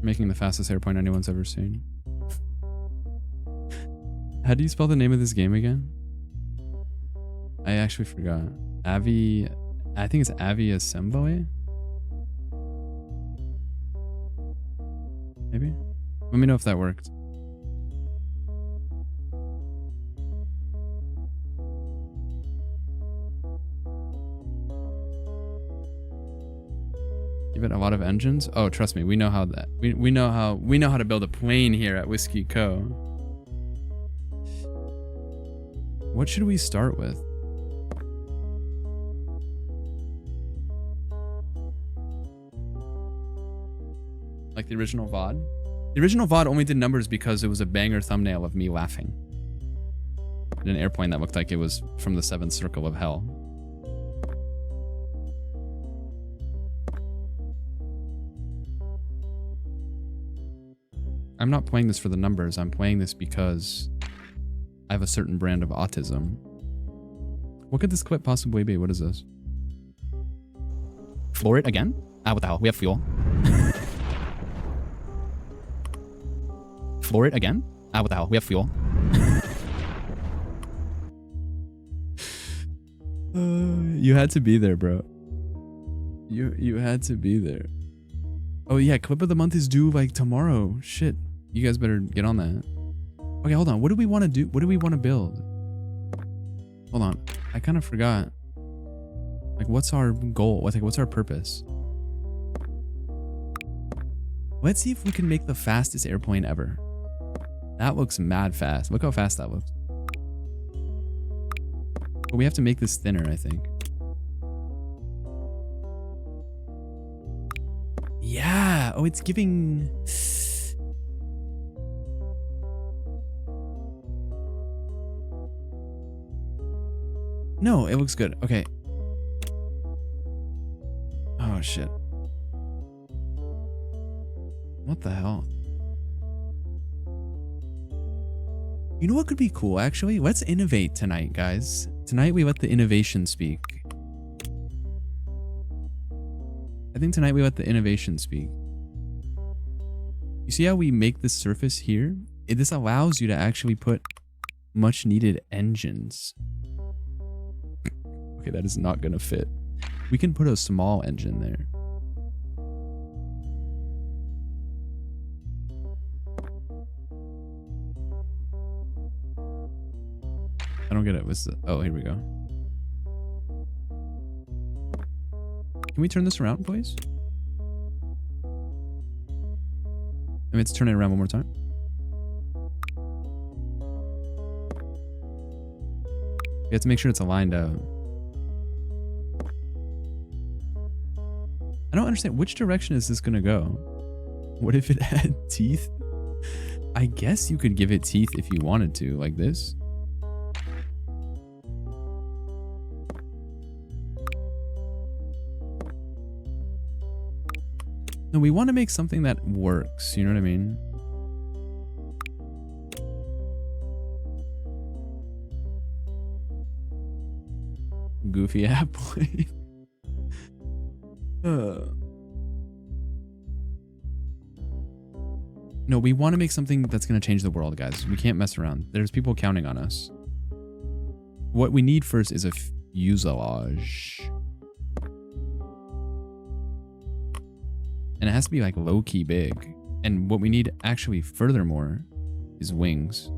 Making the fastest airplane anyone's ever seen. How do you spell the name of this game again? I actually forgot. I think it's Aviassembly? Maybe? Let me know if that worked. Give it a lot of engines? Oh, trust me, we know how that we know how to build a plane here at Whiskey Co. What should we start with? Like the original VOD? The original VOD only did numbers because it was a banger thumbnail of me laughing. In an airplane that looked like it was from the seventh circle of hell. I'm not playing this for the numbers. I'm playing this because I have a certain brand of autism. What could this clip possibly be? What is this? Floor it again? Ah, what the hell? We have fuel. Floor it again? Ah, what the hell? We have fuel. You had to be there, bro. You had to be there. Oh yeah, clip of the month is due like tomorrow. Shit. You guys better get on that. Okay, hold on. What do we want to do? What do we want to build? Hold on. I kind of forgot. Like, what's our goal? What's our purpose? Let's see if we can make the fastest airplane ever. That looks mad fast. Look how fast that looks. But we have to make this thinner, I think. Yeah. Oh, it's giving... No, it looks good. Okay. Oh, shit. What the hell? You know what could be cool, actually? Let's innovate tonight, guys. Tonight, we let the innovation speak. I think tonight we let the innovation speak. You see how we make this surface here? This allows you to actually put much needed engines. Okay, that is not gonna fit. We can put a small engine there. I don't get it. What's the... Oh, here we go. Can we turn this around, please? Let's turn it around one more time. We have to make sure it's aligned out. I don't understand. Which direction is this going to go? What if it had teeth? I guess you could give it teeth if you wanted to, like this. No, we want to make something that works. You know what I mean? Goofy airplane. No, we want to make something that's going to change the world, guys. We can't mess around. There's people counting on us. What we need first is a fuselage. And it has to be like low-key big. And what we need actually furthermore is wings.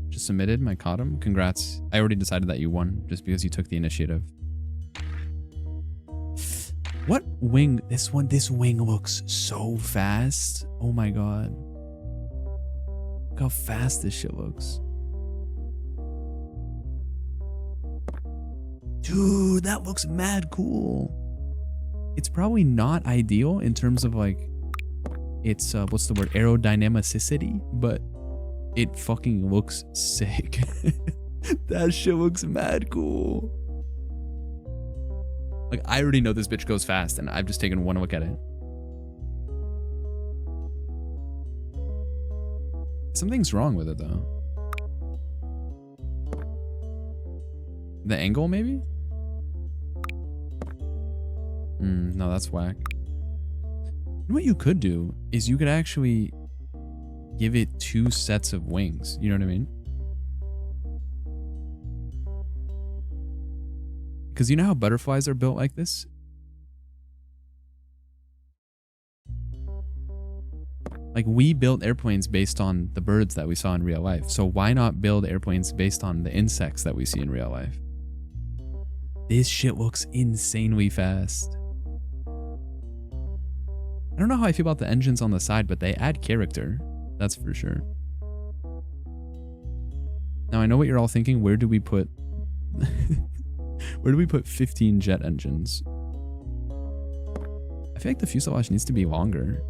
Just submitted my Cottom. Congrats. I already decided that you won just because you took the initiative. What wing? This wing looks so fast. Oh my god. Look how fast this shit looks. Dude, that looks mad cool. It's probably not ideal in terms of like, it's, what's the word? Aerodynamicity, but it fucking looks sick. That shit looks mad cool. Like, I already know this bitch goes fast, and I've just taken one look at it. Something's wrong with it, though. The angle, maybe? No, that's whack. What you could do is you could actually give it 2 sets of wings. You know what I mean? Because you know how butterflies are built like this? Like, we built airplanes based on the birds that we saw in real life. So why not build airplanes based on the insects that we see in real life? This shit looks insanely fast. I don't know how I feel about the engines on the side, but they add character. That's for sure. Now, I know what you're all thinking. Where do we put... Where do we put 15 jet engines? I feel like the fuselage needs to be longer.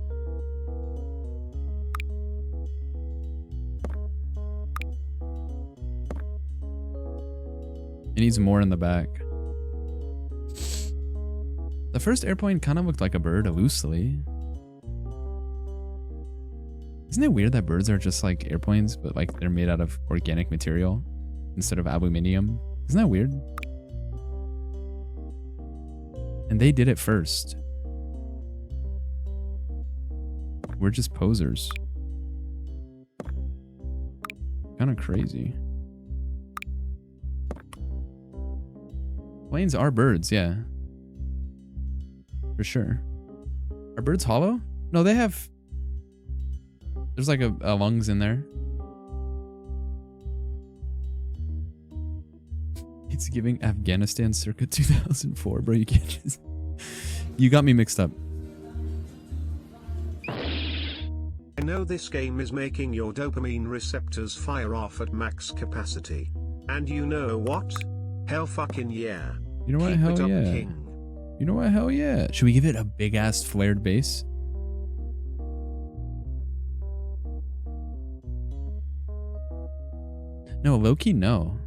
It needs more in the back. The first airplane kind of looked like a bird loosely. Isn't it weird that birds are just like airplanes, but like they're made out of organic material instead of aluminium? Isn't that weird? And they did it first. We're just posers. Kind of crazy. Planes are birds, yeah. For sure. Are birds hollow? No, they have... There's like a lungs in there. It's giving Afghanistan circa 2004, bro. You can't just... You got me mixed up. I know this game is making your dopamine receptors fire off at max capacity. And you know what? Hell fucking yeah. You know what? Keep Hell it up, yeah. King. You know what? Hell yeah. Should we give it a big ass flared base? No, low-key no.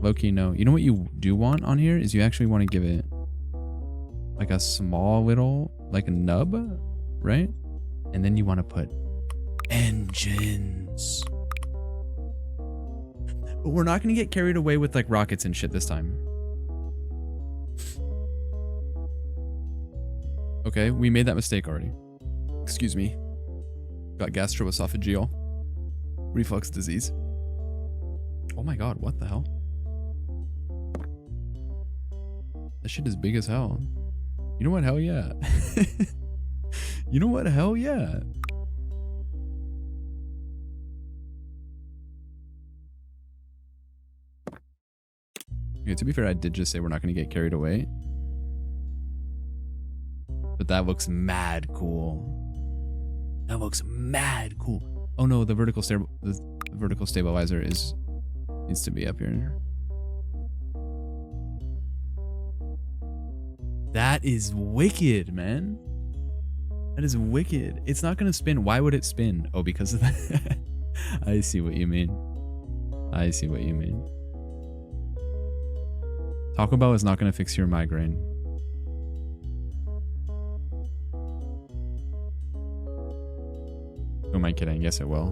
Low-key no. You know what you do want on here is you actually want to give it like a small little, like a nub, right? And then you want to put engines. But we're not going to get carried away with like rockets and shit this time. Okay, we made that mistake already. Excuse me. Got gastroesophageal reflux disease. Oh my god, what the hell? That shit is big as hell. You know what? Hell yeah. You know what? Hell yeah. Yeah, to be fair, I did just say we're not going to get carried away. But that looks mad cool. That looks mad cool. Oh no, the vertical stabilizer needs to be up here. That is wicked, man. That is wicked. It's not going to spin. Why would it spin? Oh, because of that. I see what you mean. I see what you mean. Taco Bell is not going to fix your migraine. Who am I kidding? Yes, it will.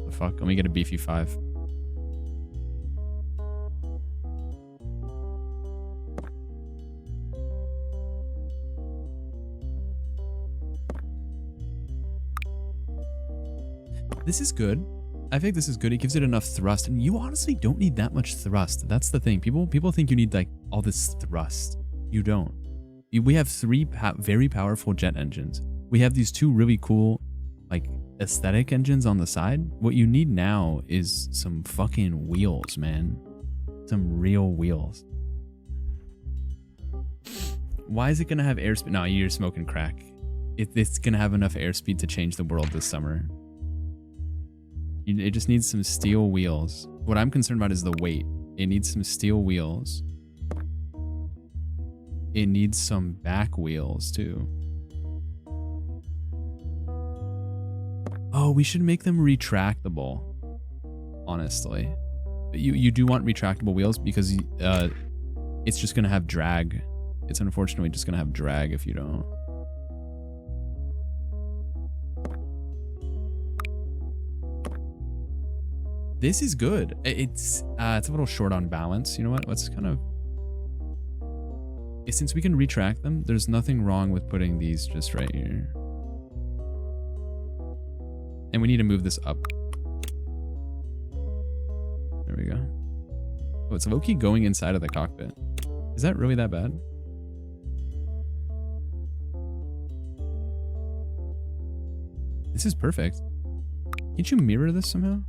The fuck? Let me get a beefy 5. This is good. I think this is good. It gives it enough thrust, and you honestly don't need that much thrust. That's the thing. People think you need like all this thrust. You don't. We have 3 very powerful jet engines. We have these 2 really cool, like, aesthetic engines on the side. What you need now is some fucking wheels, man. Some real wheels. Why is it gonna have airspeed? No, you're smoking crack. It's gonna have enough airspeed to change the world this summer. It just needs some steel wheels. What I'm concerned about is the weight. It needs some steel wheels. It needs some back wheels too. Oh, we should make them retractable. Honestly. You do want retractable wheels because it's just going to have drag. It's unfortunately just going to have drag if you don't. This is good. It's a little short on balance. You know what? Let's kind of... since we can retract them, there's nothing wrong with putting these just right here. And we need to move this up. There we go. Oh, it's low-key going inside of the cockpit. Is that really that bad? This is perfect. Can't you mirror this somehow?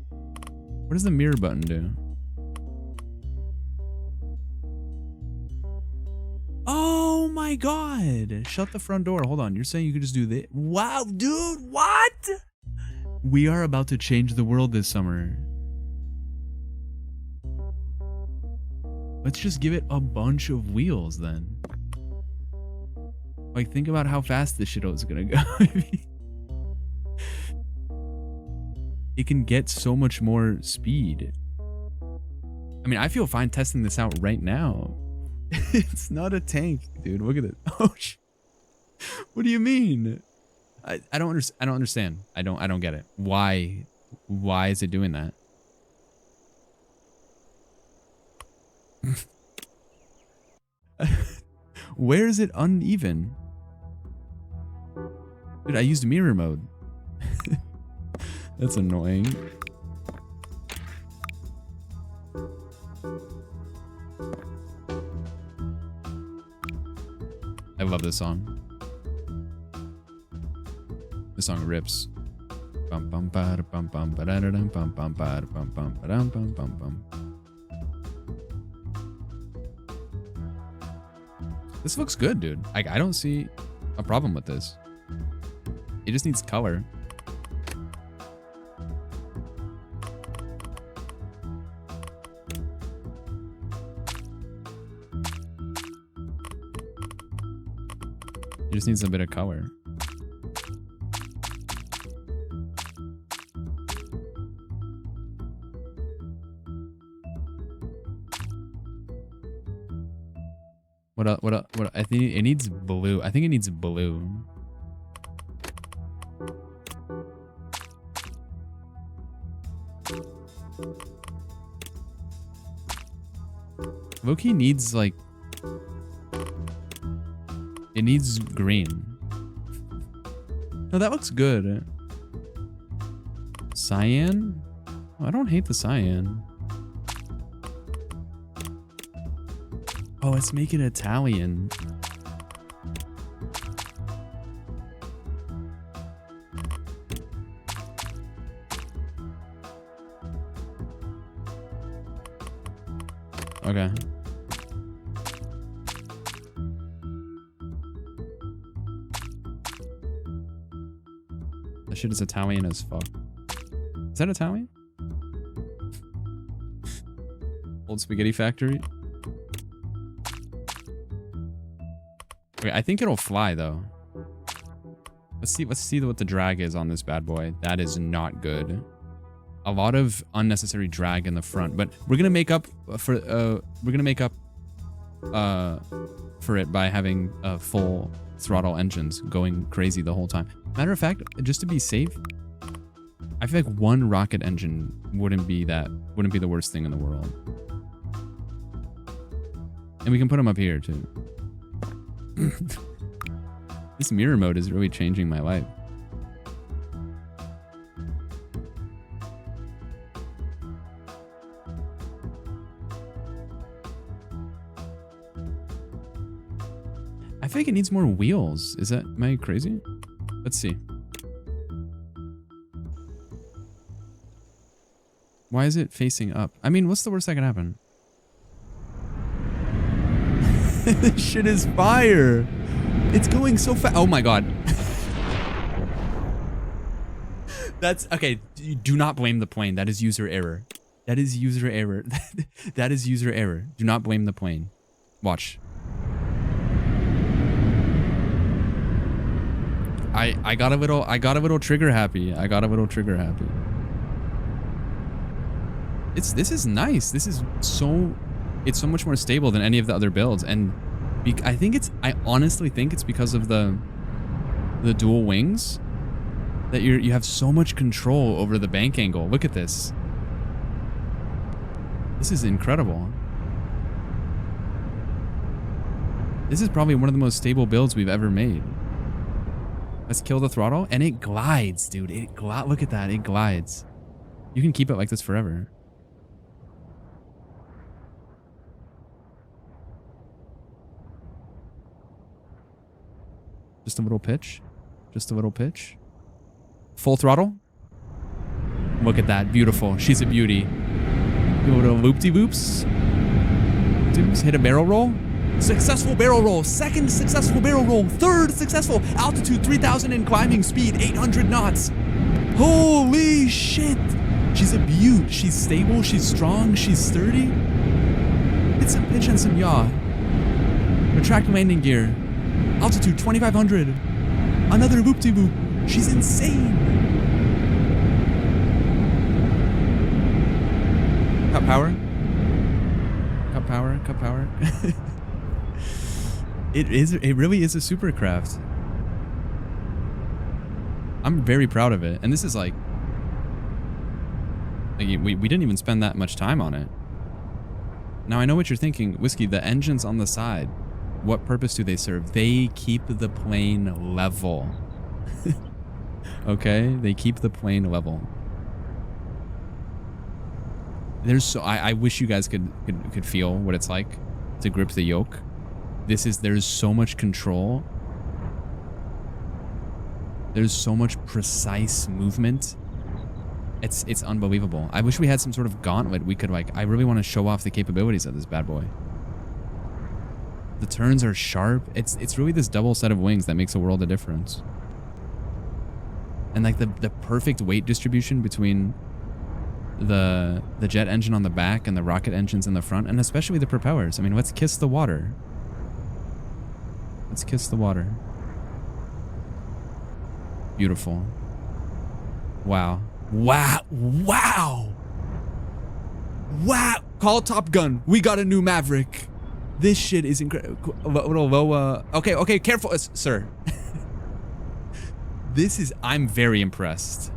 What does the mirror button do? Oh my god! Shut the front door. Hold on. You're saying you could just do this? Wow, dude, what? We are about to change the world this summer. Let's just give it a bunch of wheels then. Like, think about how fast this shit is gonna go. It can get so much more speed. I mean, I feel fine testing this out right now. It's not a tank, dude. Look at it. Oh, what do you mean? I don't understand. I don't get it. Why is it doing that? Where is it uneven? Dude, I used mirror mode. That's annoying. I love this song. This song rips. Bum bum ba bum bum ba da dum bum bum ba bum bum ba dum bum bum bum. This looks good, dude. I don't see a problem with this. It just needs color. It just needs a bit of color. What I think it needs blue. I think it needs blue. Loki needs like, it needs green. No, that looks good. Cyan? Oh, I don't hate the cyan. Oh, let's make it Italian. Okay. That shit is Italian as fuck. Is that Italian? Old Spaghetti Factory? Okay, I think it'll fly though. Let's see what the drag is on this bad boy. That is not good. A lot of unnecessary drag in the front, but we're gonna make up for it by having full throttle engines going crazy the whole time. Matter of fact, just to be safe, I feel like one rocket engine wouldn't be the worst thing in the world. And we can put them up here too. This mirror mode is really changing my life. I feel like it needs more wheels. Am I crazy? Let's see. Why is it facing up? I mean, what's the worst that can happen? This shit is fire. It's going so fast. Oh my god. That's okay. Do not blame the plane. That is user error. That is user error. That is user error. Do not blame the plane. Watch. I got a little trigger happy. This is nice. It's so much more stable than any of the other builds, and I honestly think it's because of the dual wings that you have so much control over the bank angle. Look at this. This is incredible. This is probably one of the most stable builds we've ever made. Let's kill the throttle, and it glides, dude. Look at that, it glides. You can keep it like this forever. Just a little pitch. Just a little pitch. Full throttle. Look at that, beautiful. She's a beauty. Go to loop-de-loops. Hit a barrel roll. Successful barrel roll. Second successful barrel roll. Third successful. Altitude 3,000 and climbing speed 800 knots. Holy shit. She's a beaut. She's stable. She's strong. She's sturdy. Hit some pitch and some yaw. Retract landing gear. Altitude 2,500. Another loop-de-loop. She's insane. Cut power. Cut power. Cut power. It really is a supercraft. I'm very proud of it. And this is like we didn't even spend that much time on it. Now I know what you're thinking, Whiskey, the engines on the side, what purpose do they serve? They keep the plane level. Okay? They keep the plane level. I wish you guys could feel what it's like to grip the yoke. There's so much control. There's so much precise movement. It's unbelievable. I wish we had some sort of gauntlet we could I really want to show off the capabilities of this bad boy. The turns are sharp. It's really this double set of wings that makes a world of difference. And like the perfect weight distribution between the jet engine on the back and the rocket engines in the front, and especially the propellers. I mean, let's kiss the water. Let's kiss the water. Beautiful. Wow. Wow. Wow. Wow. Call Top Gun. We got a new Maverick. This shit is incredible. Okay, careful, sir. I'm very impressed.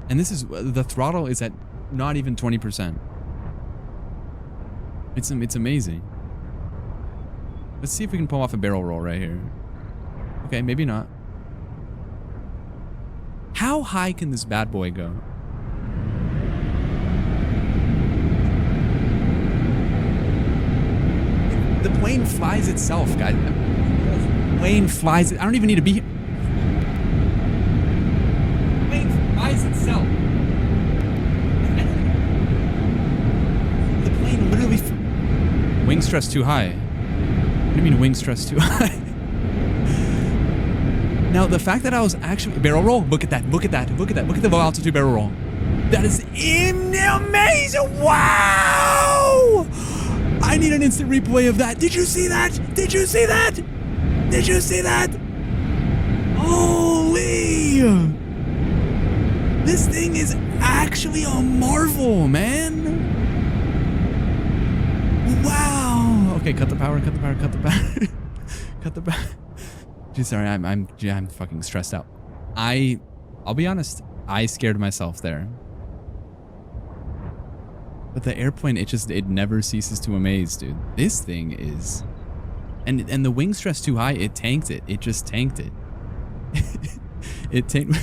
And the throttle is at not even 20%. It's amazing. Let's see if we can pull off a barrel roll right here. Okay, maybe not. How high can this bad boy go? The plane flies itself, guys. The plane flies. I don't even need to be here. The plane flies itself. The plane literally. Wing stress too high. What do you mean wing stress too high? Now, the fact that I was actually... Barrel roll? Look at that. Look at that. Look at that. Look at the low altitude barrel roll. That is amazing. Wow! I need an instant replay of that. Did you see that? Did you see that? Did you see that? Holy! This thing is actually a marvel, man. Wow. Okay, cut the power, cut the power, cut the power. Cut the power. Dude, sorry, I'm fucking stressed out. I'll be honest, I scared myself there. But the airplane, it never ceases to amaze, dude. This thing is... And the wing stress too high, it tanked it. It just tanked it. It tanked...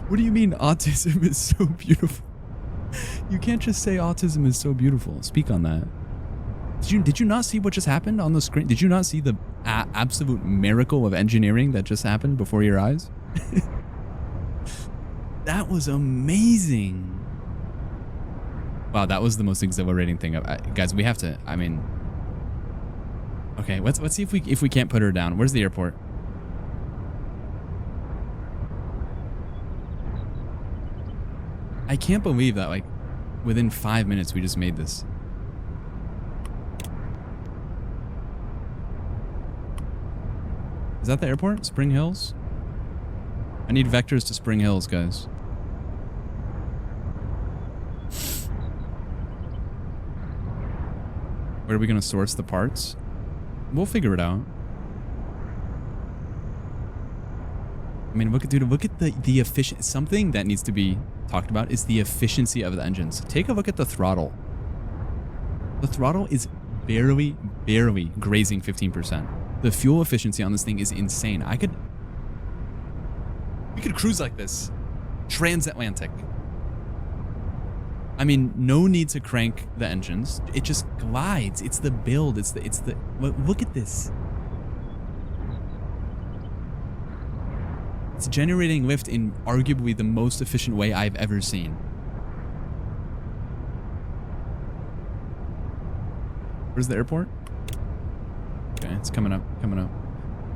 What do you mean autism is so beautiful? You can't just say autism is so beautiful. Speak on that. Did you not see what just happened on the screen? Did you not see the absolute miracle of engineering that just happened before your eyes? That was amazing. Wow, that was the most exhilarating thing. Guys, we have to, I mean... Okay, let's see if we can't put her down. Where's the airport? I can't believe that, like, within 5 minutes we just made this. Is that the airport? Spring Hills? I need vectors to Spring Hills, guys. Where are we going to source the parts? We'll figure it out. I mean, look at the efficient... Something that needs to be talked about is the efficiency of the engines. Take a look at the throttle. The throttle is barely grazing 15%. The fuel efficiency on this thing is insane. We could cruise like this. Transatlantic. I mean, no need to crank the engines. It just glides. It's the build. Look at this. It's generating lift in arguably the most efficient way I've ever seen. Where's the airport? Okay, it's coming up,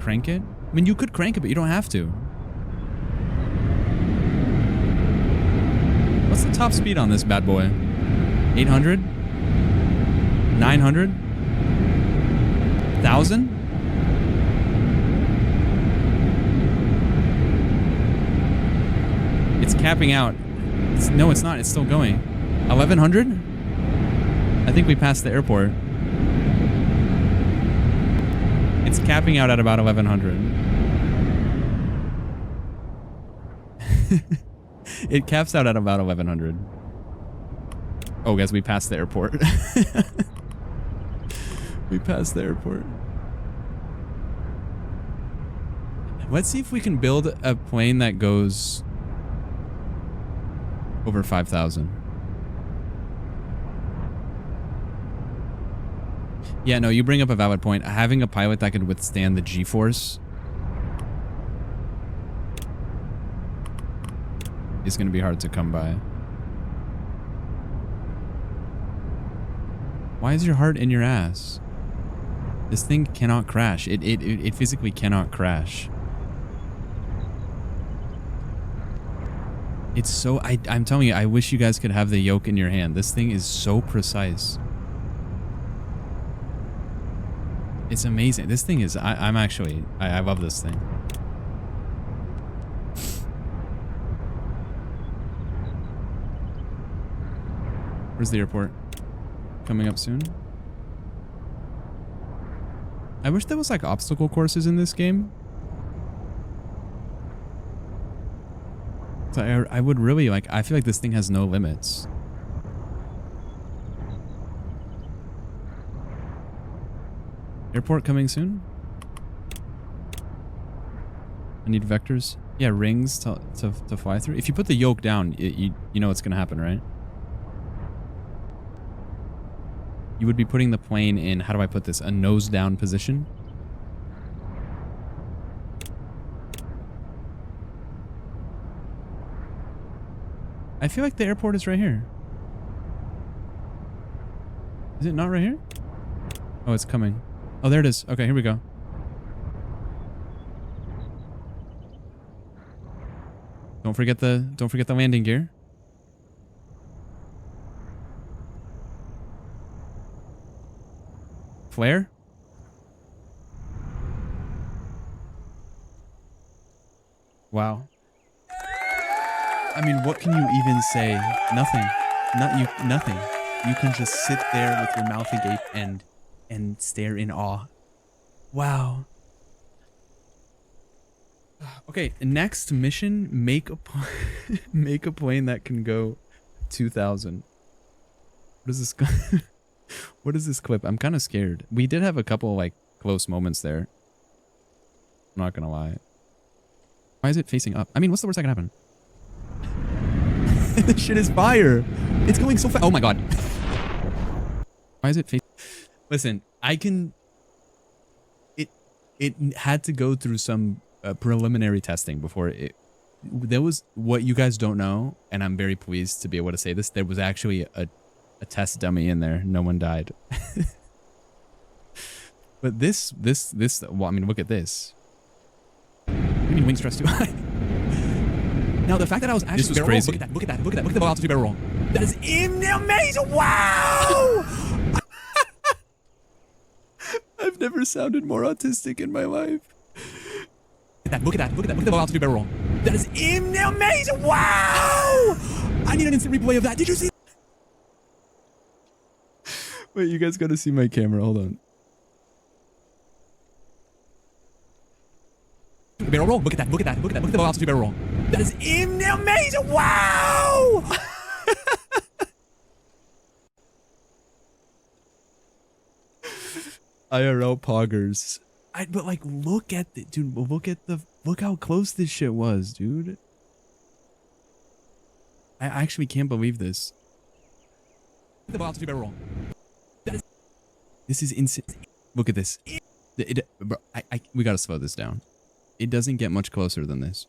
Crank it? I mean, you could crank it, but you don't have to. What's the top speed on this bad boy? 800? 900? 1,000? It's capping out. No, it's not. It's still going. 1,100? I think we passed the airport. It's capping out at about 1,100. It caps out at about 1,100. Oh, guys, we passed the airport. We passed the airport. Let's see if we can build a plane that goes over 5,000. Yeah, no, you bring up a valid point. Having a pilot that could withstand the G-force is going to be hard to come by. Why is your heart in your ass? This thing cannot crash. It physically cannot crash. It's so... I'm telling you, I wish you guys could have the yoke in your hand. This thing is so precise. It's amazing. This thing is... I love this thing. Where's the airport? Coming up soon? I wish there was like obstacle courses in this game. So I would really like... I feel like this thing has no limits. Airport coming soon? I need vectors. Yeah, rings to fly through. If you put the yoke down, you know what's going to happen, right? You would be putting the plane in, how do I put this, a nose down position. I feel like the airport is right here. Is it not right here? Oh, it's coming. Oh, there it is. Okay, here we go. Don't forget the landing gear. Flare? Wow. I mean, what can you even say? Nothing. Nothing. You can just sit there with your mouth agape and stare in awe. Wow. Okay, next mission, make a plane that can go 2,000. What is this? What is this clip? I'm kind of scared. We did have a couple like close moments there. I'm not gonna lie. Why is it facing up? I mean, what's the worst that can happen? This shit is fire. It's going so fast. Oh my god. Why is it facing? Listen, I can... It had to go through some preliminary testing before it... There was what you guys don't know, and I'm very pleased to be able to say this. There was actually a test dummy in there. No one died. But this, well, I mean, look at this. What do you mean wing stress too high? Now, the fact that I was actually... This was crazy. Look at that, look at that, look at that. Look at the altitude barrel roll. That is amazing. Wow! I've never sounded more autistic in my life. Look at that, look at that, look at that. Look at the altitude barrel roll. That is amazing. Wow! I need an instant replay of that. Did you see? Wait, you guys gotta see my camera. Hold on. Barrel roll. Look at that. Look at that. Look at that. Look at the altitude barrel roll. That is amazing. Wow! IRL poggers. But like, look at the dude. Look how close this shit was, dude. I actually can't believe this. This is insane. Look at this. Bro, we gotta slow this down. It doesn't get much closer than this.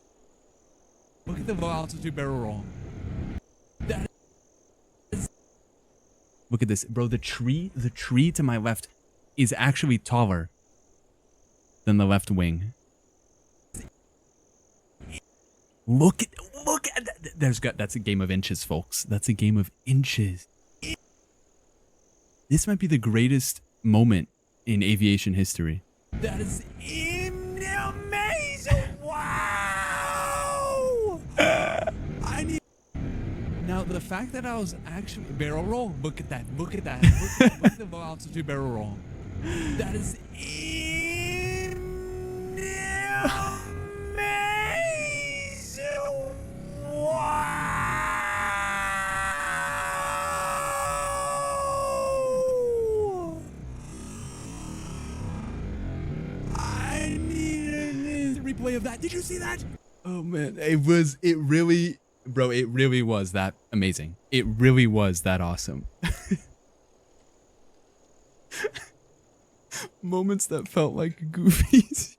Look at the low altitude barrel roll. Look at this, bro. The tree to my left is actually taller than the left wing. Look at that's a game of inches, folks. That's a game of inches. This might be the greatest moment in aviation history. That is amazing! Wow! Now the fact that I was actually barrel roll. Look at that! Look at that! Look at the low altitude barrel roll. That is amazing! Wow! I need a replay of that. Did you see that? Oh man, it really was that amazing. It really was that awesome. Moments that felt like goofies.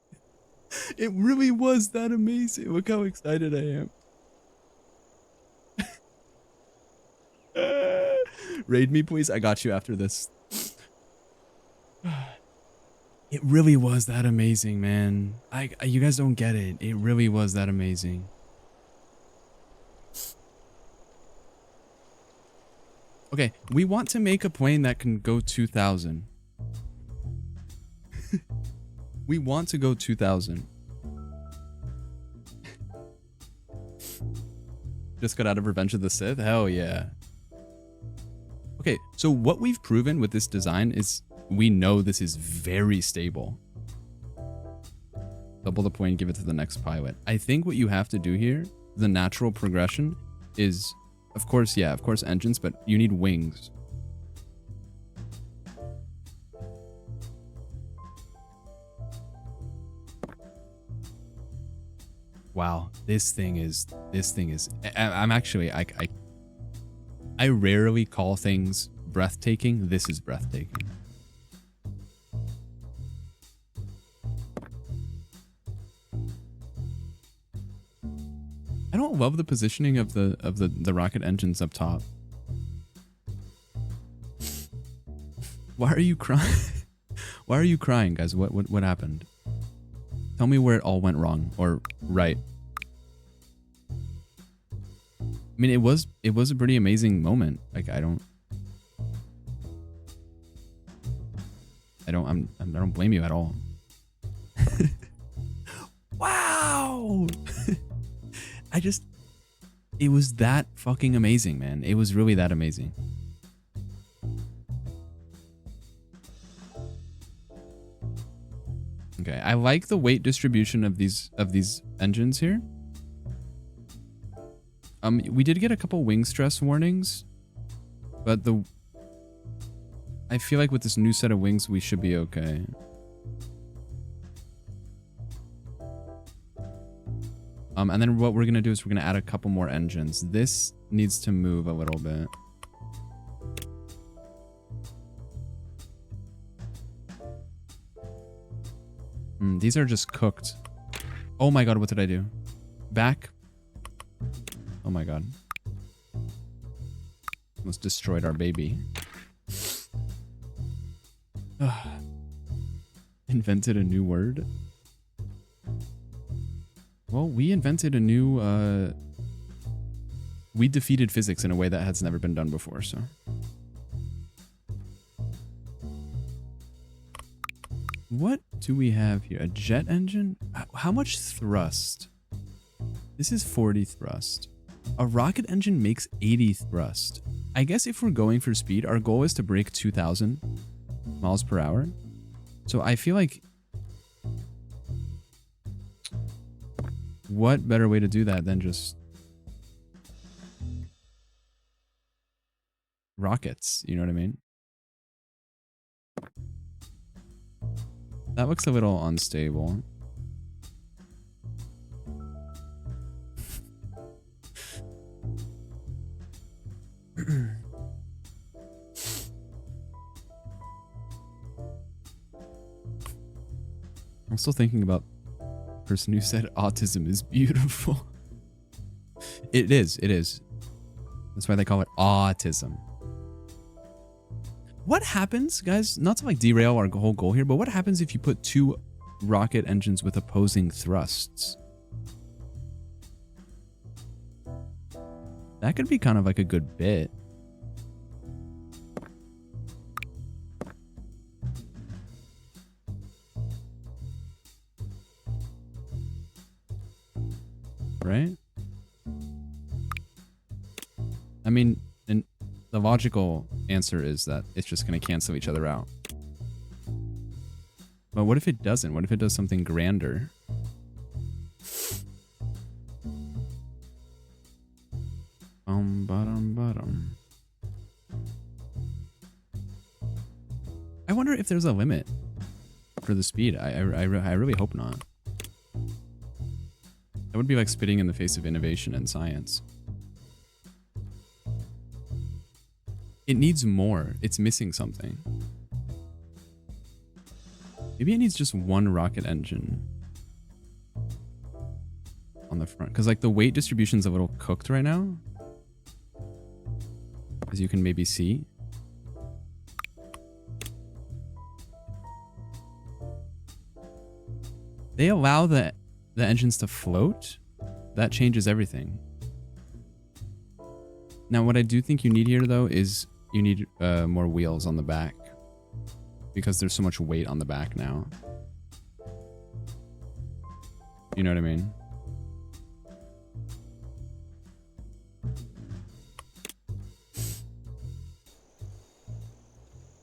It really was that amazing. Look how excited I am. Raid me, please. I got you after this. It really was that amazing, man. You guys don't get it. It really was that amazing. Okay, we want to make a plane that can go 2,000. We want to go 2,000. Just got out of Revenge of the Sith? Hell yeah. Okay, so what we've proven with this design is we know this is very stable. Double the plane, give it to the next pilot. I think what you have to do here, the natural progression, is, of course, engines, but you need wings. Wow, this thing is, I'm actually, I rarely call things breathtaking. This is breathtaking. I don't love the positioning of the rocket engines up top. Why are you crying? Why are you crying, guys? What happened? Tell me where it all went wrong or right. I mean, it was a pretty amazing moment. Like I don't blame you at all. Wow. It was that fucking amazing, man. It was really that amazing. Okay, I like the weight distribution of these engines here. We did get a couple wing stress warnings, but I feel like with this new set of wings, we should be okay. And then what we're gonna do is we're gonna add a couple more engines. This needs to move a little bit. These are just cooked. Oh my god, what did I do? Back. Oh my god. Almost destroyed our baby. Invented a new word? Well, we invented a new, we defeated physics in a way that has never been done before, so. What do we have here? A jet engine? How much thrust? This is 40 thrust. A rocket engine makes 80 thrust. I guess if we're going for speed, our goal is to break 2,000 miles per hour. So I feel like, what better way to do that than just rockets? You know what I mean? That looks a little unstable. I'm still thinking about the person who said autism is beautiful. It is. It is. That's why they call it autism. What happens, guys? Not to like derail our whole goal here, but what happens if you put two rocket engines with opposing thrusts? That could be kind of like a good bit. Right? I mean, and the logical answer is that it's just going to cancel each other out. But what if it doesn't? What if it does something grander? Bottom. I wonder if there's a limit for the speed. I really hope not. That would be like spitting in the face of innovation and science. It needs more. It's missing something. Maybe it needs just one rocket engine on the front. Because like the weight distribution's a little cooked right now. As you can maybe see. They allow the engines to float. That changes everything. Now, what I do think you need here, though, is you need more wheels on the back. Because there's so much weight on the back now. You know what I mean?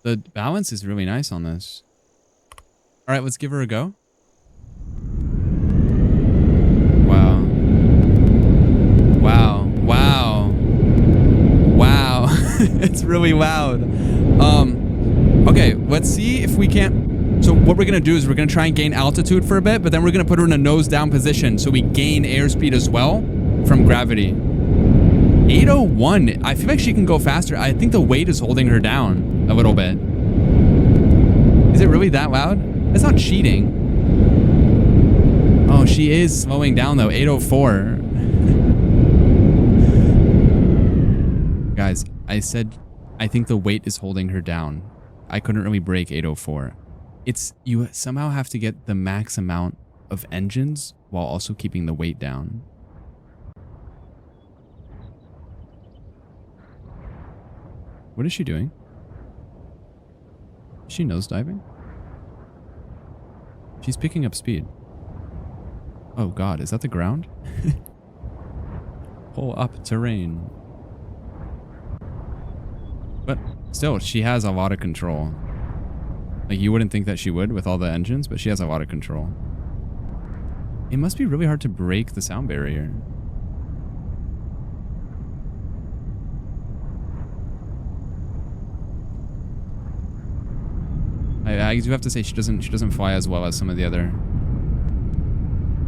The balance is really nice on this. All right, let's give her a go. Wow. Wow. Wow. Wow. It's really loud. Okay, let's see if we can't. So what we're going to do is we're going to try and gain altitude for a bit, but then we're going to put her in a nose down position so we gain airspeed as well from gravity. 801. I feel like she can go faster. I think the weight is holding her down a little bit. Is it really that loud? It's not cheating. Oh, she is slowing down though. 804. Guys, I said I think the weight is holding her down. I couldn't really break 804. It's you somehow have to get the max amount of engines while also keeping the weight down. What is she doing? Is she nosediving? She's picking up speed. Oh god, is that the ground? Pull up terrain. But still, she has a lot of control. Like, you wouldn't think that she would with all the engines, but she has a lot of control. It must be really hard to break the sound barrier. I do have to say she doesn't fly as well as some of the other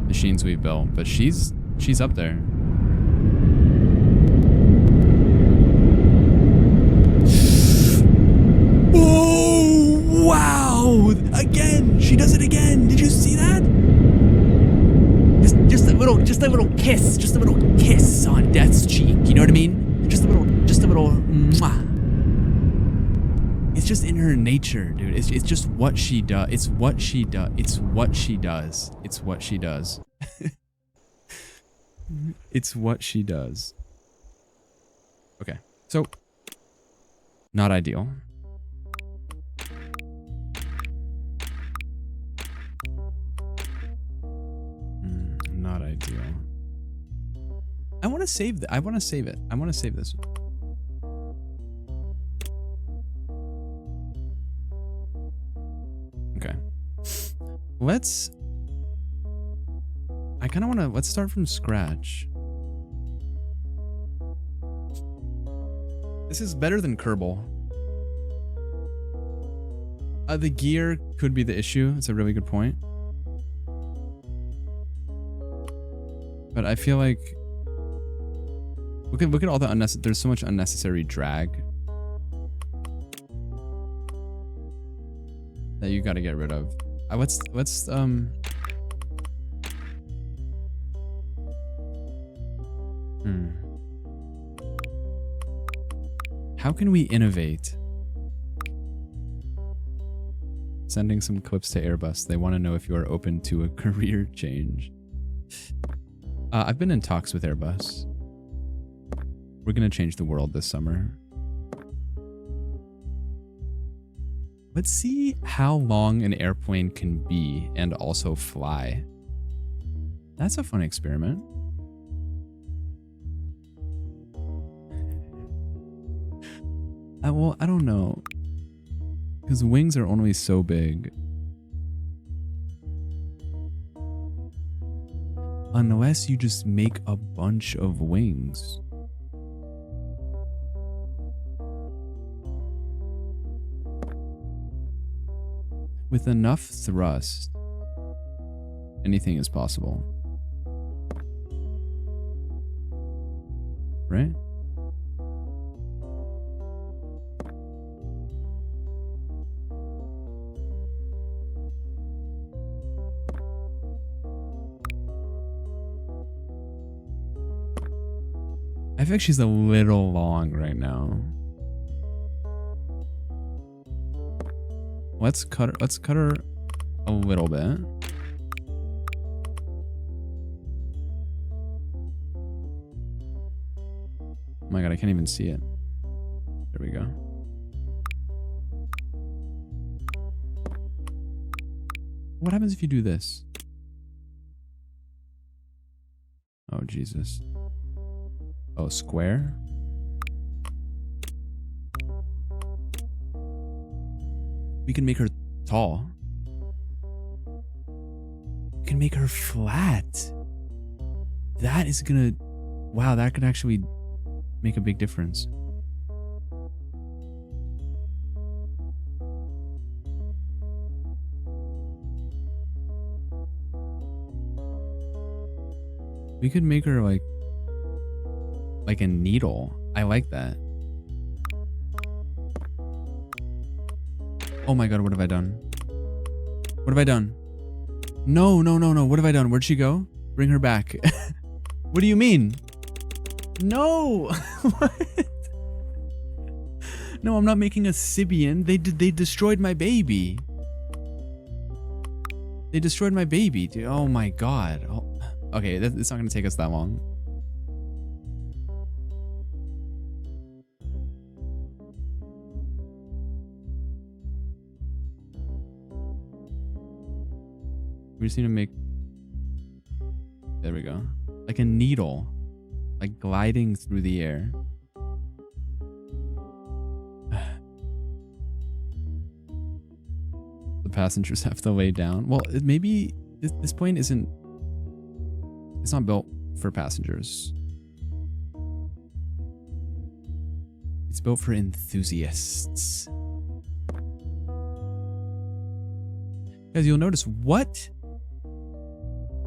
machines we've built, but she's up there. Oh wow! Again, she does it again. Did you see that? Just a little kiss on Death's cheek. You know what I mean? Just a little mwah. It's just in her nature, dude. It's just what she does. It's what she does. It's what she does. It's what she does. It's what she does. Okay, so not ideal. Not ideal. I want to save I want to save it. I want to save this. Okay. Let's start from scratch. This is better than Kerbal. The gear could be the issue. It's a really good point. But I feel like look at all the unnecessary. There's so much unnecessary drag that you got to get rid of. Let's How can we innovate? Sending some clips to Airbus. They want to know if you are open to a career change. I've been in talks with Airbus. We're going to change the world this summer. Let's see how long an airplane can be and also fly. That's a fun experiment. Well, I don't know. Because wings are only so big. Unless you just make a bunch of wings. With enough thrust, anything is possible. Right? I feel like she's a little long right now. Let's cut her a little bit. Oh my god, I can't even see it. There we go. What happens if you do this? Oh, Jesus. Oh, square? We can make her tall. We can make her flat. That is gonna... Wow, that could actually make a big difference. We could make her like a needle. I like that. Oh my god, what have I done? What have I done? No, no, no, no. What have I done? Where'd she go? Bring her back. What do you mean? No. What? No, I'm not making a Sibian. They destroyed my baby. They destroyed my baby, dude. Oh my god. Oh. Okay, it's not gonna take us that long. We just need to make... There we go. Like a needle. Like gliding through the air. The passengers have to lay down. Well, maybe this plane isn't... It's not built for passengers. It's built for enthusiasts. Guys, you'll notice what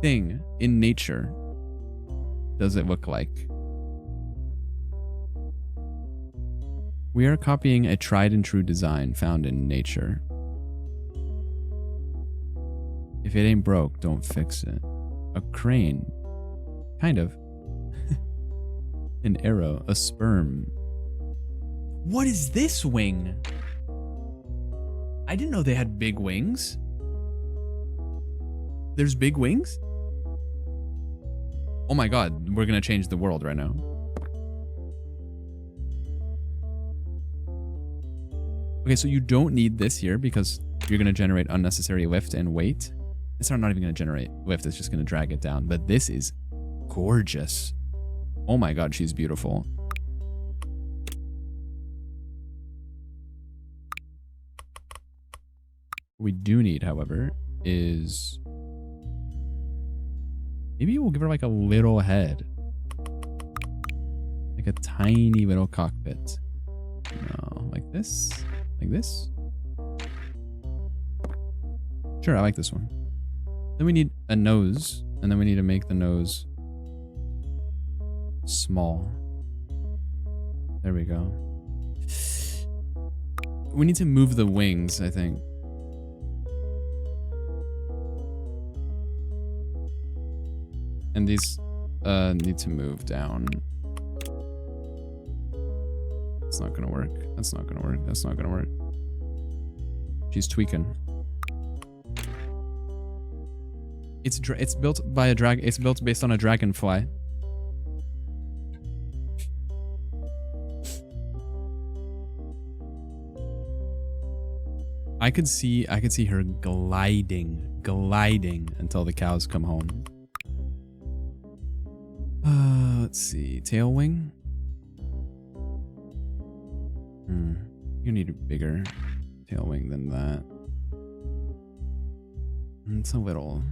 thing in nature does it look like? We are copying a tried and true design found in nature. If it ain't broke, don't fix it. A crane. Kind of. An arrow. A sperm. What is this wing? I didn't know they had big wings. There's big wings? Oh my god, we're gonna change the world right now. Okay, so you don't need this here because you're gonna generate unnecessary lift and weight. It's not even gonna generate lift, it's just gonna drag it down. But this is gorgeous. Oh my god, she's beautiful. What we do need, however, is... Maybe we'll give her like a little head. Like a tiny little cockpit. No, like this? Like this? Sure, I like this one. Then we need a nose, and then we need to make the nose small. There we go. We need to move the wings, I think. And these need to move down. It's not gonna work. That's not gonna work. That's not gonna work. She's tweaking. It's built by a drag. It's built based on a dragonfly. I could see her gliding until the cows come home. Let's see, tail wing. You need a bigger tail wing than that. It's a little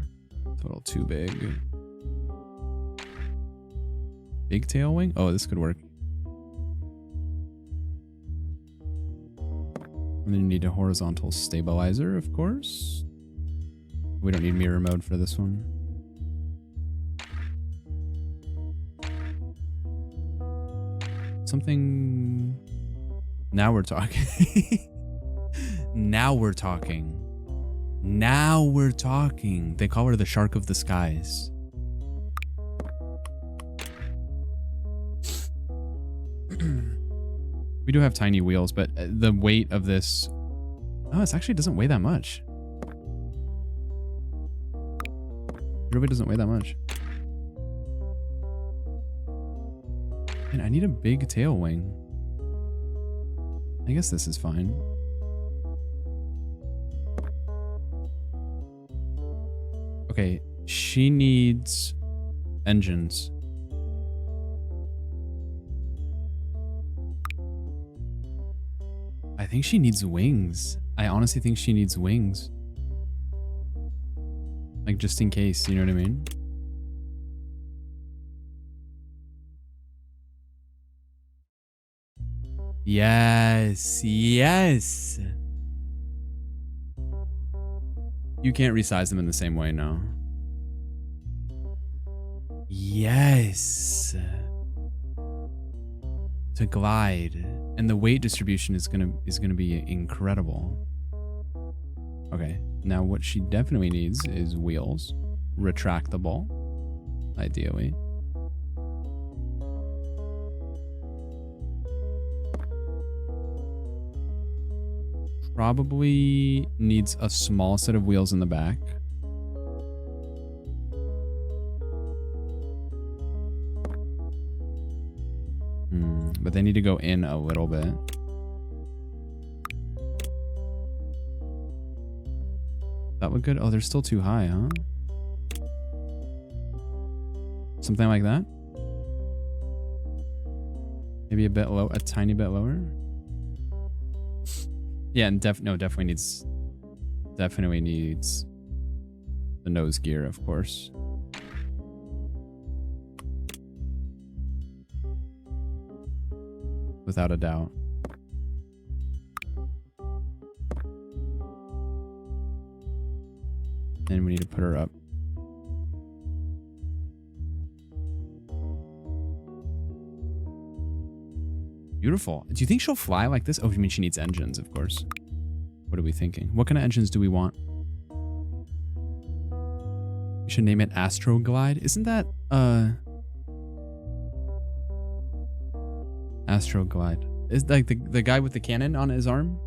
too big. Big tail wing? Oh, this could work. And then you need a horizontal stabilizer, of course. We don't need mirror mode for this one. Something... Now we're talking. Now we're talking. Now we're talking. They call her the shark of the skies. We do have tiny wheels, but the weight of this... Oh, it actually doesn't weigh that much. It really doesn't weigh that much. And I need a big tail wing. I guess this is fine. Okay, she needs engines. I think she needs wings. I honestly think she needs wings. Like, just in case, you know what I mean? Yes, yes. You can't resize them in the same way, no. Yes. To glide. And the weight distribution is gonna be incredible. Okay, now what she definitely needs is wheels. Retractable, ideally. Probably needs a small set of wheels in the back. But they need to go in a little bit. That look good? Oh, they're still too high, huh? Something like that? Maybe a bit low, a tiny bit lower? Yeah, and definitely needs the nose gear, of course. Without a doubt. And we need to put her up. Beautiful. Do you think she'll fly like this? Oh, you mean she needs engines, of course. What are we thinking? What kind of engines do we want? We should name it Astroglide. Isn't that, Astroglide. Is like the guy with the cannon on his arm?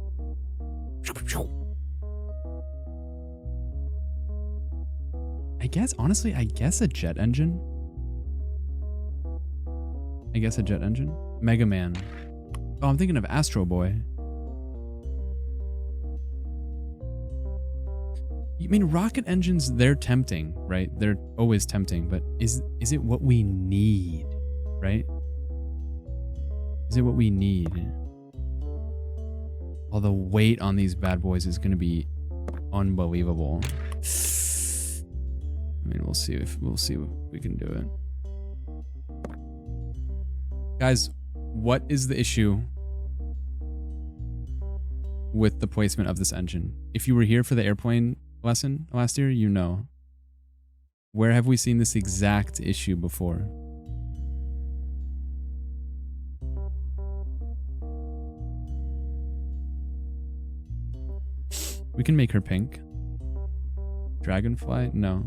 I guess, honestly, I guess a jet engine. I guess a jet engine. Mega Man. Oh, I'm thinking of Astro Boy. You mean rocket engines, they're tempting, right? They're always tempting, but is it what we need, right? Is it what we need? All the weight on these bad boys is going to be unbelievable. I mean, we'll see if we can do it. Guys, what is the issue with the placement of this engine? If you were here for the airplane lesson last year, you know. Where have we seen this exact issue before? We can make her pink. Dragonfly? No.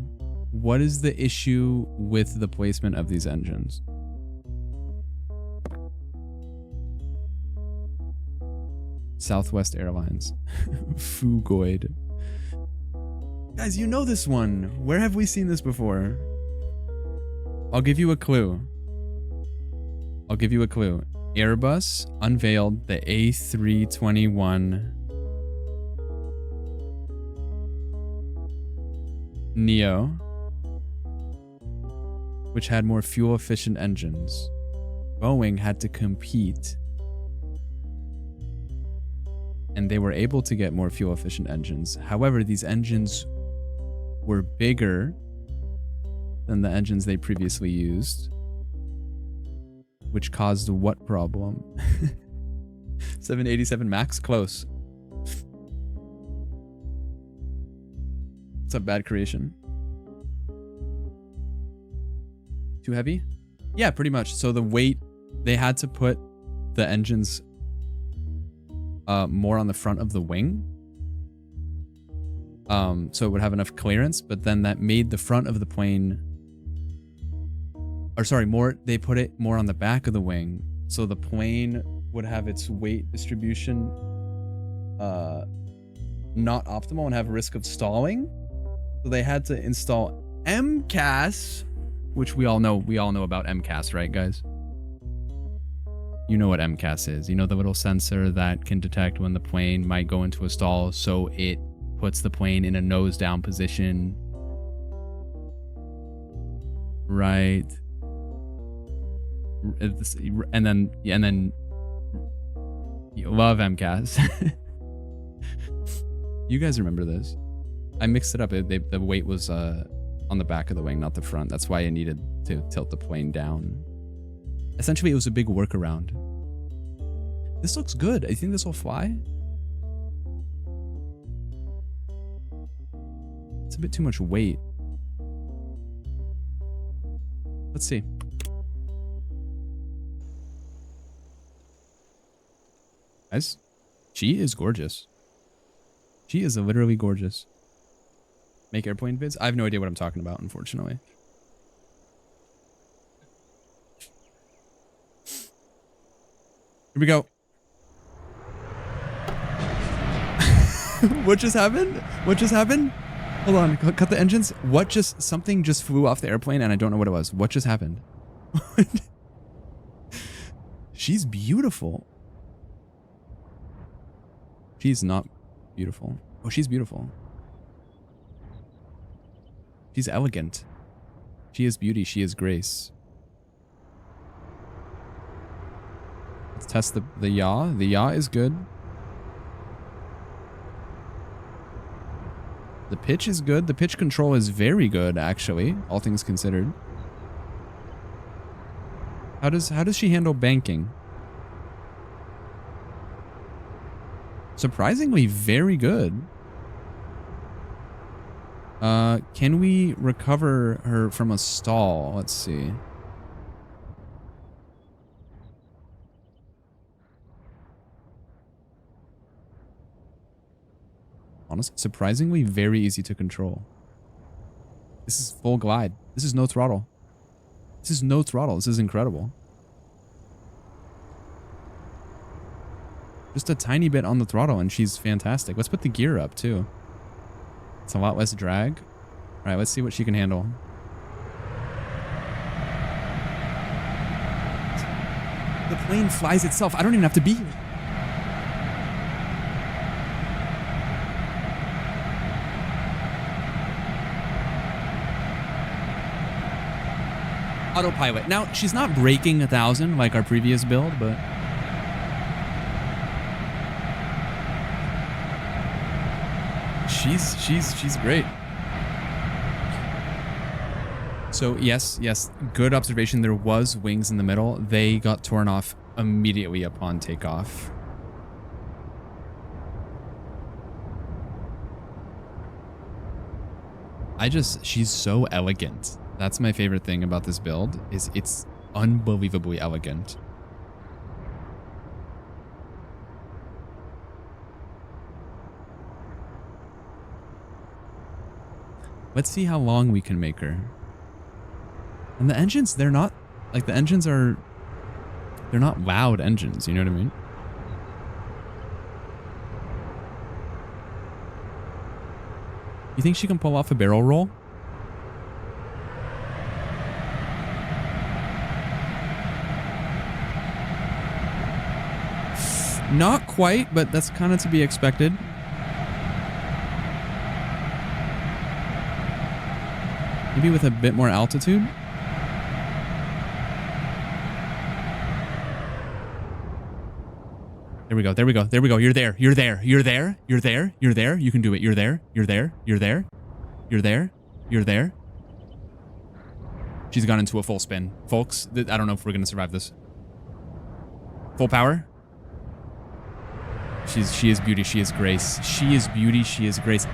What is the issue with the placement of these engines? Southwest Airlines. Fugoid. Guys, you know this one. Where have we seen this before? I'll give you a clue. I'll give you a clue. Airbus unveiled the A321 Neo, which had more fuel-efficient engines. Boeing had to compete, and they were able to get more fuel-efficient engines. However, these engines were bigger than the engines they previously used, which caused what problem? 787 MAX? Close. What's up, bad creation? Too heavy? Yeah, pretty much. So the weight, they had to put the engines more on the front of the wing. So it would have enough clearance, but then that made the front of the plane, or sorry, they put it more on the back of the wing. So the plane would have its weight distribution not optimal and have a risk of stalling. So they had to install MCAS, which we all know about MCAS, right, guys? You know what MCAS is. You know the little sensor that can detect when the plane might go into a stall, so it puts the plane in a nose down position. Right. And then you love MCAS. You guys remember this? I mixed it up. The weight was on the back of the wing, not the front. That's why I needed to tilt the plane down. Essentially, it was a big workaround. This looks good. I think this will fly. It's a bit too much weight. Let's see. Guys, she is gorgeous. She is literally gorgeous. Make airplane vids? I have no idea what I'm talking about, unfortunately. Here we go. What just happened? What just happened? Hold on, cut the engines. Something just flew off the airplane and I don't know what it was. What just happened? She's beautiful. She's not beautiful. Oh, she's beautiful. She's elegant. She is beauty. She is grace. Let's test the yaw. The yaw is good. The pitch is good. The pitch control is very good, actually, all things considered. How does she handle banking? Surprisingly, very good. Can we recover her from a stall? Let's see. Honestly, surprisingly very easy to control. This is full glide. This is no throttle. This is no throttle. This is incredible. Just a tiny bit on the throttle and she's fantastic. Let's put the gear up too. It's a lot less drag. All right, let's see what she can handle. The plane flies itself. I don't even have to be here. Autopilot. Now, she's not braking 1,000 like our previous build, but... She's great. So yes, good observation. There was wings in the middle. They got torn off immediately upon takeoff. She's so elegant. That's my favorite thing about this build, is it's unbelievably elegant. Let's see how long we can make her. And the engines, they're not, like the engines are, they're not loud engines, you know what I mean? You think she can pull off a barrel roll? Not quite, but that's kind of to be expected. Maybe with a bit more altitude. There we go. There we go. There we go. You're there. You're there. You're there. You're there. You're there. You can do it. You're there. You're there. You're there. You're there. You're there. She's gone into a full spin. Folks, I don't know if we're going to survive this. Full power. She is beauty. She is grace. She is beauty. She is grace.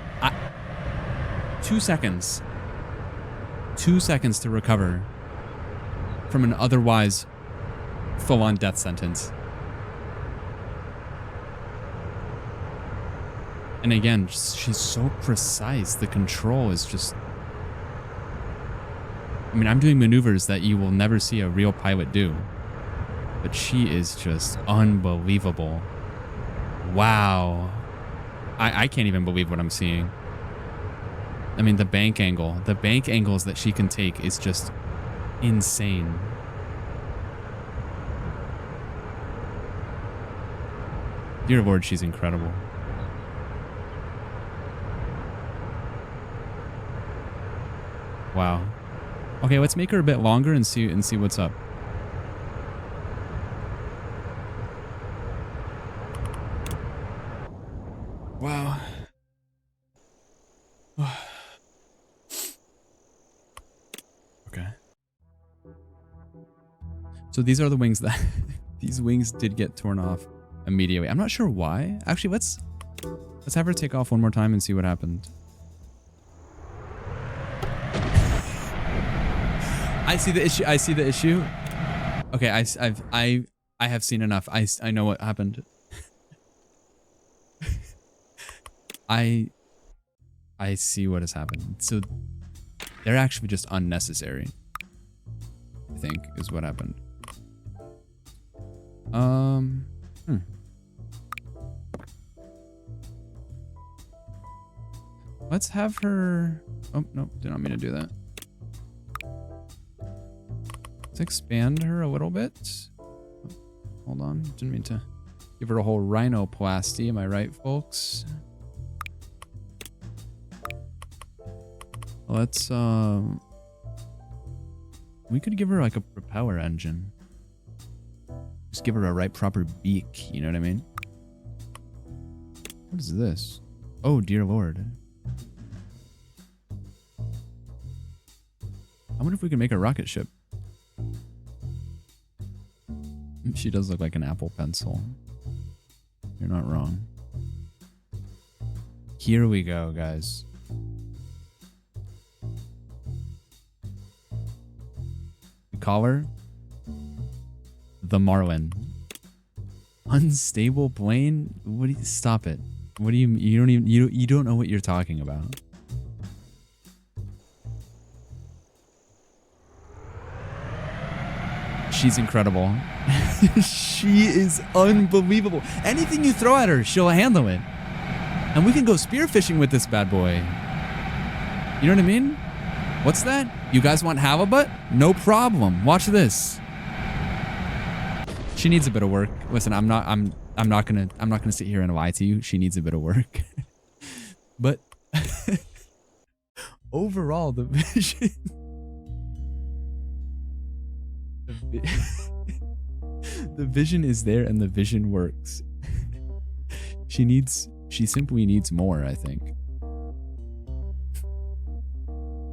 2 seconds. 2 seconds to recover from an otherwise full-on death sentence. And again, she's so precise. The control is just... I mean, I'm doing maneuvers that you will never see a real pilot do. But she is just unbelievable. Wow. I can't even believe what I'm seeing. I mean, the bank angles that she can take is just insane. Dear Lord, she's incredible. Wow. Okay, let's make her a bit longer and see what's up. Wow. Okay. So these are the wings that these wings did get torn off immediately. I'm not sure why. Actually, let's have her take off one more time and see what happened. I see the issue. I see the issue. Okay, I have seen enough. I know what happened. I see what has happened. So they're actually just unnecessary, I think, is what happened. Let's have her... Oh, no, did not mean to do that. Let's expand her a little bit. Oh, hold on, didn't mean to give her a whole rhinoplasty. Am I right, folks? Let's, we could give her like a propeller engine. Just give her a right proper beak, you know what I mean? What is this? Oh, dear Lord. I wonder if we can make a rocket ship. She does look like an Apple Pencil. You're not wrong. Here we go, guys. We call her the Marlin. Unstable plane? What do you, stop it. What do you don't know what you're talking about. She's incredible. She is unbelievable. Anything you throw at her, she'll handle it. And we can go spearfishing with this bad boy. You know what I mean? What's that? You guys want halibut? No problem. Watch this. She needs a bit of work. Listen, I'm not gonna sit here and lie to you. She needs a bit of work. But overall, the vision the vision is there and the vision works. She simply needs more, I think.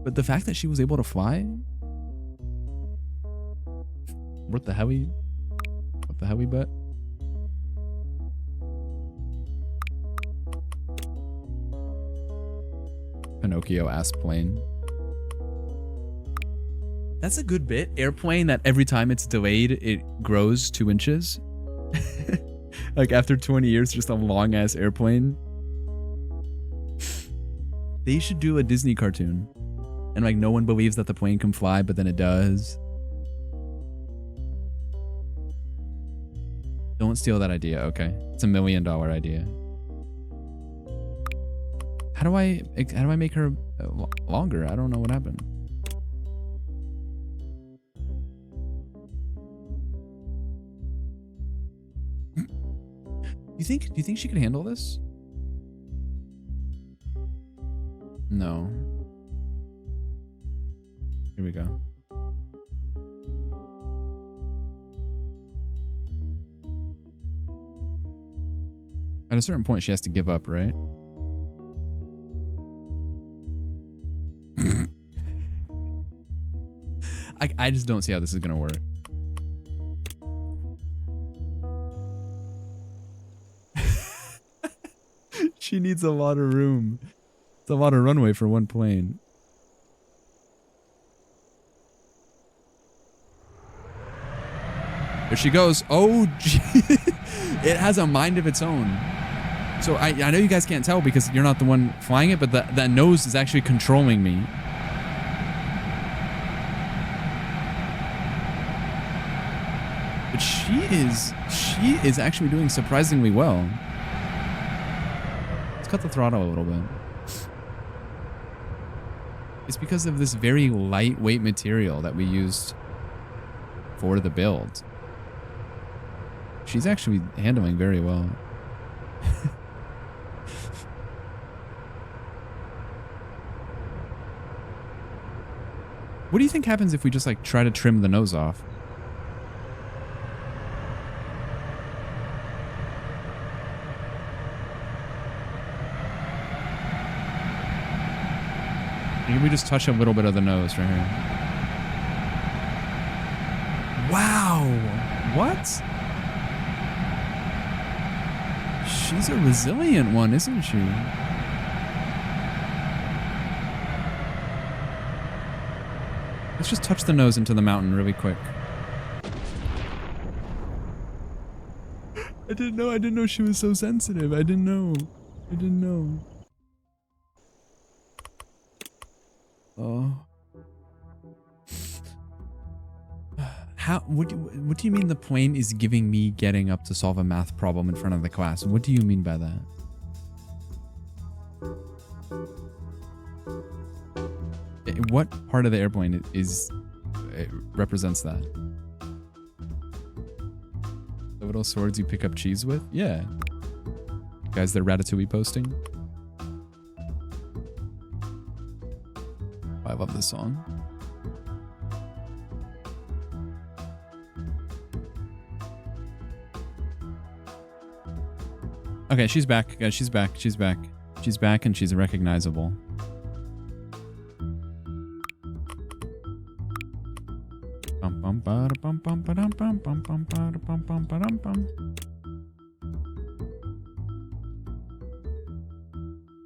But the fact that she was able to fly, what the hell we bet? Pinocchio-ass plane. That's a good bit. Airplane that every time it's delayed, it grows 2 inches. Like after 20 years, just a long ass airplane. They should do a Disney cartoon. And like no one believes that the plane can fly, but then it does. Don't steal that idea, okay? It's $1 million idea. How do I make her longer? I don't know what happened. Do you think she could handle this? No. Here we go. At a certain point, she has to give up, right? I just don't see how this is gonna work. She needs a lot of room. It's a lot of runway for one plane. There she goes. Oh, gee. It has a mind of its own. So I know you guys can't tell because you're not the one flying it, but that nose is actually controlling me. But she is actually doing surprisingly well. Let's cut the throttle a little bit. It's because of this very lightweight material that we used for the build. She's actually handling very well. What do you think happens if we just like try to trim the nose off? Maybe we just touch a little bit of the nose right here. Wow. What? She's a resilient one, isn't she? Let's just touch the nose into the mountain really quick. I didn't know she was so sensitive. I didn't know. Oh. What do you mean the plane is giving me getting up to solve a math problem in front of the class? What do you mean by that? What part of the airplane represents that? The little swords you pick up cheese with? Yeah. Guys, they're Ratatouille posting. I love this song. Okay, she's back, guys. She's back. She's back and she's recognizable.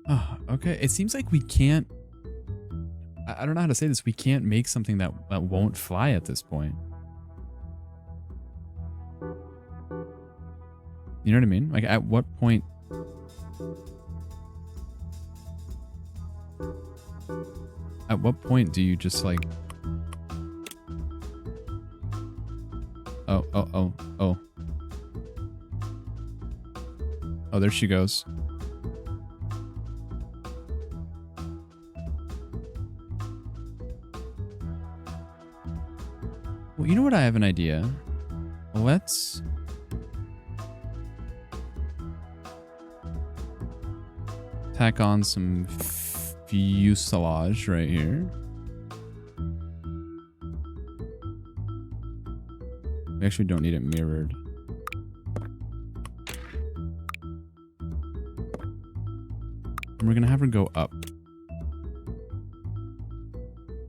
Oh, okay. It seems like we can't. I don't know how to say this. We can't make something that won't fly at this point. You know what I mean? Like, at what point? At what point do you just like? Oh. Oh, there she goes. Well, you know what? I have an idea. Let's tack on some fuselage right here. We actually don't need it mirrored. And we're gonna have her go up.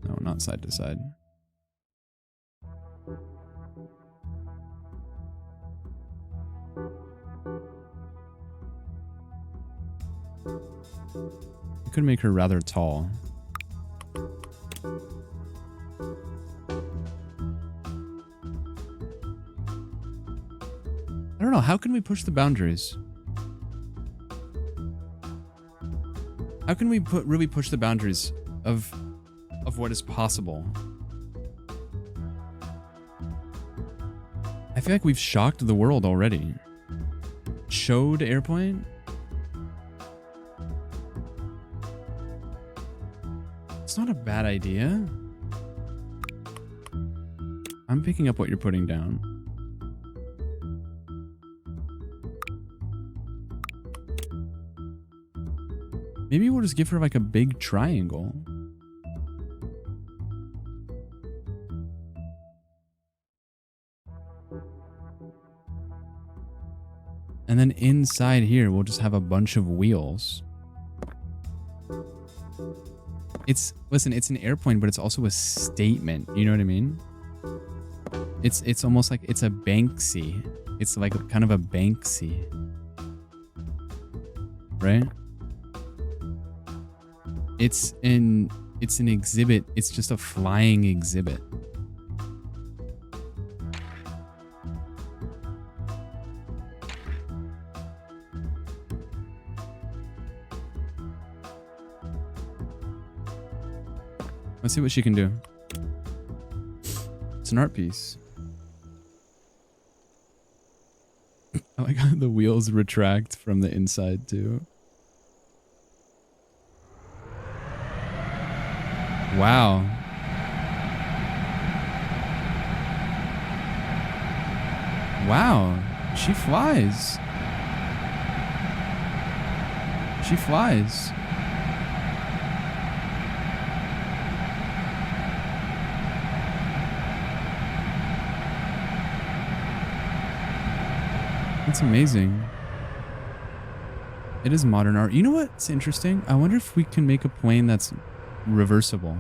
No, not side to side. We could make her rather tall. I don't know. How can we push the boundaries? How can we really push the boundaries of what is possible? I feel like we've shocked the world already. Showed airplane? It's not a bad idea. I'm picking up what you're putting down. Maybe we'll just give her like a big triangle. And then inside here, we'll just have a bunch of wheels. Listen, it's an airplane, but it's also a statement. You know what I mean? It's almost like it's a Banksy. It's like kind of a Banksy. Right? It's an exhibit. It's just a flying exhibit. Let's see what she can do. It's an art piece. I like how the wheels retract from the inside too. Wow. Wow. She flies. She flies. That's amazing. It is modern art. You know what's interesting? I wonder if we can make a plane that's reversible.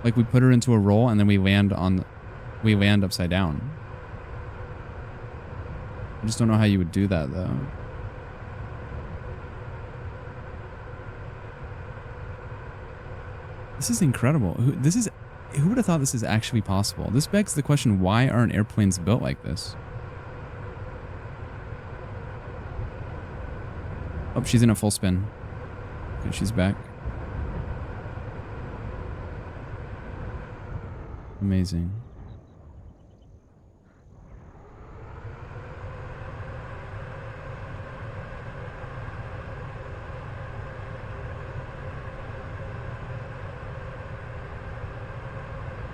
Like we put her into a roll and then we land upside down. I just don't know how you would do that though. This is incredible. Who would have thought this is actually possible? This begs the question, why aren't airplanes built like this? Oh, she's in a full spin. Okay, she's back. Amazing.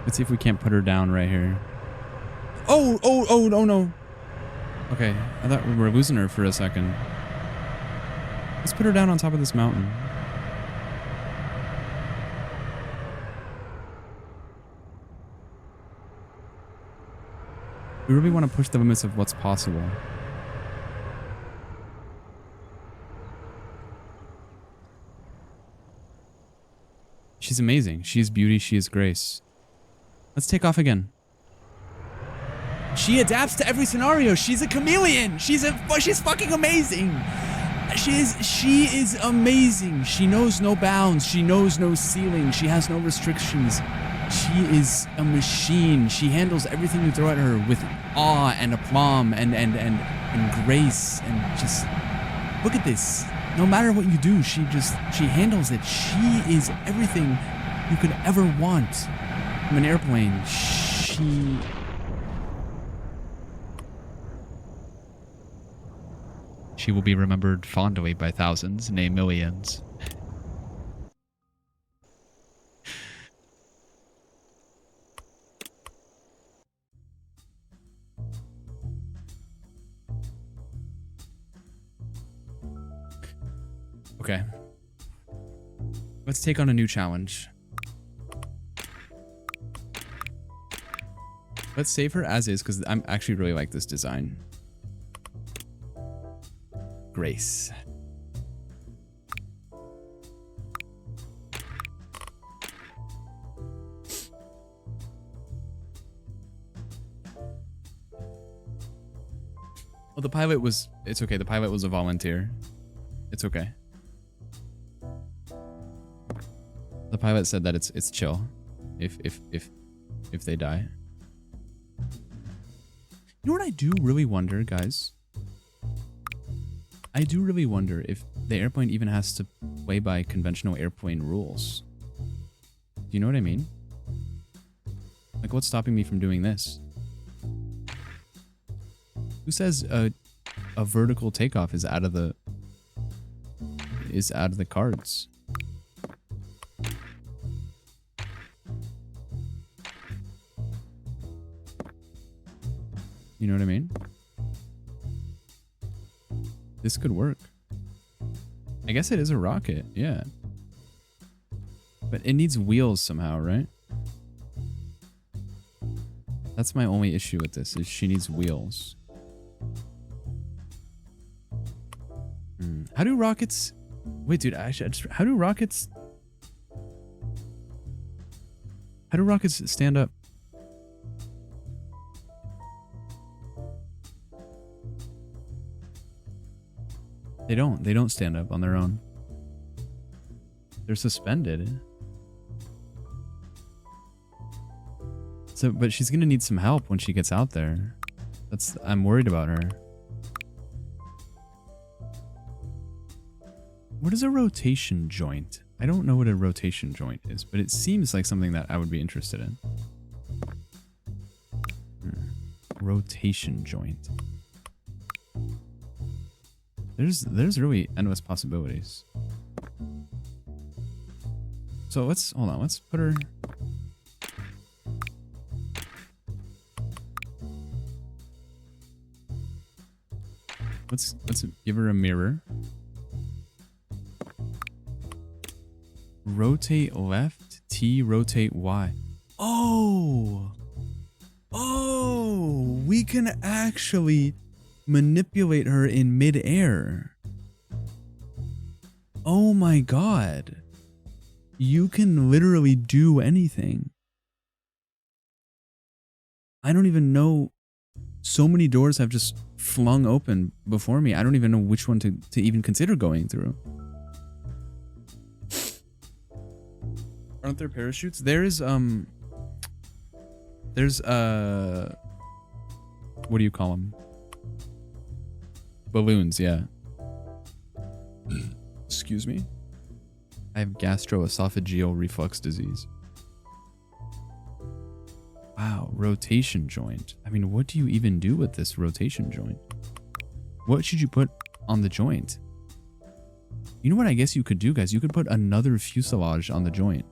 Let's see if we can't put her down right here. Oh, no. Okay, I thought we were losing her for a second. Let's put her down on top of this mountain. We really want to push the limits of what's possible. She's amazing. She is beauty. She is grace. Let's take off again. She adapts to every scenario. She's a chameleon. She's fucking amazing. She is amazing. She knows no bounds. She knows no ceiling. She has no restrictions. She is a machine. She handles everything you throw at her with awe and aplomb and grace and just look at this. No matter what you do, she handles it. She is everything you could ever want from an airplane. She will be remembered fondly by thousands, nay millions. Okay. Let's take on a new challenge. Let's save her as is because I'm actually really like this design. Grace. Well, the pilot was... It's okay. The pilot was a volunteer. It's okay. The pilot said that it's chill if they die. You know what I do really wonder, guys? I do really wonder if the airplane even has to play by conventional airplane rules. Do you know what I mean? Like, what's stopping me from doing this? Who says a vertical takeoff is out of the cards? You know what I mean? This could work. I guess it is a rocket, yeah. But it needs wheels somehow, right? That's my only issue with this, is she needs wheels. How do rockets... Wait, dude, how do rockets stand up? They don't stand up on their own. They're suspended. So, but she's gonna need some help when she gets out there. I'm worried about her. What is a rotation joint? I don't know what a rotation joint is, but it seems like something that I would be interested in. Rotation joint. There's really endless possibilities. So hold on, let's put her... Let's give her a mirror. Rotate left, T, rotate Y. Oh! Oh! We can actually manipulate her in midair. Oh my god. You can literally do anything. I don't even know. So many doors have just flung open before me. I don't even know which one to even consider going through. Aren't there parachutes? There's what do you call them? Balloons, yeah. Excuse me? I have gastroesophageal reflux disease. Wow, rotation joint. I mean, what do you even do with this rotation joint? What should you put on the joint? You know what I guess you could do, guys? You could put another fuselage on the joint.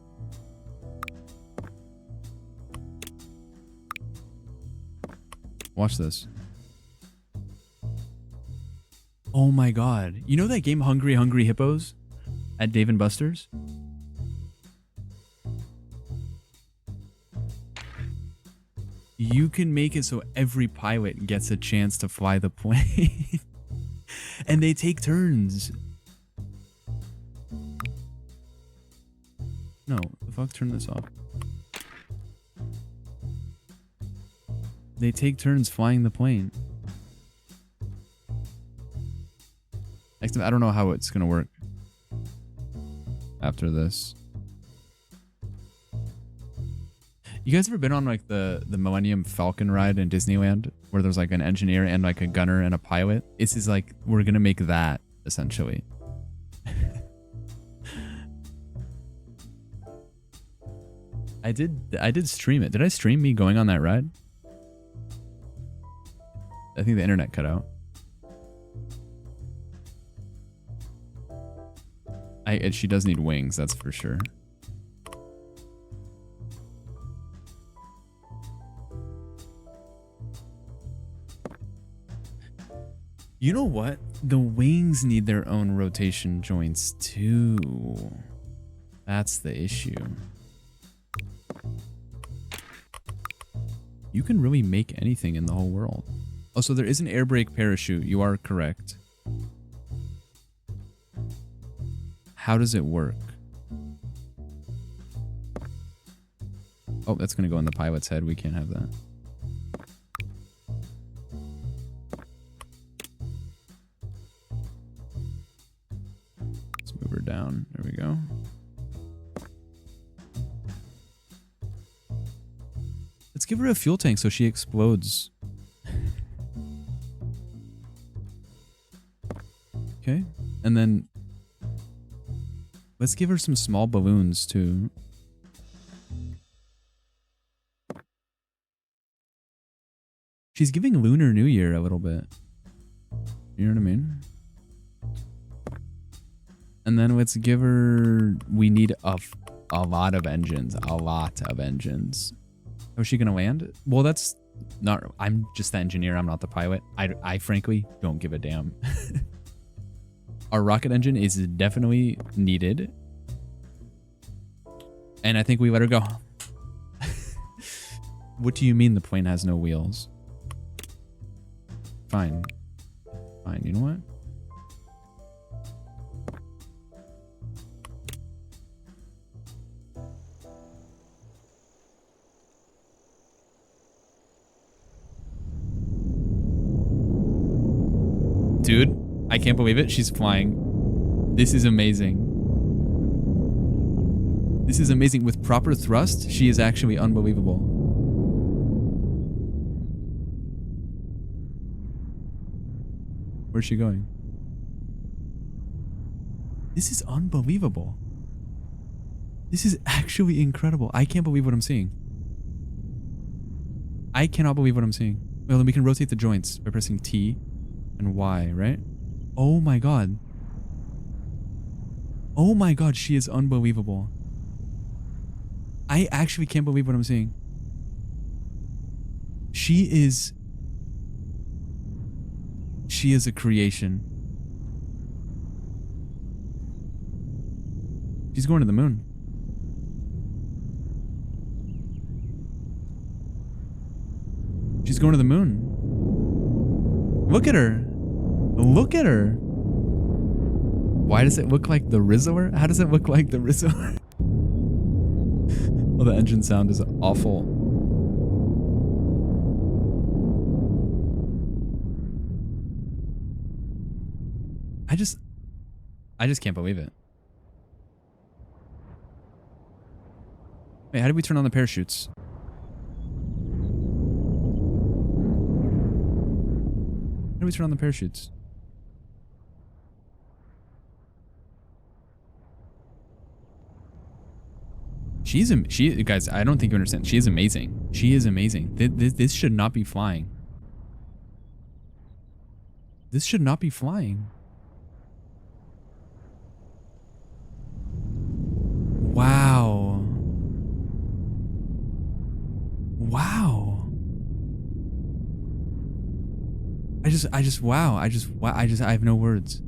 Watch this. Oh my god. You know that game Hungry Hungry Hippos at Dave & Buster's? You can make it so every pilot gets a chance to fly the plane. And they take turns. No, the fuck, turn this off. They take turns flying the plane. Next time, I don't know how it's gonna work after this. You guys ever been on like the Millennium Falcon ride in Disneyland where there's like an engineer and like a gunner and a pilot? This is like, we're gonna make that essentially. I did stream it. Did I stream me going on that ride? I think the internet cut out. She does need wings, that's for sure. You know what? The wings need their own rotation joints too. That's the issue. You can really make anything in the whole world. Oh, so there is an air brake parachute. You are correct. How does it work? Oh, that's going to go in the pilot's head. We can't have that. Let's move her down. There we go. Let's give her a fuel tank so she explodes. Okay. And then let's give her some small balloons too. She's giving Lunar New Year a little bit. You know what I mean? And then let's give her... We need a lot of engines. A lot of engines. How is she going to land? Well, that's not... I'm just the engineer. I'm not the pilot. I frankly don't give a damn. Our rocket engine is definitely needed. And I think we let her go. What do you mean the plane has no wheels? Fine. Fine, you know what? Dude, I can't believe it. She's flying. This is amazing. This is amazing. With proper thrust, she is actually unbelievable. Where's she going? This is unbelievable. This is actually incredible. I can't believe what I'm seeing. I cannot believe what I'm seeing. Well, then we can rotate the joints by pressing T and Y, right? Oh my god. Oh my god, she is unbelievable. I actually can't believe what I'm seeing. She is a creation. She's going to the moon. She's going to the moon. Look at her. Look at her. Why does it look like the Rizzler? How does it look like the Rizzler? Oh, the engine sound is awful. I just can't believe it. Wait, how did we turn on the parachutes? How did we turn on the parachutes? Guys, I don't think you understand. She is amazing. She is amazing. This should not be flying. This should not be flying. Wow. Wow. I have no words.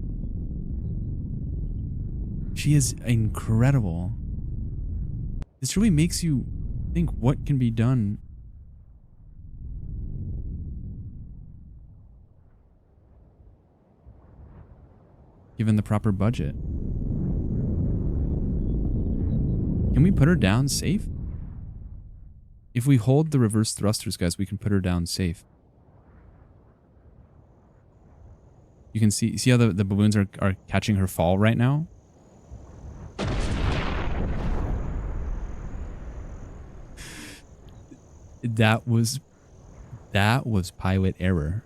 She is incredible. This really makes you think what can be done. Given the proper budget. Can we put her down safe? If we hold the reverse thrusters, guys, we can put her down safe. You can see how the balloons are catching her fall right now? That was pilot error.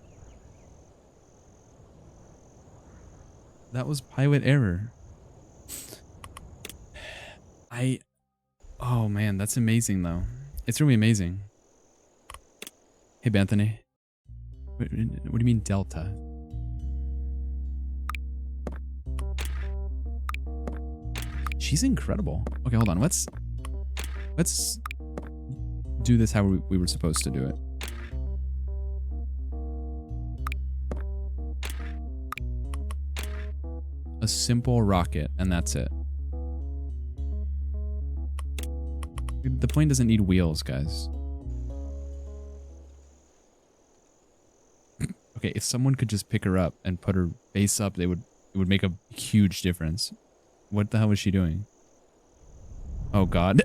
That was pilot error. Oh man, that's amazing though. It's really amazing. Hey, Banthony. What do you mean Delta? She's incredible. Okay, hold on. Let's do this how we were supposed to do it. A simple rocket, and that's it. The plane doesn't need wheels, guys. Okay, if someone could just pick her up and put her base up, it would make a huge difference. What the hell was she doing? Oh god.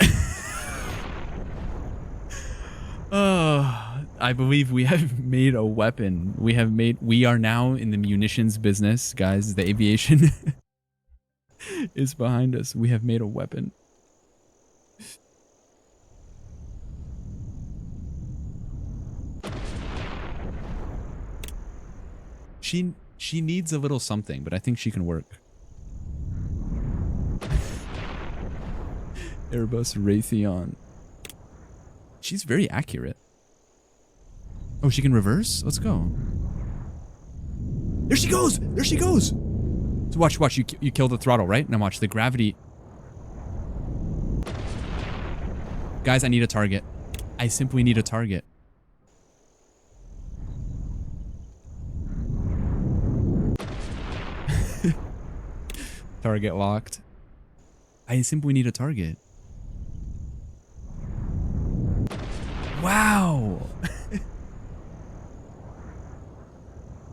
Oh, I believe we have made a weapon. We are now in the munitions business, guys. The aviation is behind us. We have made a weapon. She needs a little something, but I think she can work. Airbus Raytheon. She's very accurate. Oh, she can reverse? Let's go. There she goes! There she goes! So watch. You kill the throttle, right? Now watch the gravity. Guys, I need a target. I simply need a target. Target locked. I simply need a target. Wow.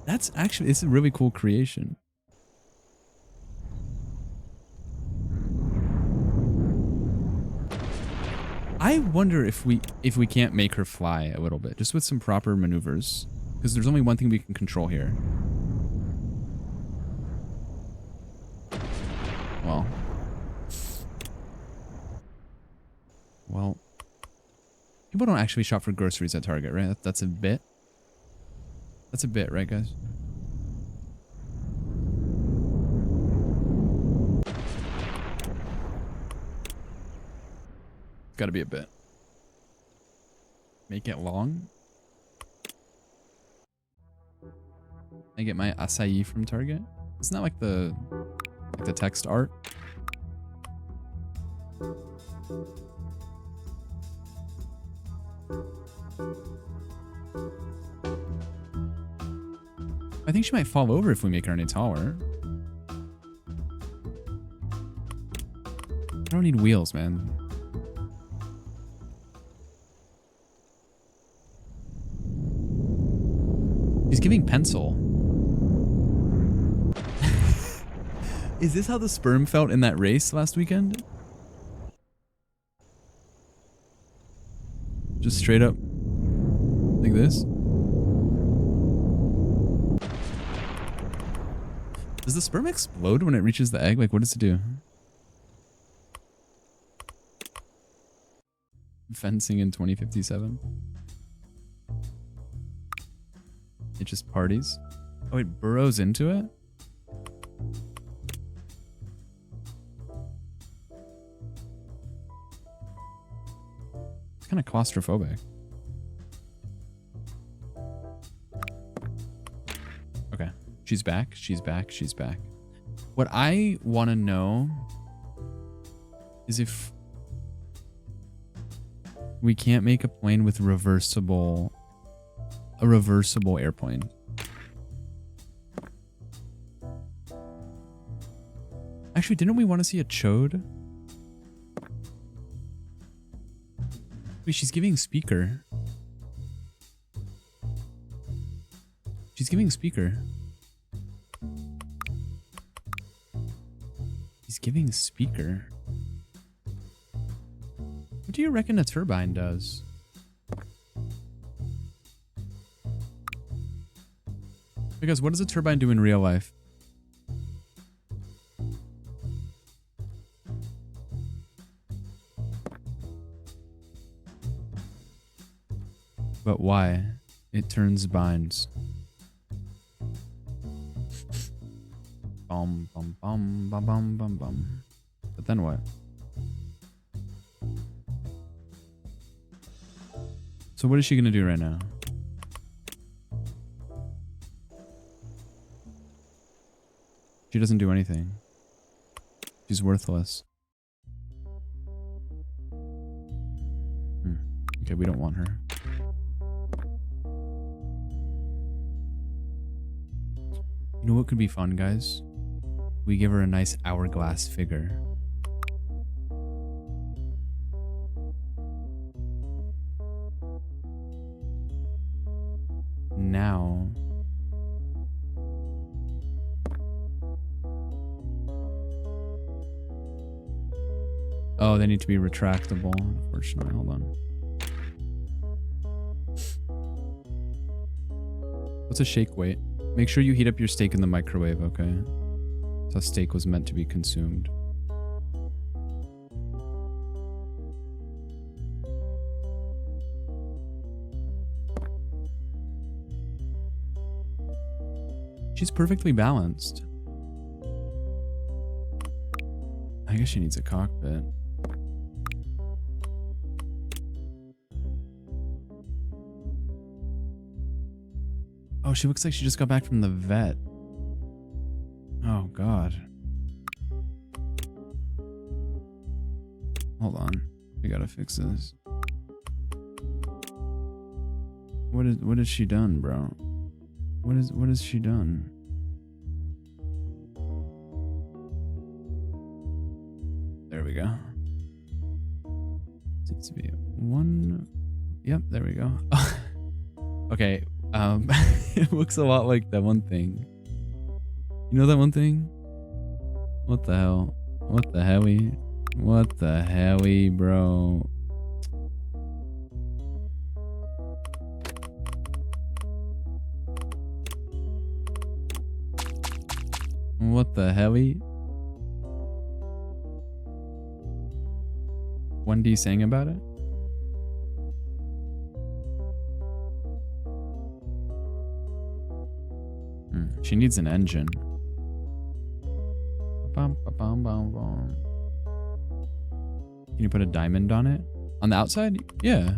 That's actually, it's a really cool creation. I wonder if we can't make her fly a little bit, just with some proper maneuvers, because there's only one thing we can control here. Well, people don't actually shop for groceries at Target, right? That's a bit. That's a bit, right, guys? Got to be a bit. Make it long. I get my acai from Target. It's not like the text art. I think she might fall over if we make her any taller. I don't need wheels, man. He's giving pencil. Is this how the sperm felt in that race last weekend? Just straight up like this? Does the sperm explode when it reaches the egg? Like, what does it do? Fencing in 2057. It just parties. Oh, it burrows into it? It's kind of claustrophobic. Okay. She's back. She's back. She's back. What I want to know is if we can't make a plane with a reversible airplane. Actually, didn't we want to see a chode? Wait, she's giving speaker. She's giving speaker. He's giving speaker. What do you reckon a turbine does? Because what does a turbine do in real life? But why? It turns binds. Bum bum bum bum bum bum bum. But then what? So what is she gonna do right now? She doesn't do anything. She's worthless. Okay, we don't want her. You know what could be fun, guys? We give her a nice hourglass figure. Now... Oh, they need to be retractable, unfortunately. Hold on. What's a shake weight? Make sure you heat up your steak in the microwave, okay? That's how steak was meant to be consumed. She's perfectly balanced. I guess she needs a cockpit. Oh, she looks like she just got back from the vet. Oh, God. Hold on. We gotta fix this. What has she done, bro? What has she done? There we go. Seems to be one. Yep, there we go. Okay. It looks a lot like that one thing. You know that one thing? What the hell? What the helly? What the helly, bro? What the helly? 1D saying about it? She needs an engine. Bum, ba, bum, bum, bum. Can you put a diamond on it? On the outside? Yeah.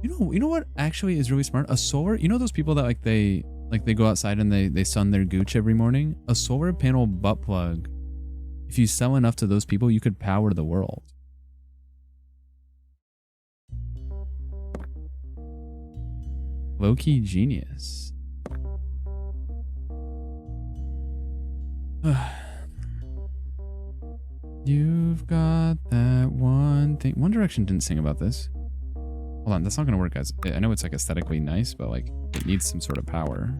You know what actually is really smart? A solar, you know those people that they go outside and they sun their gooch every morning? A solar panel butt plug. If you sell enough to those people, you could power the world. Low-key genius. You've got that one thing. One Direction didn't sing about this. Hold on, that's not gonna work, guys. I know it's like aesthetically nice, but like it needs some sort of power.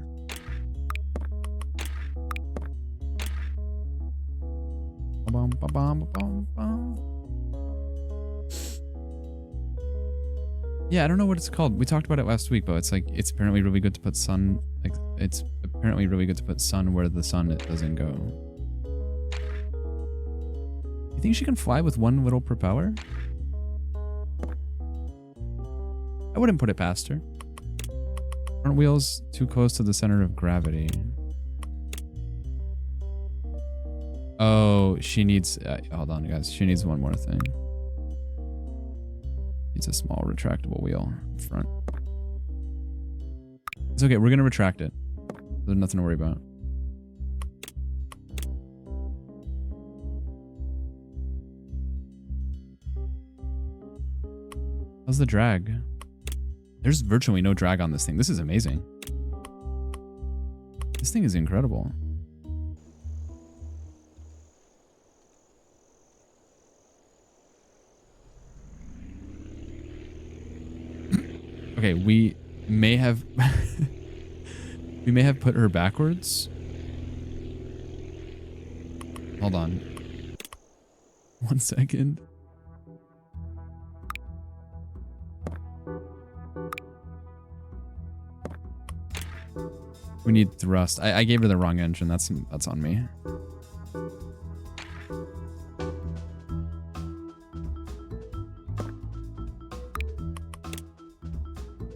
Yeah, I don't know what it's called. We talked about it last week, but it's like it's apparently really good to put sun. Like it's apparently really good to put sun where the sun doesn't go. You think she can fly with one little propeller? I wouldn't put it past her. Front wheels too close to the center of gravity. Oh, she needs... hold on, guys. She needs one more thing. Needs a small retractable wheel in front. It's okay. We're going to retract it. There's nothing to worry about. How's the drag? There's virtually no drag on this thing. This is amazing. This thing is incredible. Okay, we may have we may have put her backwards. Hold on. 1 second. We need thrust. I gave her the wrong engine. That's on me.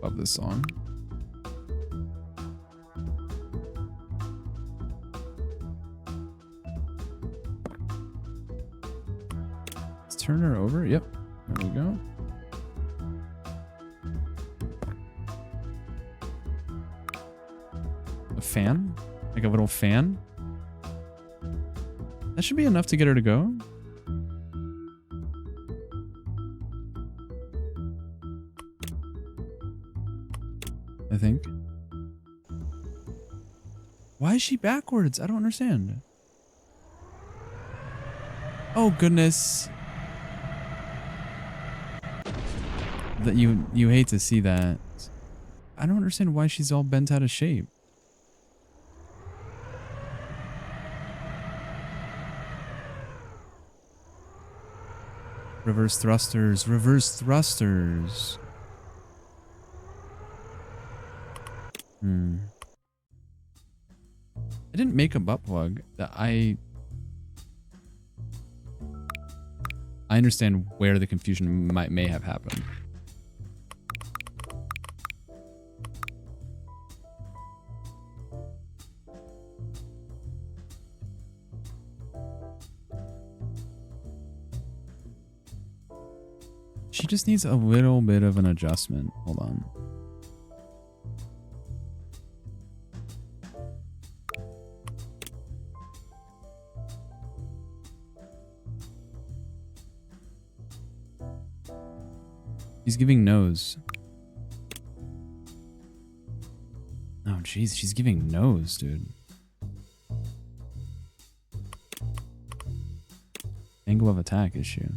Love this song. Let's turn her over. Yep. There we go. A fan? Like a little fan? That should be enough to get her to go. I think. Why is she backwards? I don't understand. Oh goodness. That you hate to see that. I don't understand why she's all bent out of shape. Reverse thrusters, reverse thrusters. I didn't make a butt plug. I understand where the confusion may have happened. She just needs a little bit of an adjustment. Hold on. He's giving nose. Oh, jeez. She's giving nose, dude. Angle of attack issue.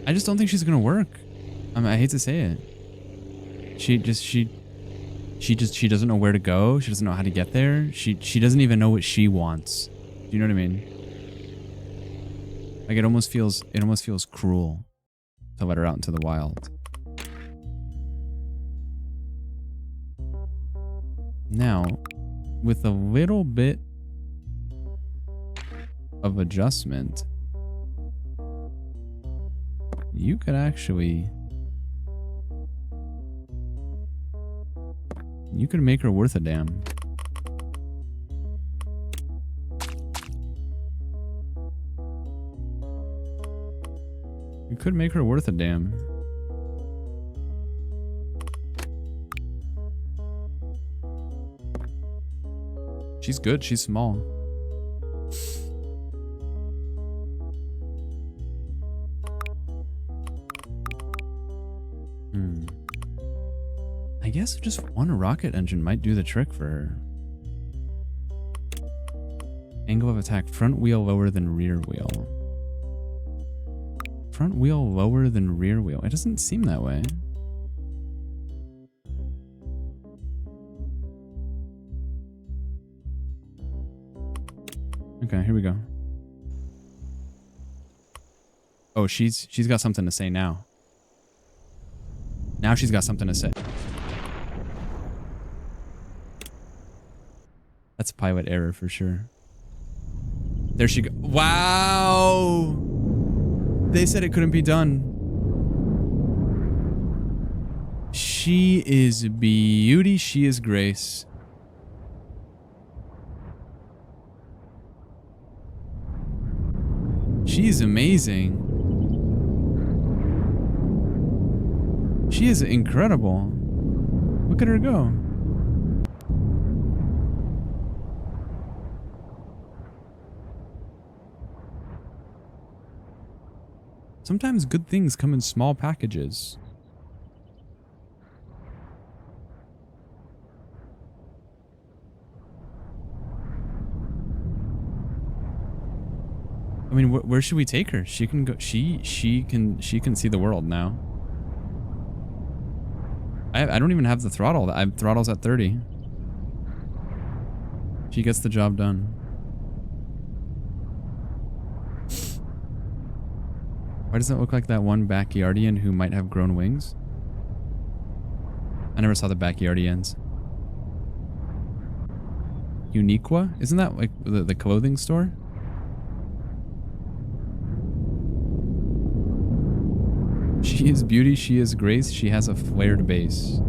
I just don't think she's gonna work. I mean, I hate to say it. She doesn't know where to go. She doesn't know how to get there. She doesn't even know what she wants. Do you know what I mean? Like it almost feels cruel to let her out into the wild. Now, with a little bit of adjustment, you could actually... You could make her worth a damn. You could make her worth a damn. She's good. She's small. I guess just one rocket engine might do the trick for her. Angle of attack. Front wheel lower than rear wheel. Front wheel lower than rear wheel. It doesn't seem that way. Okay, here we go. Oh, she's got something to say now. Now she's got something to say. That's a pilot error for sure. There she goes. Wow! They said it couldn't be done. She is beauty. She is grace. She's amazing. She is incredible. Look at her go. Sometimes good things come in small packages. I mean, where should we take her? She can go. She can see the world now. I don't even have the throttle. Throttle's at 30. She gets the job done. Why does it look like that one backyardian who might have grown wings? I never saw the backyardians. Uniqua? Isn't that like the clothing store? She is beauty, she is grace, she has a flared base.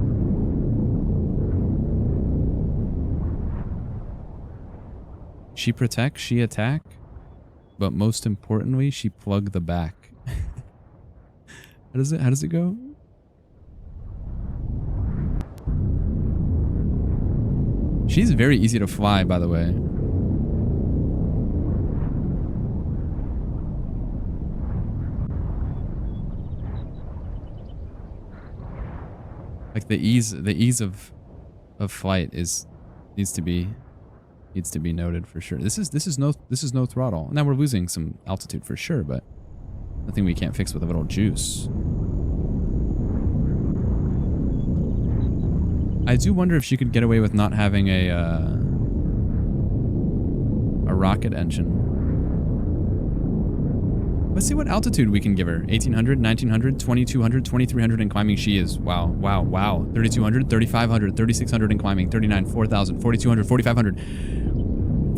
She protect, she attack, but most importantly, she plug the back. How does it go? She's very easy to fly, by the way. Like the ease of flight needs to be noted for sure. This is no throttle. Now we're losing some altitude for sure, but nothing we can't fix with a little juice. I do wonder if she could get away with not having a rocket engine. Let's see what altitude we can give her. 1800, 1900, 2200, 2300 and climbing she is. Wow, wow, wow. 3200, 3500, 3600 and climbing. 39, 4000, 4200, 4500.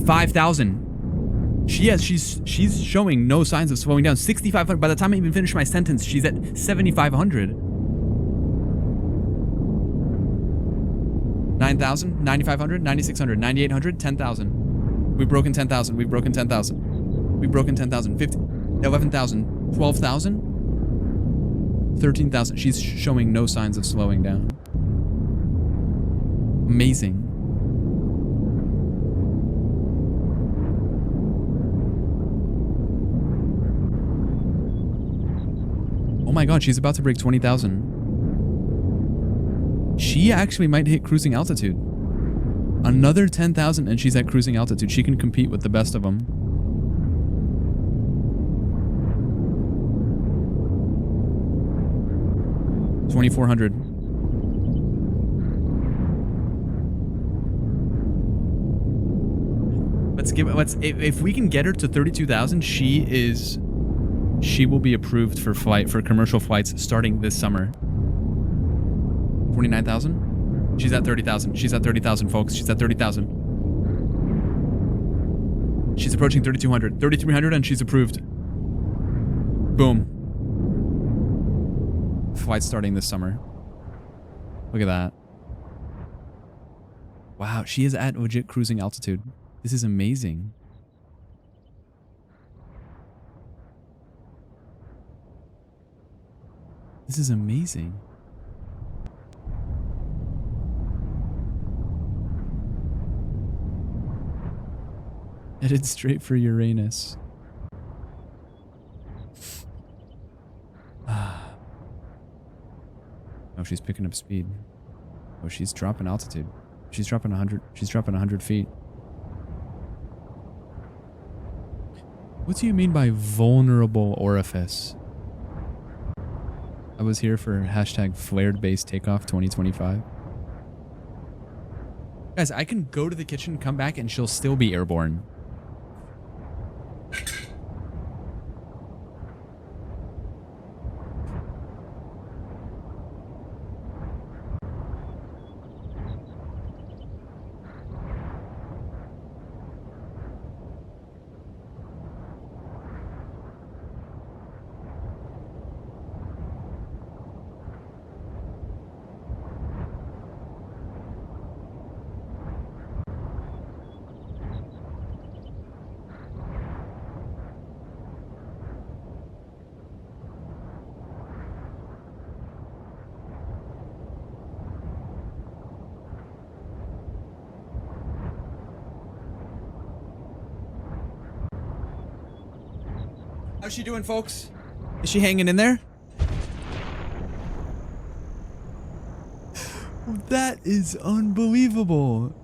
5000. She's showing no signs of slowing down. 6500. By the time I even finish my sentence, she's at 7500. 9000, 9500, 9600, 9800, 10,000. We've broken 10,000. We've broken 10,000. We've broken 10,000, 11,000, 12,000, 13,000. She's showing no signs of slowing down. Amazing. Oh my god, she's about to break 20,000. She actually might hit cruising altitude. Another 10,000 and she's at cruising altitude. She can compete with the best of them. $2,400. If we can get her to 32,000, she will be approved for commercial flights starting this summer. 49,000? She's at 30,000. She's at 30,000, folks. She's at 30,000. She's approaching 3,200. 3,300 and she's approved. Boom. Flight starting this summer. Look at that. Wow, she is at legit cruising altitude. This is amazing. This is amazing. Headed straight for Uranus. Oh, she's picking up speed. Oh, she's dropping altitude. She's dropping 100. She's dropping 100 feet. What do you mean by vulnerable orifice? I was here for hashtag flared base takeoff 2025. Guys, I can go to the kitchen, come back, and she'll still be airborne. How's she doing, folks? Is she hanging in there? That is unbelievable.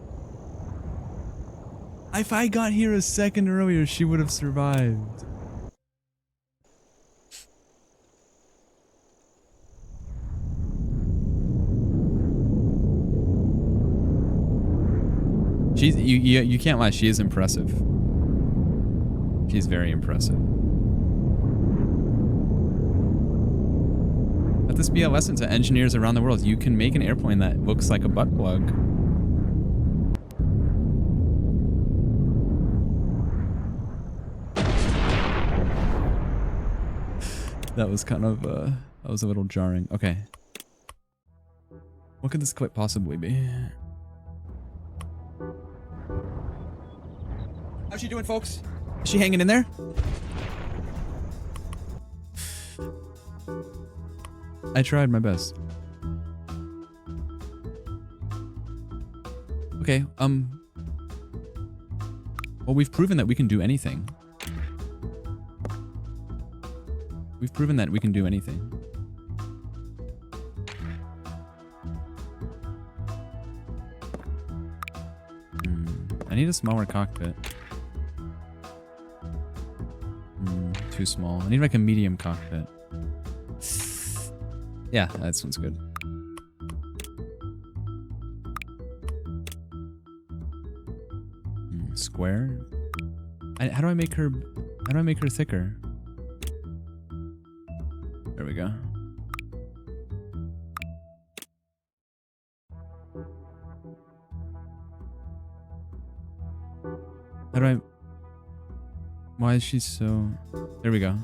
If I got here a second earlier, she would have survived. She's you can't lie, she is impressive. She's very impressive. Let this be a lesson to engineers around the world. You can make an airplane that looks like a butt plug. That was kind of, that was a little jarring. Okay. What could this clip possibly be? How's she doing, folks? Is she hanging in there? I tried my best. Okay, well, we've proven that we can do anything. We've proven that we can do anything. I need a smaller cockpit. Too small. I need like a medium cockpit. Yeah, this one's good. Square? How do I make her thicker? There we go. How do I... Why is she so... There we go.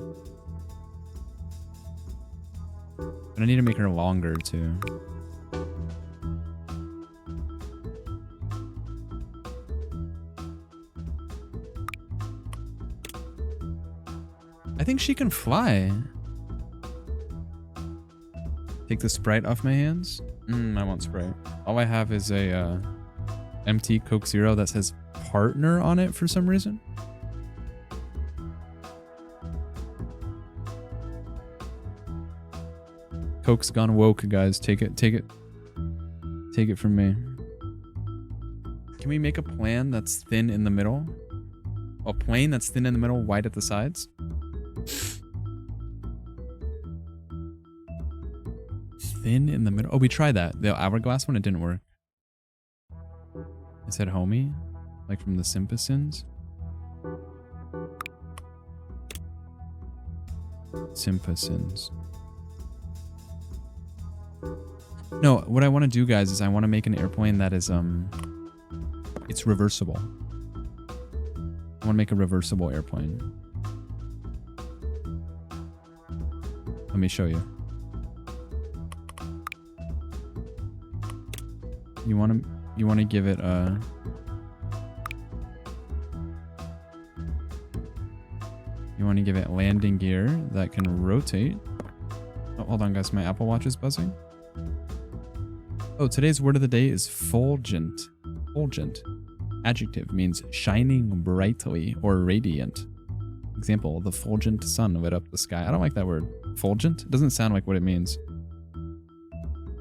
But I need to make her longer, too. think she can fly. Take the Sprite off my hands. I want Sprite. All I have is a empty Coke Zero that says partner on it for some reason. Coke's gone woke, guys. Take it. Take it from me. Can we make a plan that's thin in the middle? A plane that's thin in the middle, wide at the sides? Thin in the middle. Oh, we tried that. The hourglass one, it didn't work. It said homie, like from the Simpsons. Simpsons. No, what I want to do, guys, is I want to make an airplane that is it's reversible. I want to make a reversible airplane. Let me show you. You want to give it a landing gear that can rotate. Oh, hold on, guys. My Apple Watch is buzzing. Oh, today's word of the day is fulgent. Fulgent. Adjective means shining brightly or radiant. Example, the fulgent sun lit up the sky. I don't like that word. Fulgent? It doesn't sound like what it means.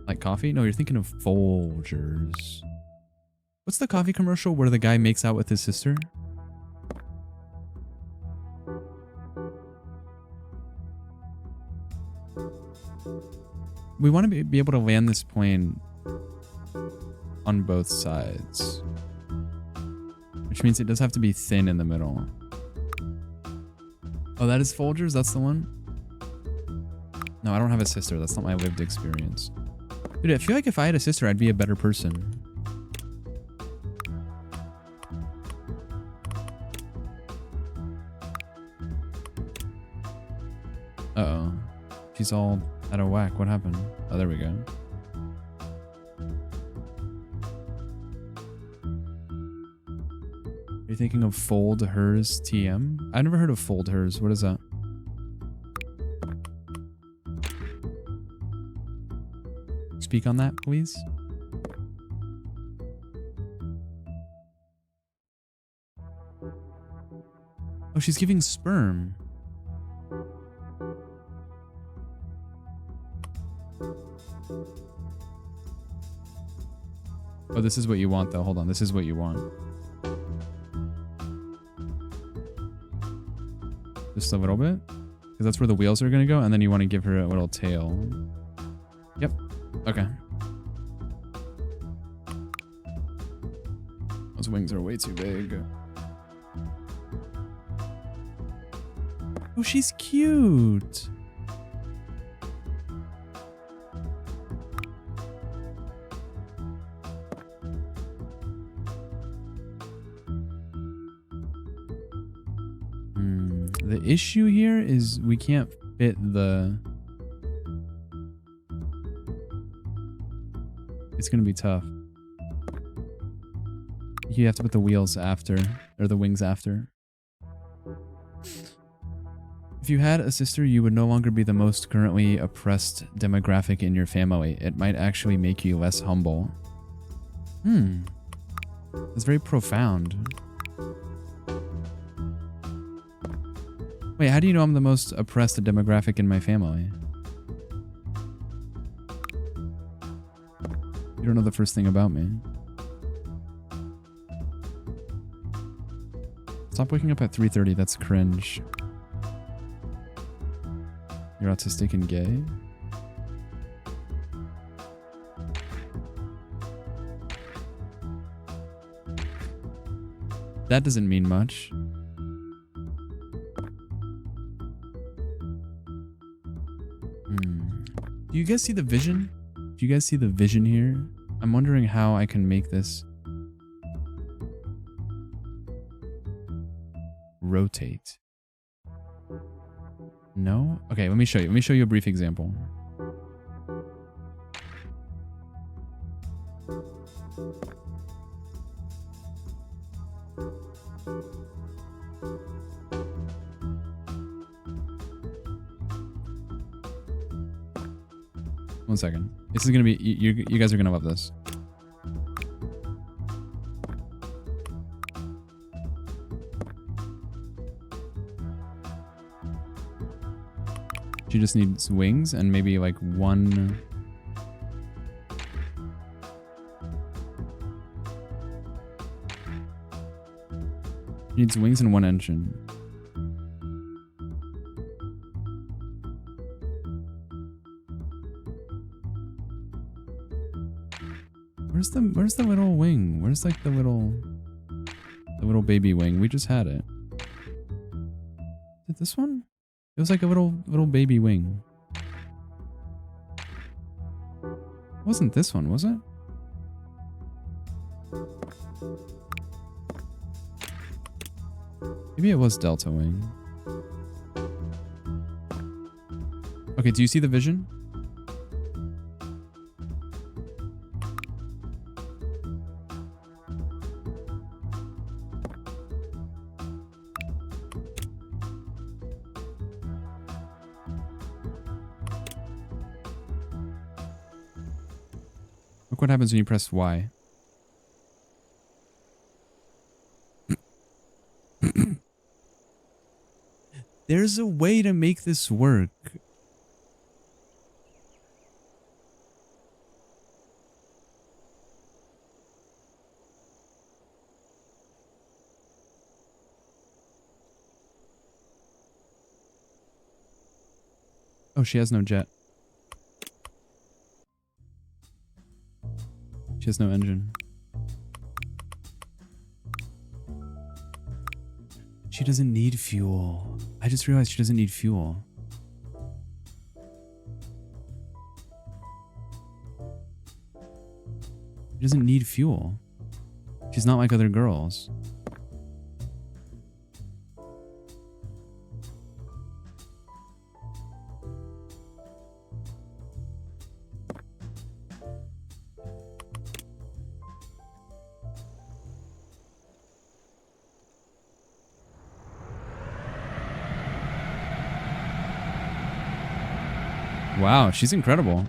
Like coffee? No, you're thinking of Folgers. What's the coffee commercial where the guy makes out with his sister? We want to be able to land this plane on both sides. Which means it does have to be thin in the middle. Oh, that is Folgers? That's the one? No, I don't have a sister. That's not my lived experience. Dude, I feel like if I had a sister, I'd be a better person. Uh-oh. She's all out of whack. What happened? Oh, there we go. Are you thinking of Fold Hers TM? I've never heard of Fold Hers. What is that? Speak on that, please. Oh, she's giving sperm. Oh, this is what you want, though. Hold on. This is what you want. Just a little bit. Because that's where the wheels are going to go. And then you want to give her a little tail. Yep. Okay. Those wings are way too big. Oh, she's cute. The issue here is we can't fit the... It's going to be tough. You have to put the wheels after, or the wings after. If you had a sister, you would no longer be the most currently oppressed demographic in your family. It might actually make you less humble. That's very profound. Wait, how do you know I'm the most oppressed demographic in my family? You don't know the first thing about me. Stop waking up at 3:30. That's cringe. You're autistic and gay? That doesn't mean much. Do you guys see the vision? Do you guys see the vision here? I'm wondering how I can make this rotate. No? Okay, let me show you. Let me show you a brief example. One second. This is gonna be, you guys are gonna love this. She just needs wings and maybe like one. She needs wings and one engine. Where's the little wing? Where's like the little baby wing? We just had it. Is it this one? It was like a little baby wing. It wasn't this one, was it? Maybe it was Delta Wing. Okay, do you see the vision? Look what happens when you press Y. There's a way to make this work. Oh, she has no jet. She has no engine. She doesn't need fuel. I just realized she doesn't need fuel. She doesn't need fuel. She's not like other girls. Wow, she's incredible.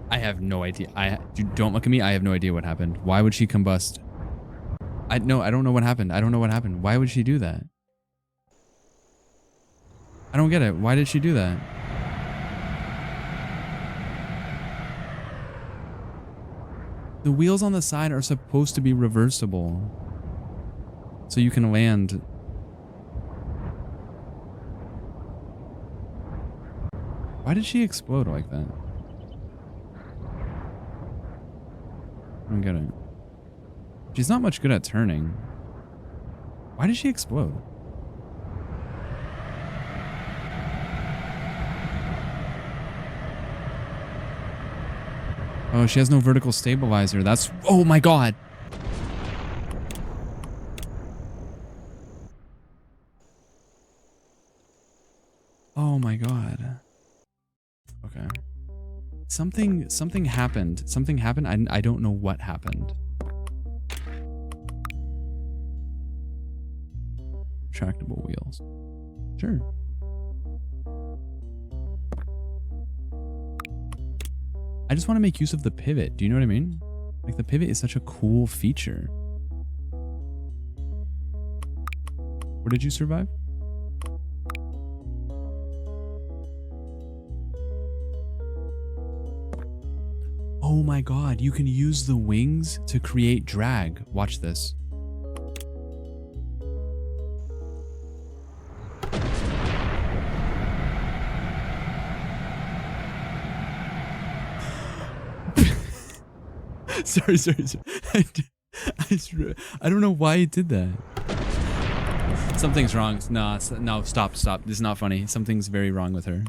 I have no idea. Don't look at me. I have no idea what happened. Why would she combust? I don't know what happened. I don't know what happened. Why would she do that? I don't get it. Why did she do that? The wheels on the side are supposed to be reversible. So you can land. Why did she explode like that? I don't get it. She's not much good at turning. Why did she explode? Oh, she has no vertical stabilizer. That's... Oh my god! Oh my god. Okay. Something happened. Something happened. I don't know what happened. Retractable wheels. Sure. I just want to make use of the pivot. Do you know what I mean? Like, the pivot is such a cool feature. Where did you survive? Oh my god, you can use the wings to create drag. Watch this. sorry. I don't know why he did that. Something's wrong. No, stop. This is not funny. Something's very wrong with her.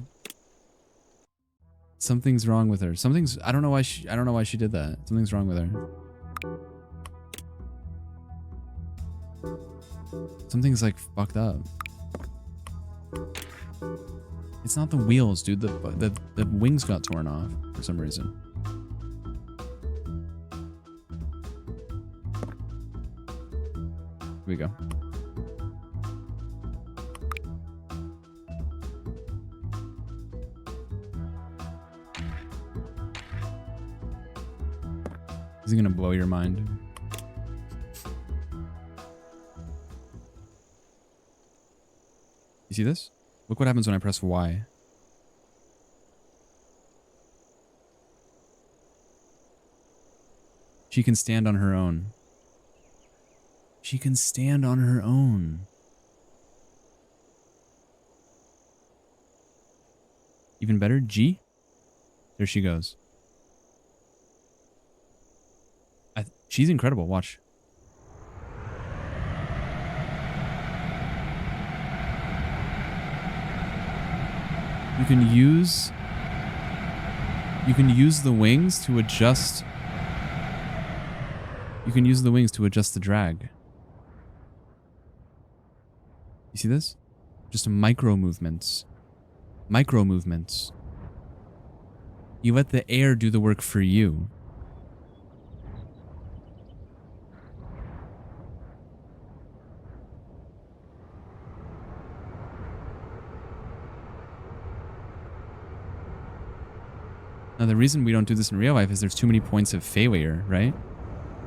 Something's wrong with her. I don't know why she did that. Something's wrong with her. Something's like fucked up. It's not the wheels, dude. The wings got torn off for some reason. Here we go. This is gonna blow your mind. You see this? Look what happens when I press Y. She can stand on her own. She can stand on her own. Even better, G. There she goes. She's incredible. Watch. You can use the wings to adjust. You can use the wings to adjust the drag. You see this? Just micro movements. Micro movements. You let the air do the work for you. Now, the reason we don't do this in real life is there's too many points of failure, right?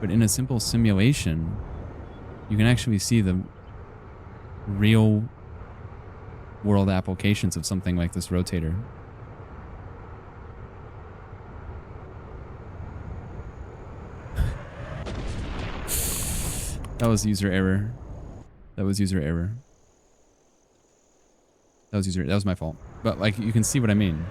But in a simple simulation, you can actually see the real world applications of something like this rotator. That was user error. That was user error. That was my fault. But like, you can see what I mean.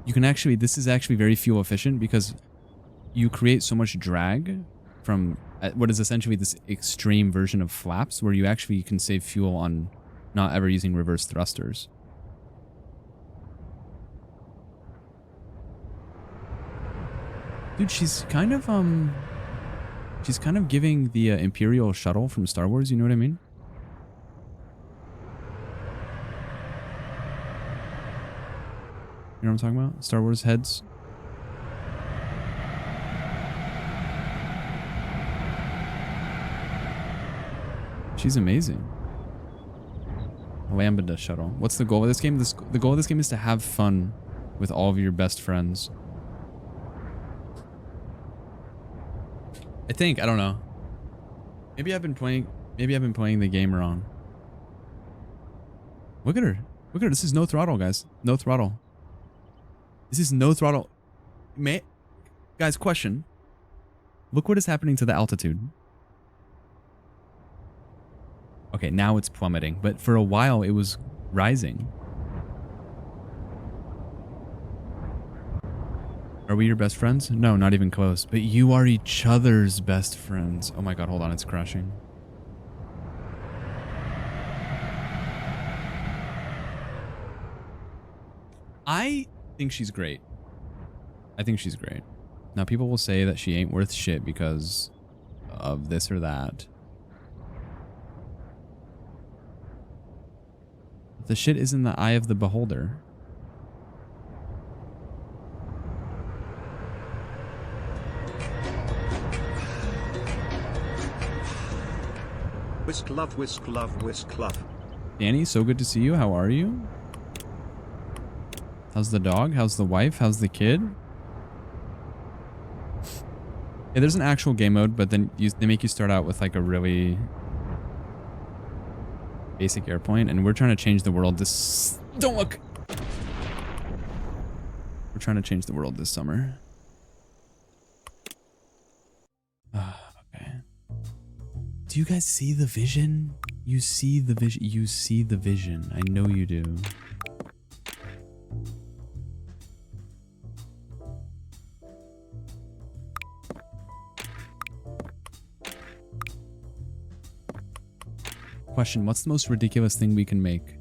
You can actually, this is actually very fuel efficient because you create so much drag from what is essentially this extreme version of flaps where you actually can save fuel on not ever using reverse thrusters. Dude, she's kind of giving the Imperial shuttle from Star Wars, you know what I mean? You know what I'm talking about? Star Wars heads. She's amazing. Lambda shuttle. What's the goal of this game? The goal of this game is to have fun with all of your best friends. I think. I don't know. Maybe I've been playing the game wrong. Look at her. Look at her. This is no throttle, guys. No throttle. This is no throttle. Guys, question. Look what is happening to the altitude. Okay, now it's plummeting, but for a while it was rising. Are we your best friends? No, not even close. But you are each other's best friends. Oh my god, hold on, it's crashing. I think she's great. I think she's great. Now, people will say that she ain't worth shit because of this or that. The shit is in the eye of the beholder. Whisk love, whisk love, whisk love. Danny, so good to see you. How are you? How's the dog? How's the wife? How's the kid? Yeah, there's an actual game mode, but then they make you start out with like a really basic airplane, and we're trying to change the world this... Don't look! We're trying to change the world this summer. Okay. Do you guys see the vision? You see the vision. You see the vision. I know you do. Question, what's the most ridiculous thing we can make?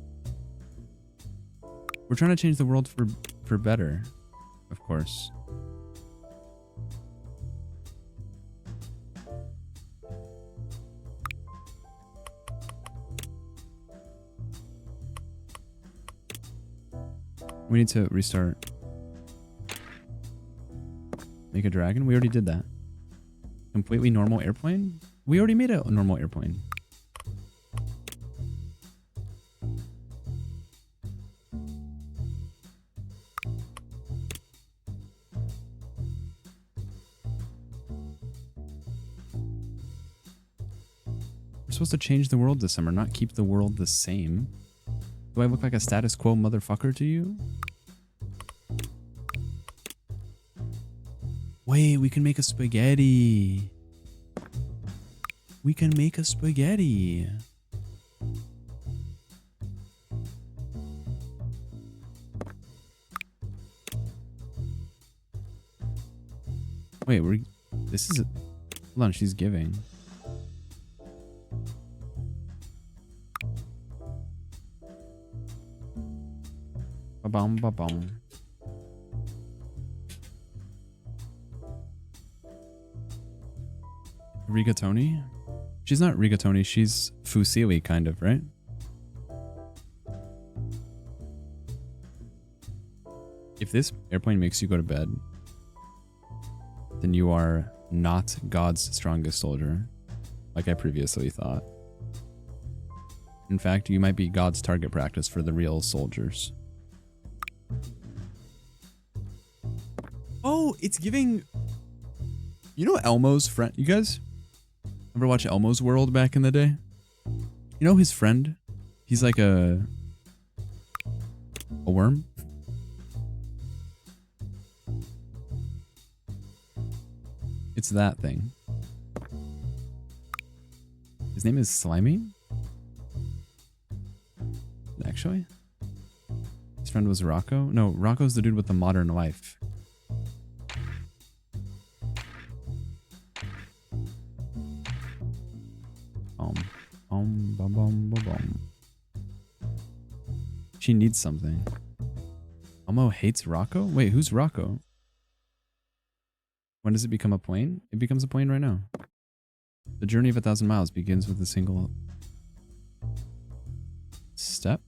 We're trying to change the world for better, of course. We need to restart. Make a dragon? We already did that. Completely normal airplane? We already made a normal airplane. We're supposed to change the world this summer, not keep the world the same. Do I look like a status quo motherfucker to you? Wait, we can make a spaghetti. We can make a spaghetti. Wait, this is hold on, she's giving. Ba-bum, ba-bum. Rigatoni? She's not rigatoni, she's fusilli kind of, right? If this airplane makes you go to bed, then you are not God's strongest soldier, like I previously thought. In fact, you might be God's target practice for the real soldiers. Oh, it's giving... You know Elmo's friend? You guys ever watch Elmo's World back in the day? You know his friend? He's like a worm? It's that thing. His name is Slimy? Actually? His friend was Rocco? No, Rocco's the dude with the modern life. Bum, bum, bum, bum. She needs something. Elmo hates Rocco? Wait, who's Rocco? When does it become a plane? It becomes a plane right now. The journey of 1,000 miles begins with a single step.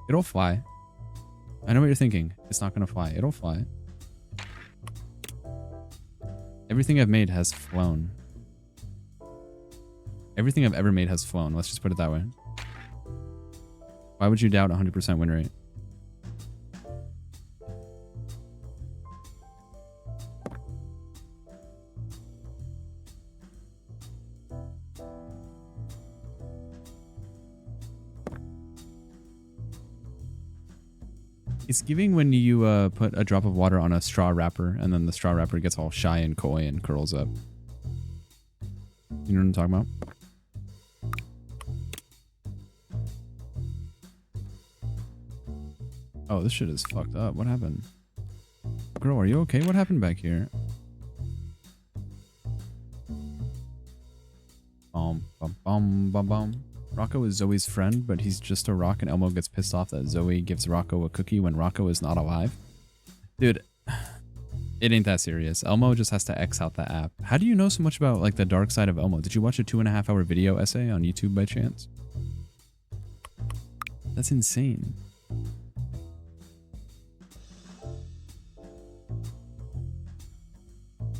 It'll fly. I know what you're thinking. It's not going to fly. It'll fly. Everything I've made has flown. Everything I've ever made has flown. Let's just put it that way. Why would you doubt 100% win rate? It's giving when you put a drop of water on a straw wrapper and then the straw wrapper gets all shy and coy and curls up. You know what I'm talking about? Oh, this shit is fucked up. What happened? Girl, are you okay? What happened back here? Bum, bum, bum, bum, bum. Rocco is Zoe's friend, but he's just a rock and Elmo gets pissed off that Zoe gives Rocco a cookie when Rocco is not alive. Dude, it ain't that serious. Elmo just has to X out the app. How do you know so much about like the dark side of Elmo? Did you watch a 2.5-hour video essay on YouTube by chance? That's insane.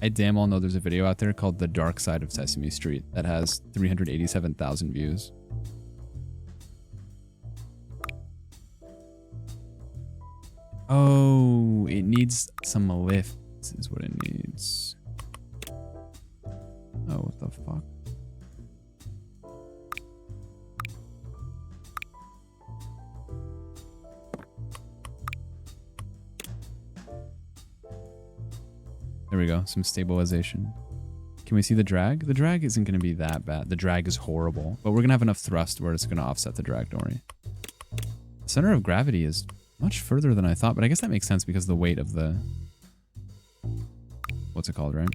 I damn well know there's a video out there called The Dark Side of Sesame Street that has 387,000 views. Oh, it needs some lift is what it needs. Oh, what the fuck? There we go, some stabilization. Can we see the drag? The drag isn't going to be that bad. The drag is horrible, but we're going to have enough thrust where it's going to offset the drag, don't worry. The center of gravity is much further than I thought, but I guess that makes sense because the weight of the... What's it called, right?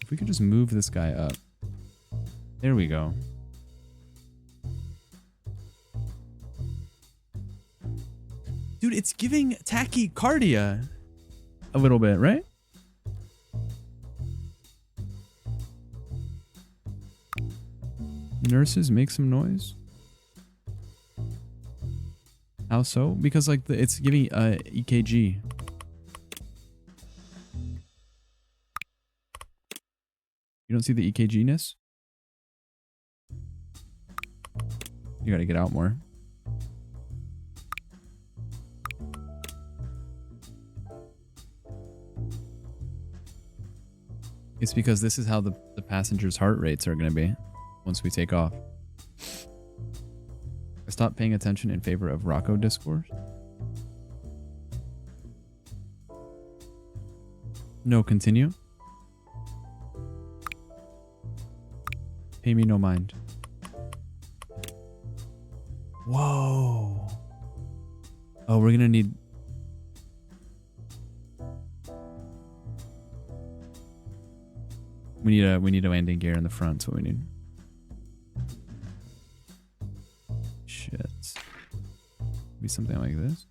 If we could just move this guy up. There we go. Dude, it's giving tachycardia a little bit, right? Nurses, make some noise. How so? Because like it's giving EKG. You don't see the EKG-ness? You gotta get out more. It's because this is how the passengers' heart rates are gonna be once we take off. I stopped paying attention in favor of Rocco discourse. No, continue. Pay me no mind. Whoa. Oh, we're gonna need... We need a landing gear in the front. That's what we need. Shit. Be something like this.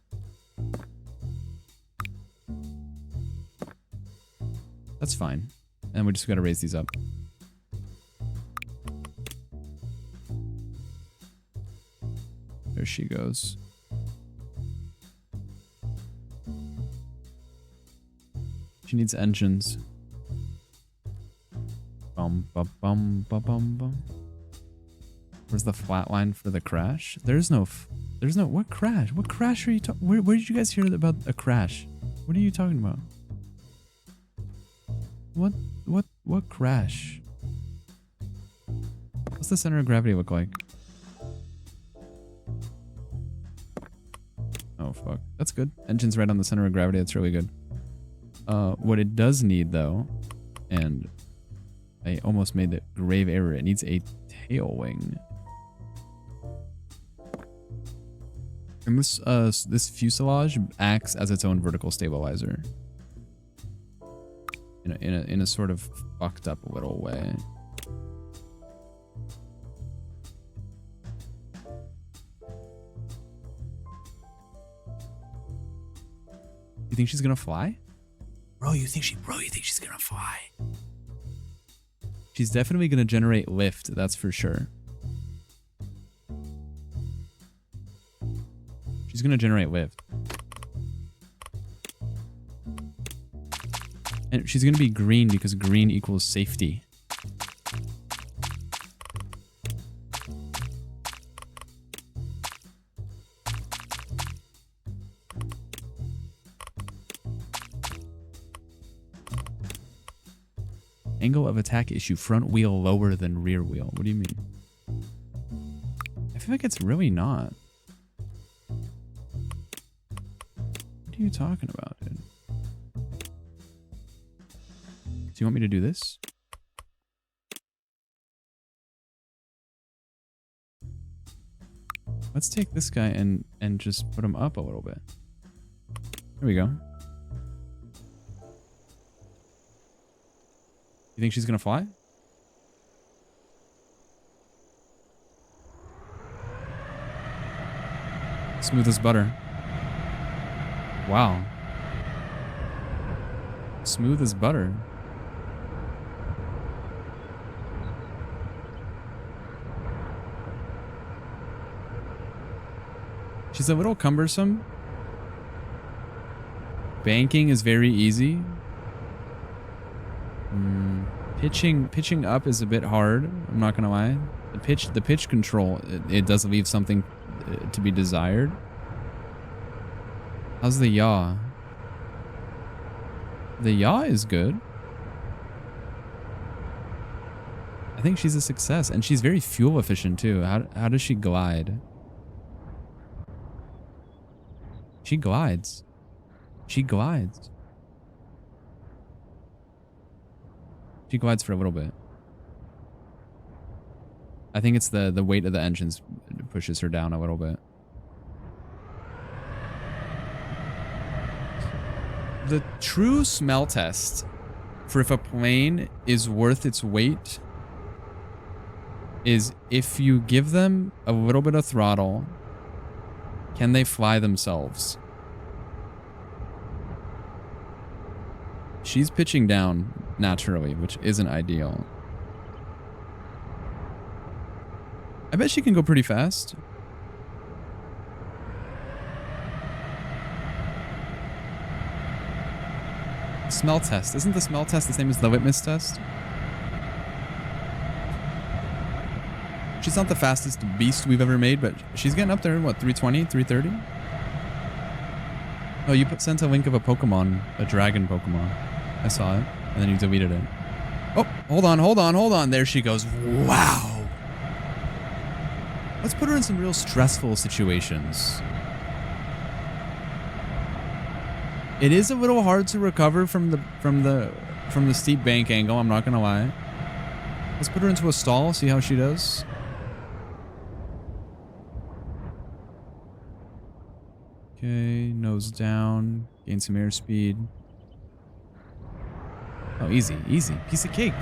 That's fine. And we just gotta raise these up. There she goes. She needs engines. Bum, bum, bum, bum, bum, bum. Where's the flat line for the crash? There's no, what crash? What crash are you talking? Where did you guys hear about a crash? What are you talking about? What crash? What's the center of gravity look like? Oh, fuck. That's good. Engine's right on the center of gravity. That's really good. What it does need, though, and I almost made the grave error. It needs a tail wing. And this fuselage acts as its own vertical stabilizer. In a sort of fucked up little way. You think she's gonna fly? Bro, you think she's gonna fly? She's definitely gonna generate lift, that's for sure. She's gonna generate lift. And she's gonna be green because green equals safety. Angle of attack issue, front wheel lower than rear wheel. What do you mean? I feel like it's really not. What are you talking about, dude? Do you want me to do this? Let's take this guy and just put him up a little bit. There we go. You think she's gonna fly? Smooth as butter. Wow. Smooth as butter. She's a little cumbersome. Banking is very easy. Pitching up is a bit hard. I'm not gonna lie. The pitch control, it does leave something to be desired. How's the yaw? The yaw is good. I think she's a success, and she's very fuel efficient too. How does she glide? She glides. She glides. She glides for a little bit. I think it's the weight of the engines pushes her down a little bit. The true smell test for if a plane is worth its weight is if you give them a little bit of throttle, can they fly themselves? She's pitching down naturally, which isn't ideal. I bet she can go pretty fast. Smell test. Isn't the smell test the same as the litmus test? She's not the fastest beast we've ever made, but she's getting up there in what, 320, 330? Oh, you sent a link of a Pokemon, a dragon Pokemon. I saw it, and then you deleted it. Oh, hold on. There she goes. Wow. Let's put her in some real stressful situations. It is a little hard to recover from the steep bank angle, I'm not gonna lie. Let's put her into a stall, see how she does. Okay, nose down, gain some airspeed. Oh, easy. Piece of cake.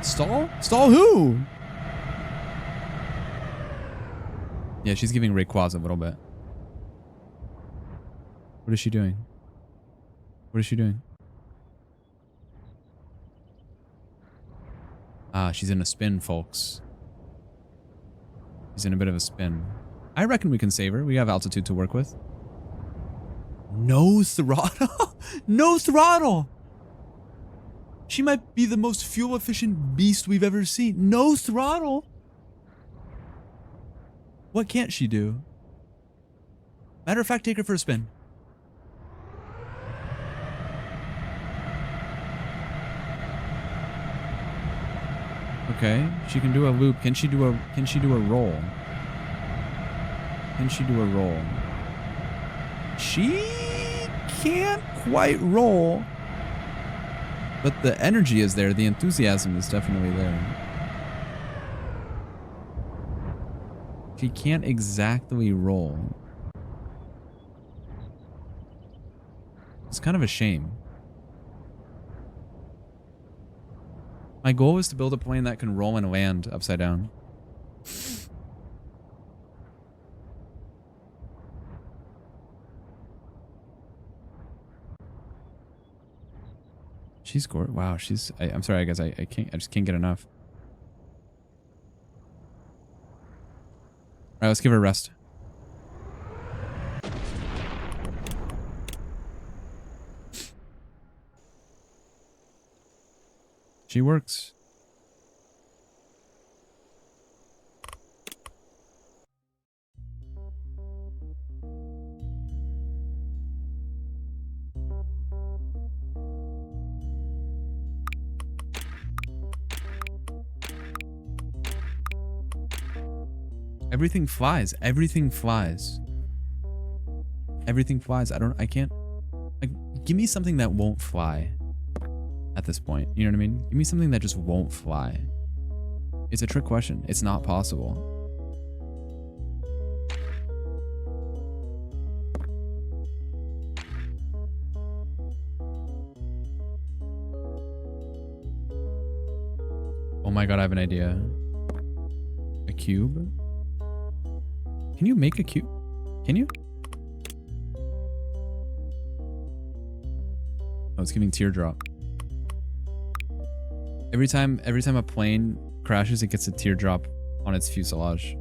Stall? Stall who? Yeah, she's giving Rayquaza a little bit. What is she doing? Ah, she's in a spin, folks. She's in a bit of a spin. I reckon we can save her. We have altitude to work with. No throttle? No throttle! She might be the most fuel-efficient beast we've ever seen. No throttle? What can't she do? Matter of fact, take her for a spin. Okay, she can do a loop. Can she do a roll? Can she do a roll? She can't quite roll. But the energy is there. The enthusiasm is definitely there. She can't exactly roll. It's kind of a shame. My goal is to build a plane that can roll and land upside down. She's gorgeous. Wow, she's... I'm sorry, guys. I just can't get enough. All right, let's give her a rest. She works. Everything flies. Everything flies. Everything flies. I can't... Like, give me something that won't fly at this point. You know what I mean? Give me something that just won't fly. It's a trick question. It's not possible. Oh my god, I have an idea. A cube? Can you make a cube? Can you? Oh, it's giving teardrop. Every time a plane crashes, it gets a teardrop on its fuselage.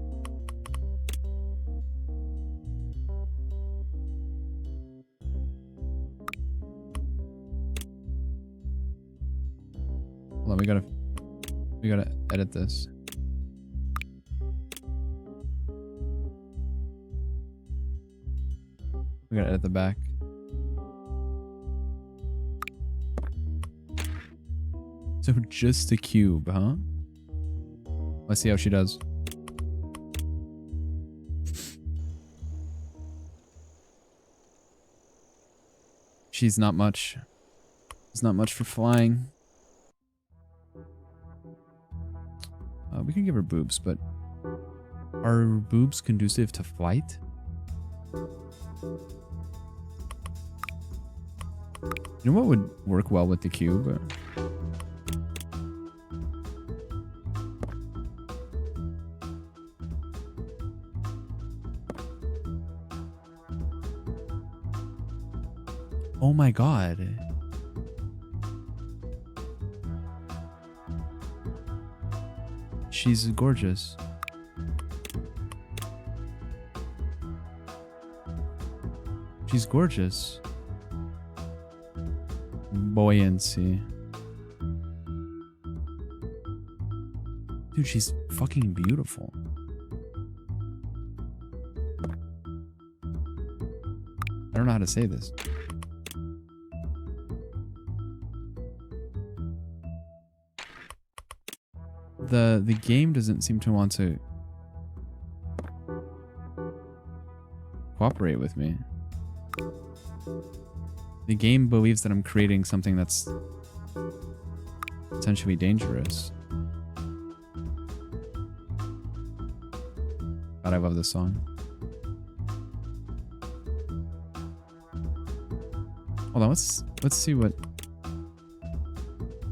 Hold on, we gotta edit this. We gotta edit the back. So just a cube, huh? Let's see how she does. She's not much. It's not much for flying. We can give her boobs, but are boobs conducive to flight? You know what would work well with the cube? Oh my god. She's gorgeous. She's gorgeous. Buoyancy. Dude, she's fucking beautiful. I don't know how to say this. The game doesn't seem to want to cooperate with me. The game believes that I'm creating something that's potentially dangerous. God, I love this song. Hold on, let's see what...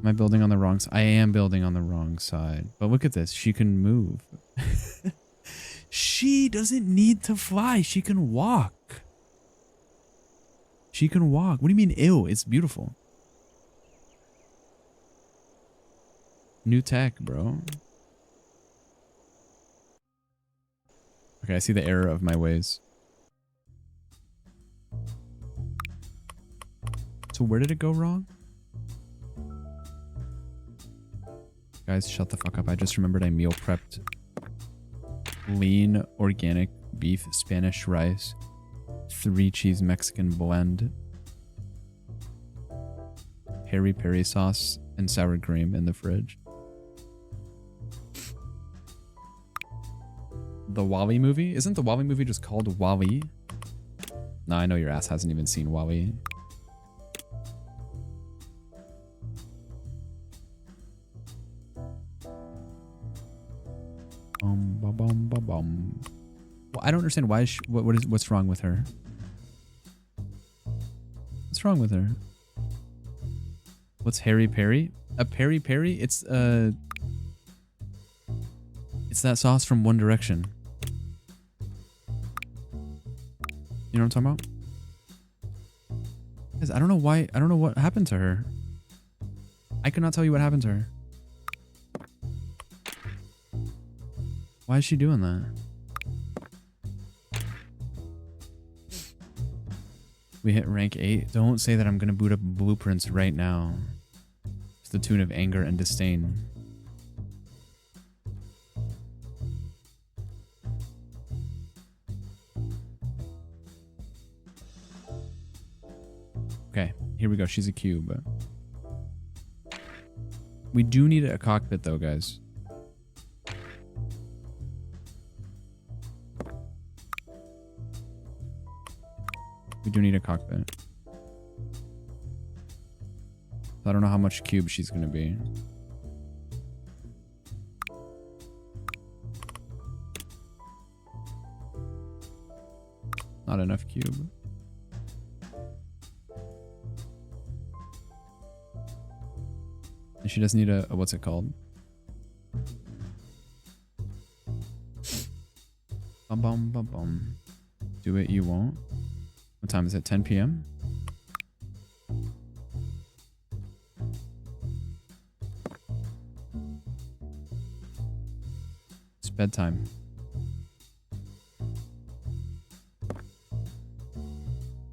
Am I building on the wrong side? I am building on the wrong side. But look at this. She can move. She doesn't need to fly. She can walk. She can walk. What do you mean, ew? It's beautiful. New tech, bro. Okay, I see the error of my ways. So where did it go wrong? Guys, shut the fuck up. I just remembered I meal prepped lean organic beef Spanish rice, 3 cheese Mexican blend, peri peri sauce, and sour cream in the fridge. The Wall-E movie? Isn't the Wall-E movie just called Wall-E? No, I know your ass hasn't even seen Wall-E. Well, I don't understand why. What's wrong with her? What's wrong with her? What's Harry Perry? A peri peri? It's that sauce from One Direction. You know what I'm talking about? Guys, I don't know why. I don't know what happened to her. I could not tell you what happened to her. Why is she doing that? We hit rank 8. Don't say that I'm gonna boot up blueprints right now. To the tune of anger and disdain. Okay, here we go. She's a cube. We do need a cockpit though, guys. We do need a cockpit. I don't know how much cube she's going to be. Not enough cube. And she does need a what's it called? Bum bum bum bum. Do it, you won't. What time is it? 10 p.m.? It's bedtime.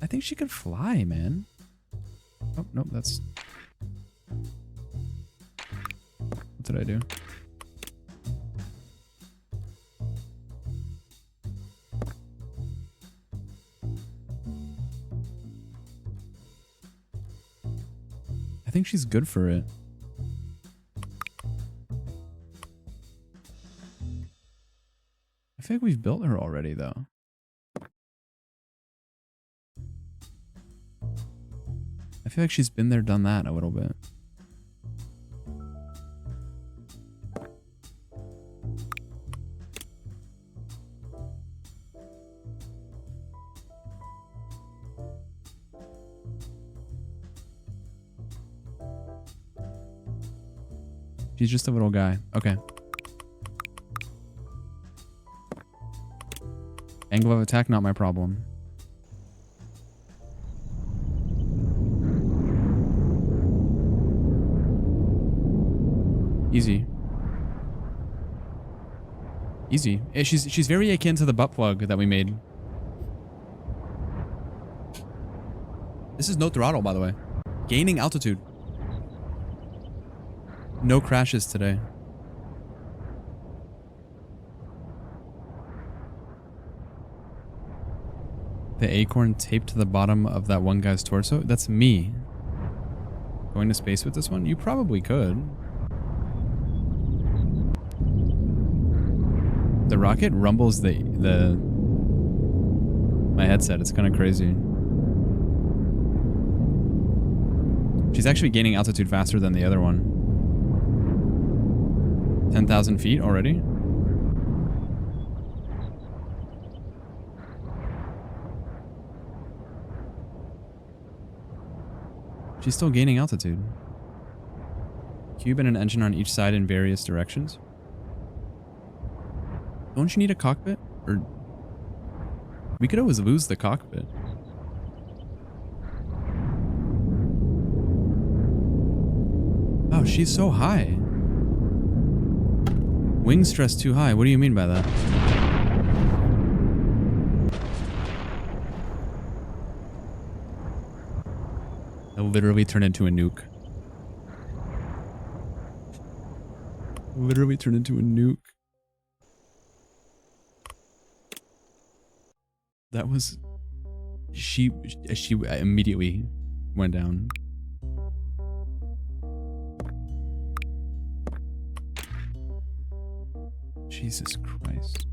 I think she could fly, man. Oh, nope, that's... What did I do? I think she's good for it. I feel like we've built her already, though. I feel like she's been there, done that a little bit. She's just a little guy. Okay. Angle of attack, not my problem. Easy. Easy. She's very akin to the butt plug that we made. This is no throttle, by the way. Gaining altitude. No crashes today. The acorn taped to the bottom of that one guy's torso? That's me. Going to space with this one? You probably could. The rocket rumbles my headset. It's kind of crazy. She's actually gaining altitude faster than the other one. 10,000 feet already? She's still gaining altitude. Cube and an engine on each side in various directions. Don't you need a cockpit? Or we could always lose the cockpit. Oh, she's so high. Wing stress too high. What do you mean by that? It'll literally turn into a nuke. Literally turn into a nuke. That was... She immediately went down. Jesus Christ.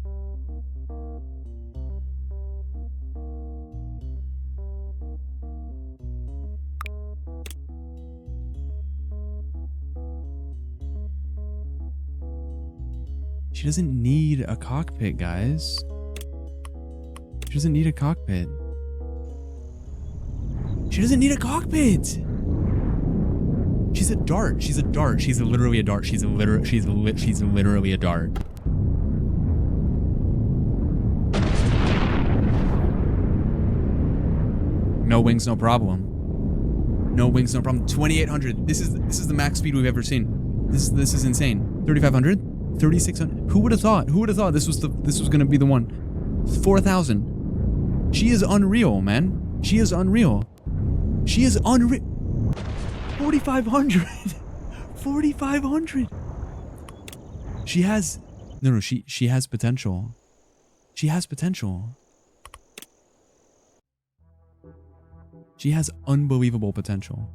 She doesn't need a cockpit, guys. She doesn't need a cockpit. She doesn't need a cockpit. She's a dart. She's a dart. She's literally a dart. She's literally a dart. No wings, no problem. No wings, no problem. 2,800. This is the max speed we've ever seen. This is insane. 3,500, 3,600. Who would have thought? Who would have thought this was gonna be the one? 4,000. She is unreal, man. She is unreal. She is unreal. 4,500. 4,500. She has no. She has potential. She has potential. She has unbelievable potential.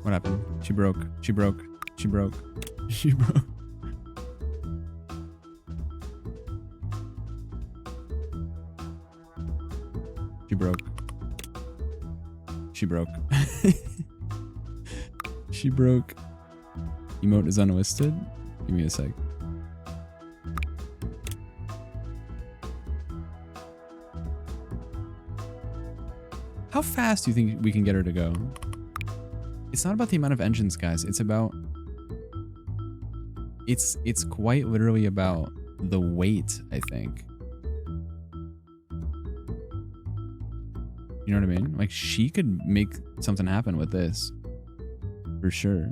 What happened? She broke. She broke. She broke. She broke. She broke. She broke. She broke. Emote is unlisted. Give me a sec. How fast do you think we can get her to go? It's not about the amount of engines, guys. It's about... It's quite literally about the weight, I think. You know what I mean? Like, she could make something happen with this. For sure.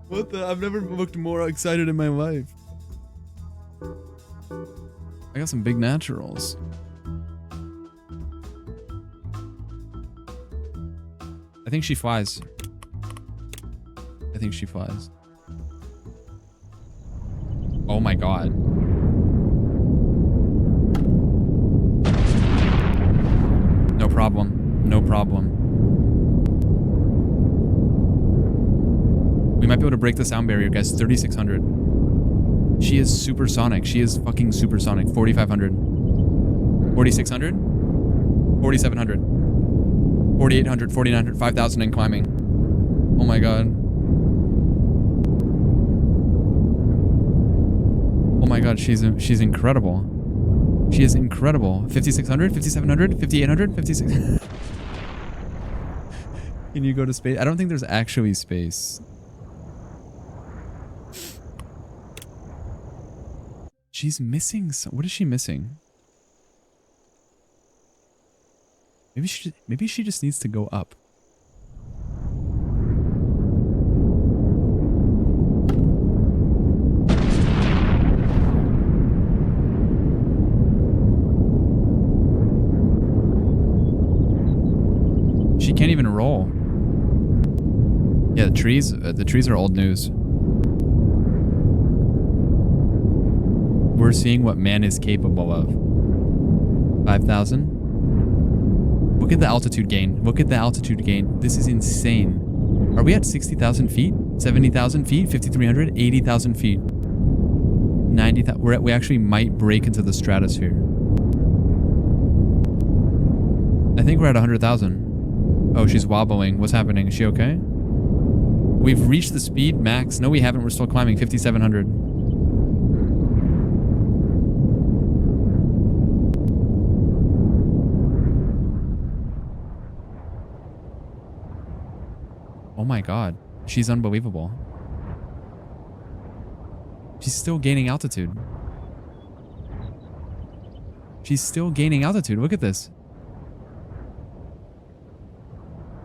What the? I've never looked more excited in my life. I got some big naturals. I think she flies. I think she flies. Oh my god. No problem. No problem. We might be able to break the sound barrier, guys. 3,600. She is supersonic. She is fucking supersonic. 4,500. 4,600. 4,700. 4,800. 4,900. 5,000 and climbing. Oh my god. Oh my god, she's incredible. She is incredible. 5,600, 5,700, 5,800, 56. Can you go to space? I don't think there's actually space. She's missing some. What is she missing? Maybe she just needs to go up. roll. Yeah, the trees are old news. We're seeing what man is capable of. 5,000. Look at the altitude gain. Look at the altitude gain. This is insane. Are we at 60,000 feet? 70,000 feet? 5,300? 80,000 feet? 90,000? We actually might break into the stratosphere. I think we're at 100,000. Oh, she's wobbling. What's happening? Is she okay? We've reached the speed max. No, we haven't. We're still climbing. 5,700. Oh my god. She's unbelievable. She's still gaining altitude. She's still gaining altitude. Look at this.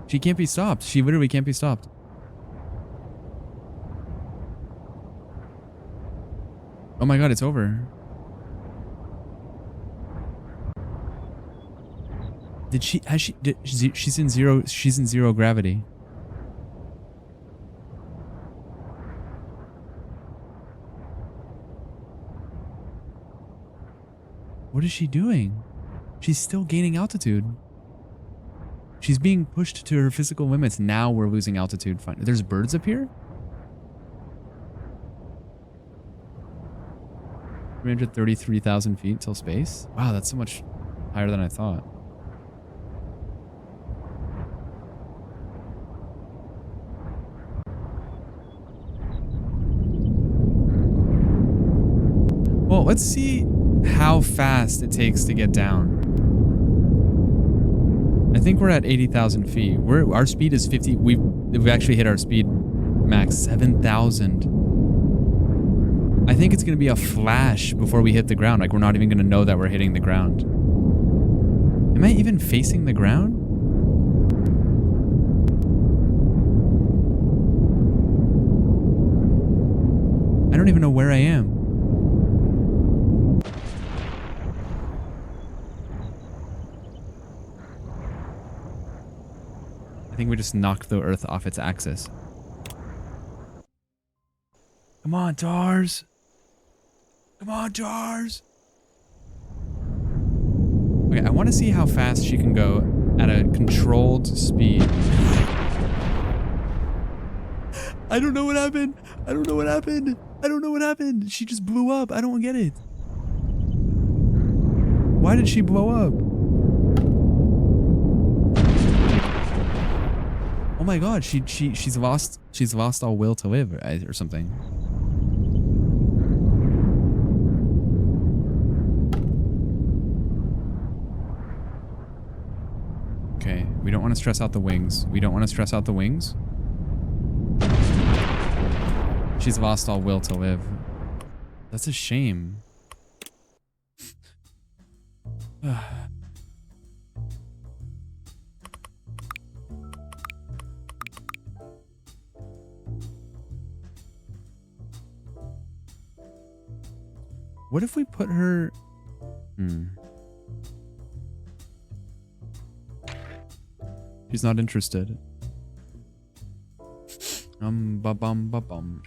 She can't be stopped. She literally can't be stopped. Oh my god, it's over. She's in zero gravity. What is she doing? She's still gaining altitude. She's being pushed to her physical limits. Now we're losing altitude. Fine. There's birds up here? 333,000 feet till space? Wow, that's so much higher than I thought. Well, let's see how fast it takes to get down. I think we're at 80,000 feet. Our speed is 50. We've actually hit our speed max, 7,000. I think it's going to be a flash before we hit the ground. Like, we're not even going to know that we're hitting the ground. Am I even facing the ground? I don't even know where I am. I think we just knocked the Earth off its axis. Come on, Tars. Come on, Tars. Okay, I want to see how fast she can go at a controlled speed. I don't know what happened. I don't know what happened. I don't know what happened. She just blew up. I don't get it. Why did she blow up? Oh my god, she's lost all will to live or something. Okay, we don't want to stress out the wings. We don't want to stress out the wings. She's lost all will to live. That's a shame. What if we put her... She's not interested. Ba-bum.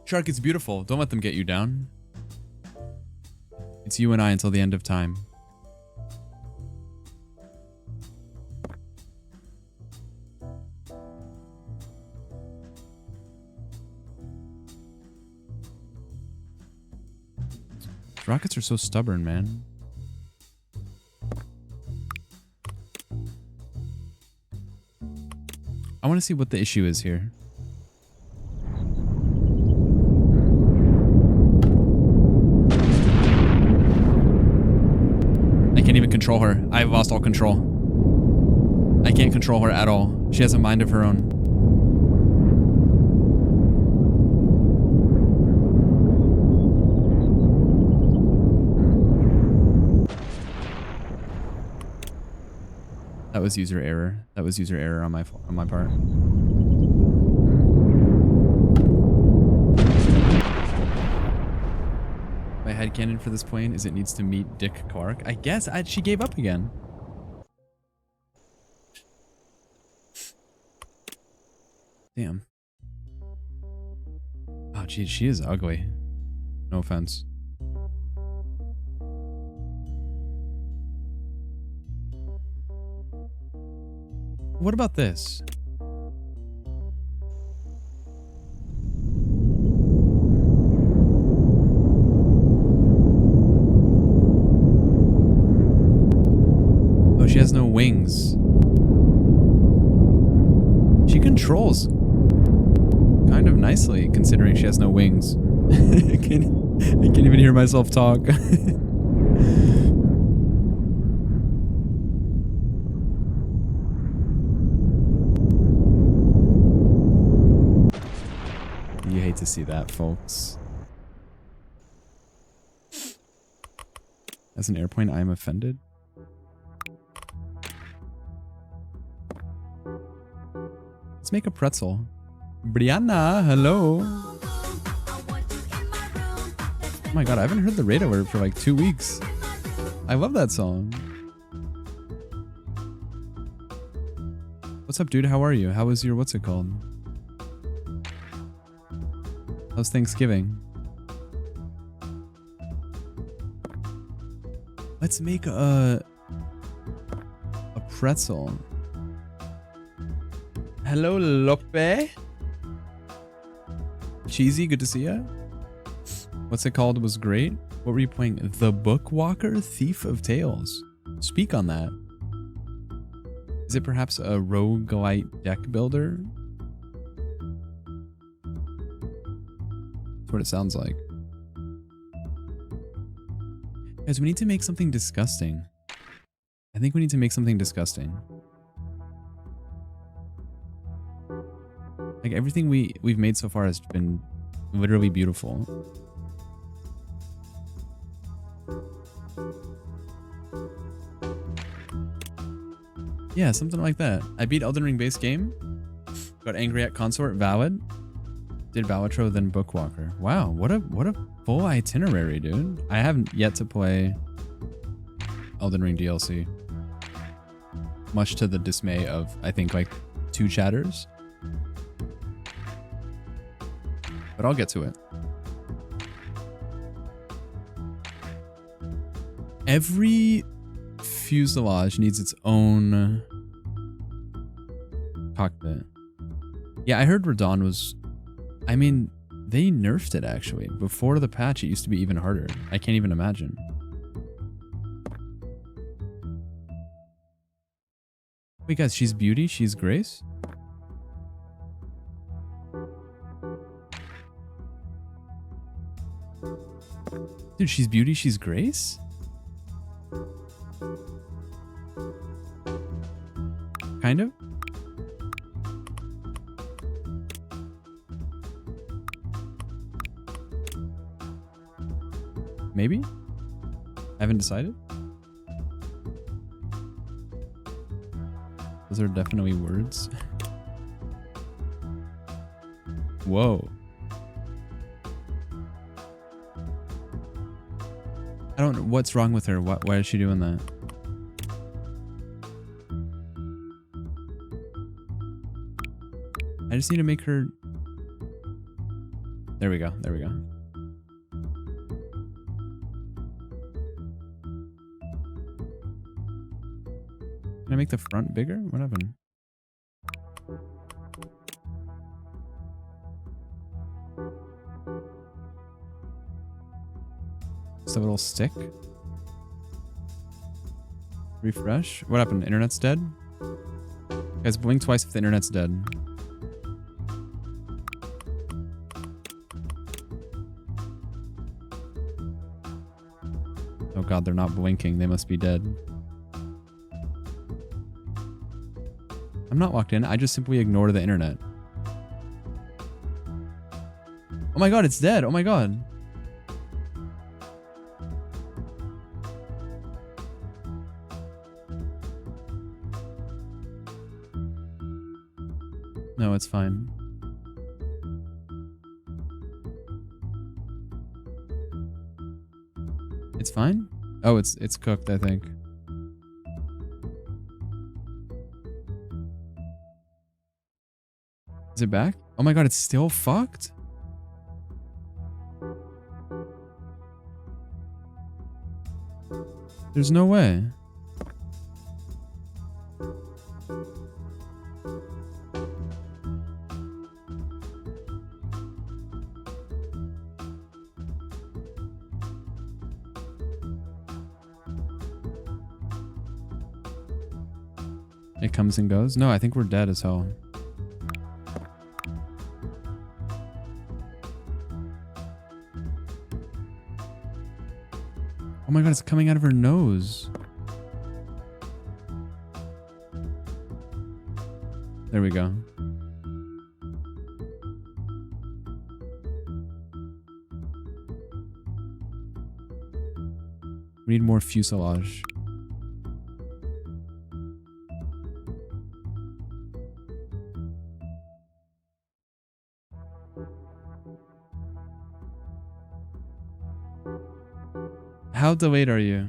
Shark, it's beautiful. Don't let them get you down. It's you and I until the end of time. Rockets are so stubborn, man. I want to see what the issue is here. I can't even control her. I've lost all control. I can't control her at all. She has a mind of her own. That was user error. That was user error on my part. My headcanon for this plane is it needs to meet Dick Clark. I guess she gave up again. Damn. Oh, geez, she is ugly. No offense. What about this? Oh, she has no wings. She controls kind of nicely, considering she has no wings. I can't even hear myself talk. You hate to see that, folks. As an airplane, I am offended. Let's make a pretzel. Brianna, hello. Oh my god, I haven't heard the radio word for like 2 weeks. I love that song. What's up, dude? How are you? How was your, what's it called? How's Thanksgiving? Let's make a pretzel. Hello, Lope. Cheesy, good to see ya. What's it called? Was great. What were you playing? The Bookwalker, Thief of Tales. Speak on that. Is it perhaps a roguelite deck builder? That's what it sounds like. Guys, we need to make something disgusting. I think we need to make something disgusting. Like everything we've made so far has been literally beautiful. Yeah, something like that. I beat Elden Ring base game. Got angry at Consort. Valid. Did Balatro, then Bookwalker. Wow, what a full itinerary, dude. I haven't yet to play Elden Ring DLC. Much to the dismay of, I think, like 2 chatters. But I'll get to it. Every fuselage needs its own cockpit. Yeah, I heard Radon was... I mean, they nerfed it, actually. Before the patch, it used to be even harder. I can't even imagine. Wait, guys, she's Beauty? She's Grace? Dude, she's Beauty, she's Grace? Kind of? Maybe? I haven't decided. Those are definitely words. Whoa. I don't know what's wrong with her. Why is she doing that? I just need to make her... There we go. There we go. Can I make the front bigger? What happened? Just a little stick. Refresh. What happened? Internet's dead? Guys, blink twice if the internet's dead. Oh god, they're not blinking. They must be dead. I'm not locked in. I just simply ignore the internet. Oh my god, it's dead. Oh my god. No, it's fine. It's fine? Oh, it's cooked, I think. Is it back? Oh my god, it's still fucked? There's no way. It comes and goes? No, I think we're dead as hell. Oh my god, it's coming out of her nose. There we go. We need more fuselage. How delayed are you?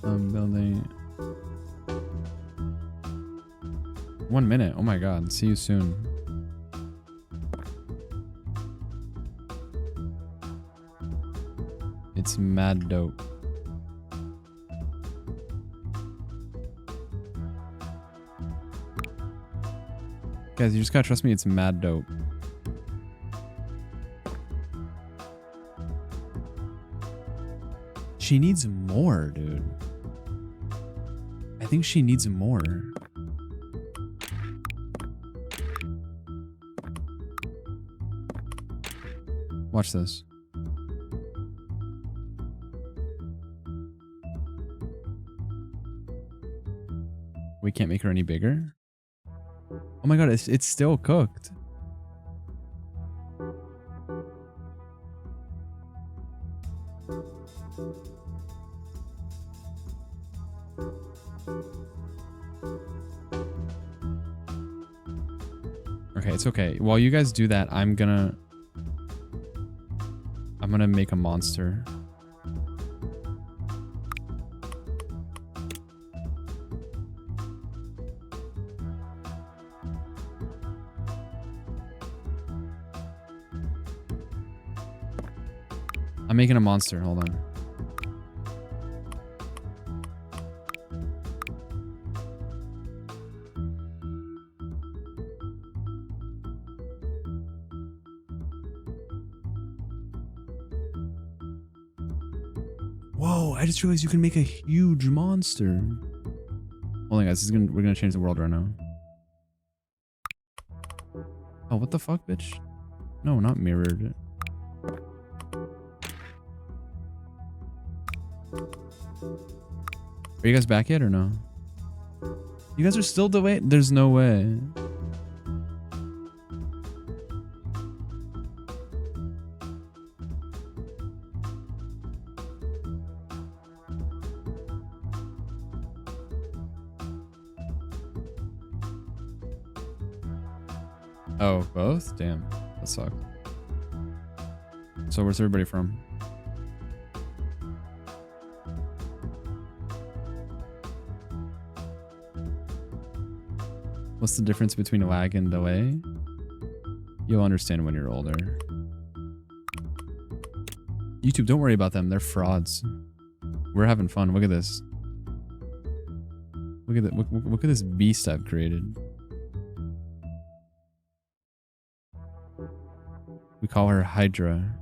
I'm building. 1 minute. Oh my god. See you soon. It's mad dope. Guys, you just gotta trust me. It's mad dope. She needs more, dude. I think she needs more. Watch this. We can't make her any bigger? Oh my god, it's still cooked. Okay, it's okay. While you guys do that, I'm gonna make a monster. I'm making a monster. Hold on. Whoa, I just realized you can make a huge monster. Hold on, guys. We're gonna change the world right now. Oh, what the fuck, bitch? No, not mirrored. Are you guys back yet or no? You guys are still delayed? There's no way. Oh, both? Damn. That sucked. So where's everybody from? What's the difference between lag and delay? You'll understand when you're older. YouTube, don't worry about them. They're frauds. We're having fun. Look at this. Look at that. Look at this beast I've created. We call her Hydra.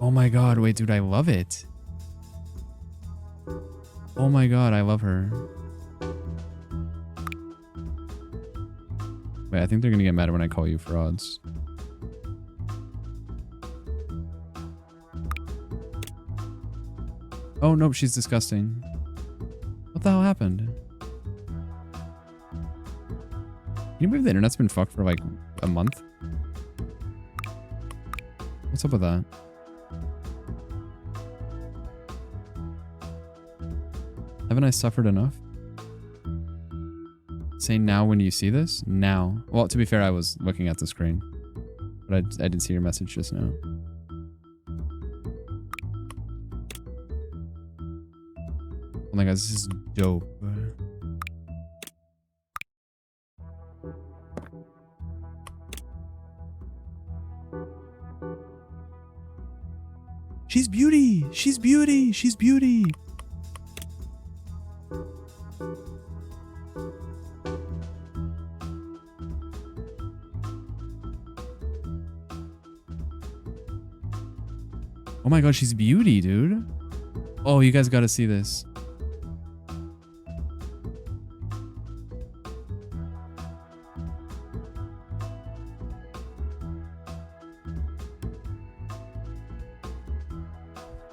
Oh my god, wait, dude, I love it. Oh my god, I love her. Wait, I think they're gonna get mad when I call you frauds. Oh nope, she's disgusting. What the hell happened? Can you believe the internet's been fucked for like a month? What's up with that? Haven't I suffered enough? Say now when you see this? Now. Well, to be fair, I was looking at the screen. But I did see your message just now. Oh my god, this is dope. She's beauty. She's beauty. She's beauty. Oh my god, she's beauty, dude. Oh, you guys gotta see this.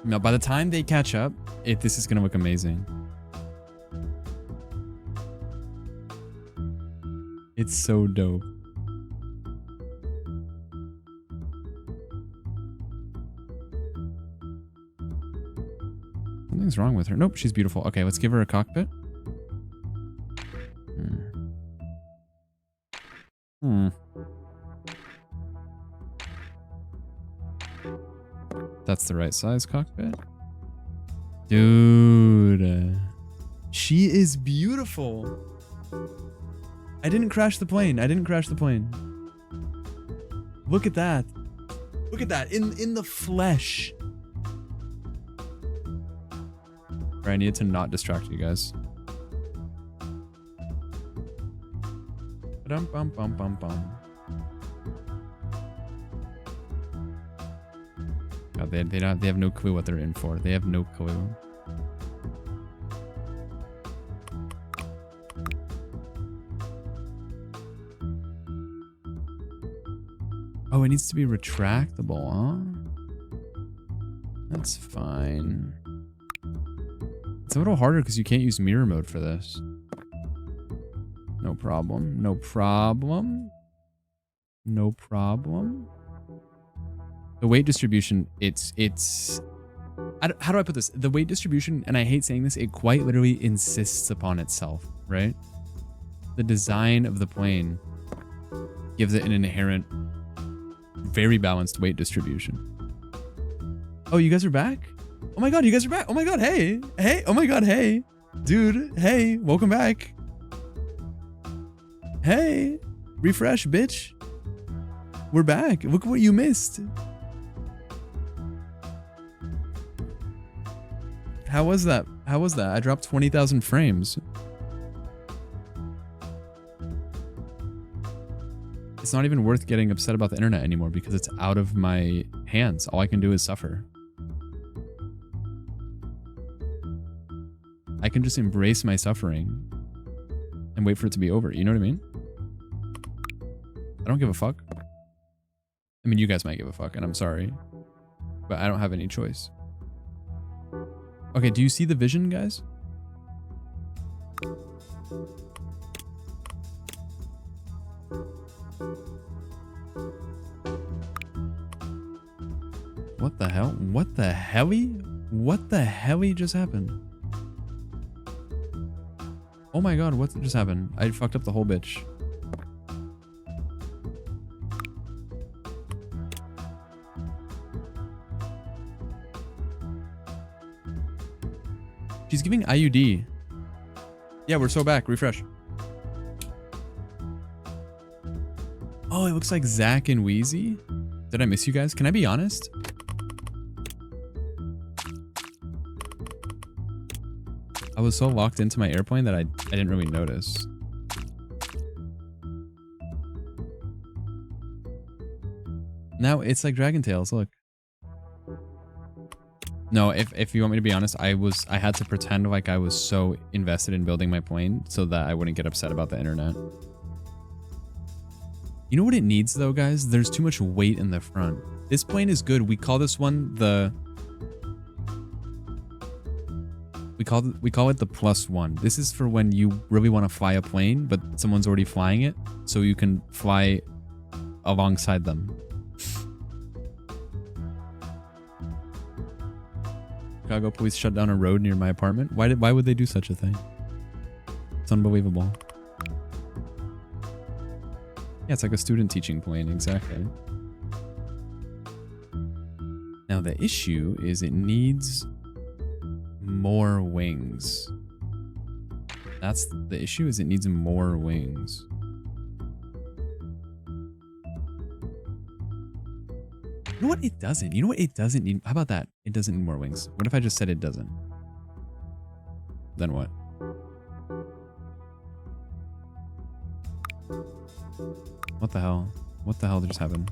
Now, by the time they catch up, this is gonna look amazing. It's so dope. Something's wrong with her. Nope, she's beautiful. Okay, let's give her a cockpit. That's the right size cockpit. Dude. She is beautiful. I didn't crash the plane. I didn't crash the plane. Look at that. Look at that. In the flesh. Right, I needed to not distract you guys. Bum bum bum bum bum. God, they have no clue what they're in for. They have no clue. Oh, it needs to be retractable, huh? That's fine. It's a little harder because you can't use mirror mode for this. No problem. No problem. No problem. The weight distribution, how do I put this? The weight distribution, and I hate saying this, it quite literally insists upon itself, right? The design of the plane gives it an inherent, very balanced weight distribution. Oh, you guys are back? Oh my god, you guys are back. Oh my god, hey. Hey, oh my god, hey. Dude, hey, welcome back. Hey, refresh, bitch. We're back. Look what you missed. How was that? How was that? I dropped 20,000 frames. It's not even worth getting upset about the internet anymore because it's out of my hands. All I can do is suffer. I can just embrace my suffering and wait for it to be over. You know what I mean? I don't give a fuck. I mean, you guys might give a fuck, and I'm sorry, but I don't have any choice. Okay, do you see the vision, guys? What the hell? What the helly? What the helly just happened? Oh my god, what just happened? I fucked up the whole bitch. She's giving IUD. Yeah, we're so back. Refresh. Oh, it looks like Zach and Wheezy. Did I miss you guys? Can I be honest? I was so locked into my airplane that I didn't really notice. Now it's like Dragon Tales, look. No, if you want me to be honest, I had to pretend like I was so invested in building my plane so that I wouldn't get upset about the internet. You know what it needs though, guys? There's too much weight in the front. This plane is good. We call this one the... We call it the +1. This is for when you really want to fly a plane, but someone's already flying it, so you can fly alongside them. Chicago police shut down a road near my apartment. Why would they do such a thing? It's unbelievable. Yeah, it's like a student teaching plane, exactly. Now the issue is it needs more wings. That's the issue, is it needs more wings. You know what it doesn't? You know what it doesn't need? How about that? It doesn't need more wings. What if I just said it doesn't? Then what? What the hell? What the hell just happened?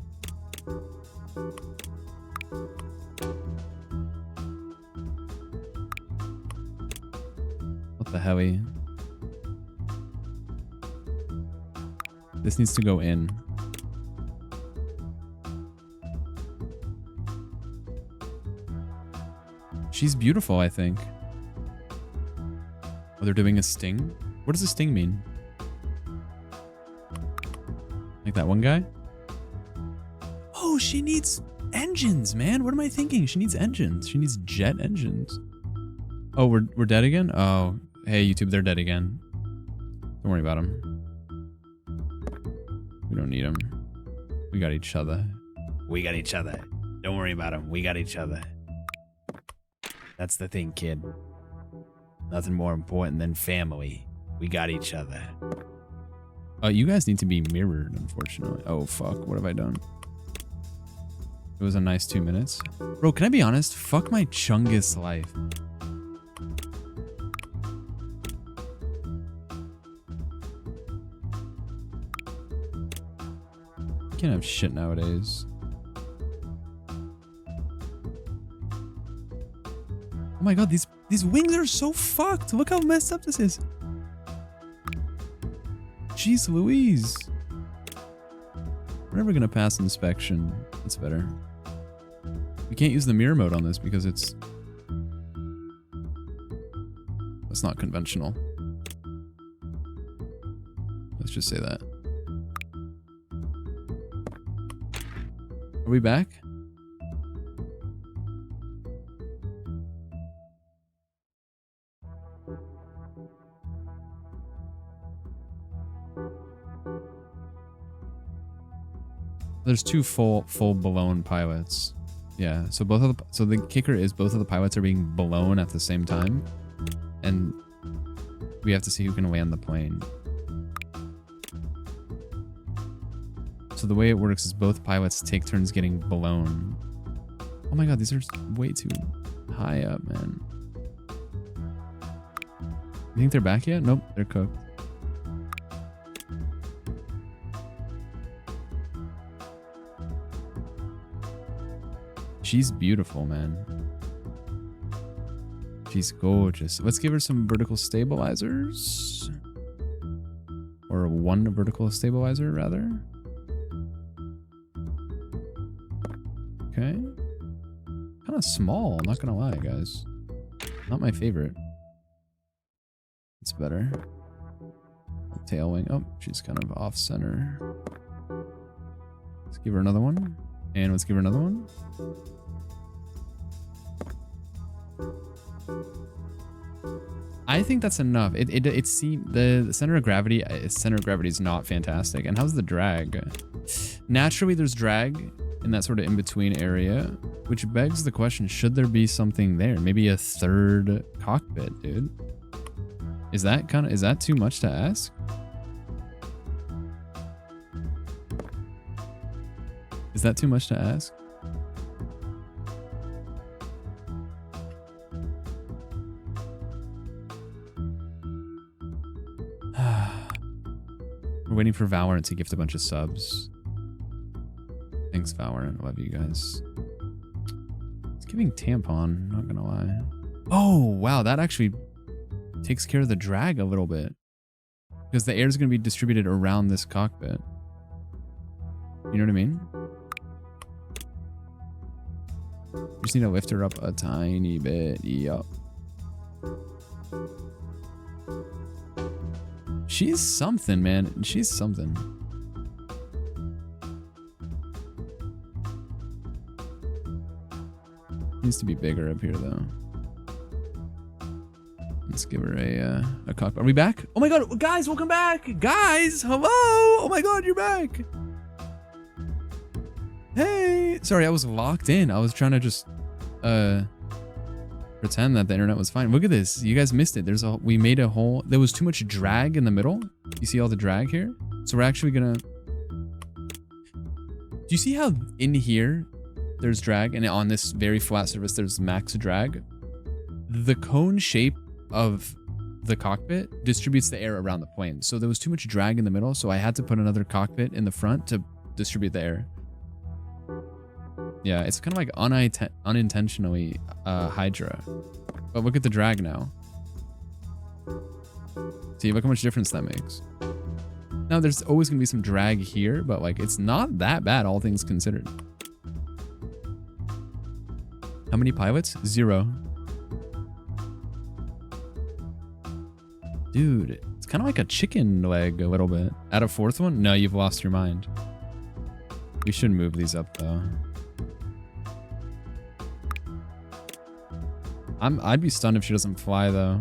What the helly? This needs to go in. She's beautiful, I think. Oh, they're doing a sting? What does a sting mean? Like that one guy? Oh, she needs engines, man. What am I thinking? She needs engines. She needs jet engines. Oh, we're dead again? Oh, hey, YouTube, they're dead again. Don't worry about them. We don't need them. We got each other. We got each other. Don't worry about them. We got each other. That's the thing, kid. Nothing more important than family. We got each other. Oh, you guys need to be mirrored, unfortunately. Oh, fuck. What have I done? It was a nice 2 minutes. Bro, can I be honest? Fuck my Chungus life. You can't have shit nowadays. Oh my god, these wings are so fucked. Look how messed up this is. Jeez Louise. We're never gonna pass inspection. That's better. We can't use the mirror mode on this because it's not conventional. Let's just say that. Are we back? There's two full blown pilots. Yeah, so the kicker is both of the pilots are being blown at the same time, and we have to see who can land the plane. So the way it works is both pilots take turns getting blown. Oh my god, these are way too high up, man. You think they're back yet? Nope, they're cooked. She's beautiful, man. She's gorgeous. Let's give her some vertical stabilizers. Or one vertical stabilizer, rather. Okay. Kind of small, not gonna lie, guys. Not my favorite. It's better. Tail wing. Oh, she's kind of off center. Let's give her another one. And let's give her another one. I think that's enough. It seems the center of gravity is not fantastic. And how's the drag? Naturally, there's drag in that sort of in-between area, which begs the question: should there be something there? Maybe a third cockpit, dude. Is that too much to ask? Is that too much to ask? We're waiting for Valorant to gift a bunch of subs. Thanks, Valorant. Love you guys. It's giving tampon, not gonna lie. Oh, wow. That actually takes care of the drag a little bit. Because the air is going to be distributed around this cockpit. You know what I mean? You just need to lift her up a tiny bit. Yup. She's something, man. She's something. Needs to be bigger up here, though. Let's give her a cock. Are we back? Oh my god, guys, welcome back. Guys, hello. Oh my god, you're back. Hey. Sorry, I was locked in. I was trying to just pretend that the internet was fine. Look at this. You guys missed it. We made a hole. There was too much drag in the middle. You see all the drag here? So we're actually gonna... Do you see how in here there's drag and on this very flat surface there's max drag? The cone shape of the cockpit distributes the air around the plane. So there was too much drag in the middle, so I had to put another cockpit in the front to distribute the air. Yeah, it's kind of like unintentionally Hydra. But look at the drag now. See, look how much difference that makes. Now, there's always going to be some drag here, but like it's not that bad, all things considered. How many pilots? 0. Dude, it's kind of like a chicken leg a little bit. Add a 4th one? No, you've lost your mind. We should move these up though. I'd be stunned if she doesn't fly though.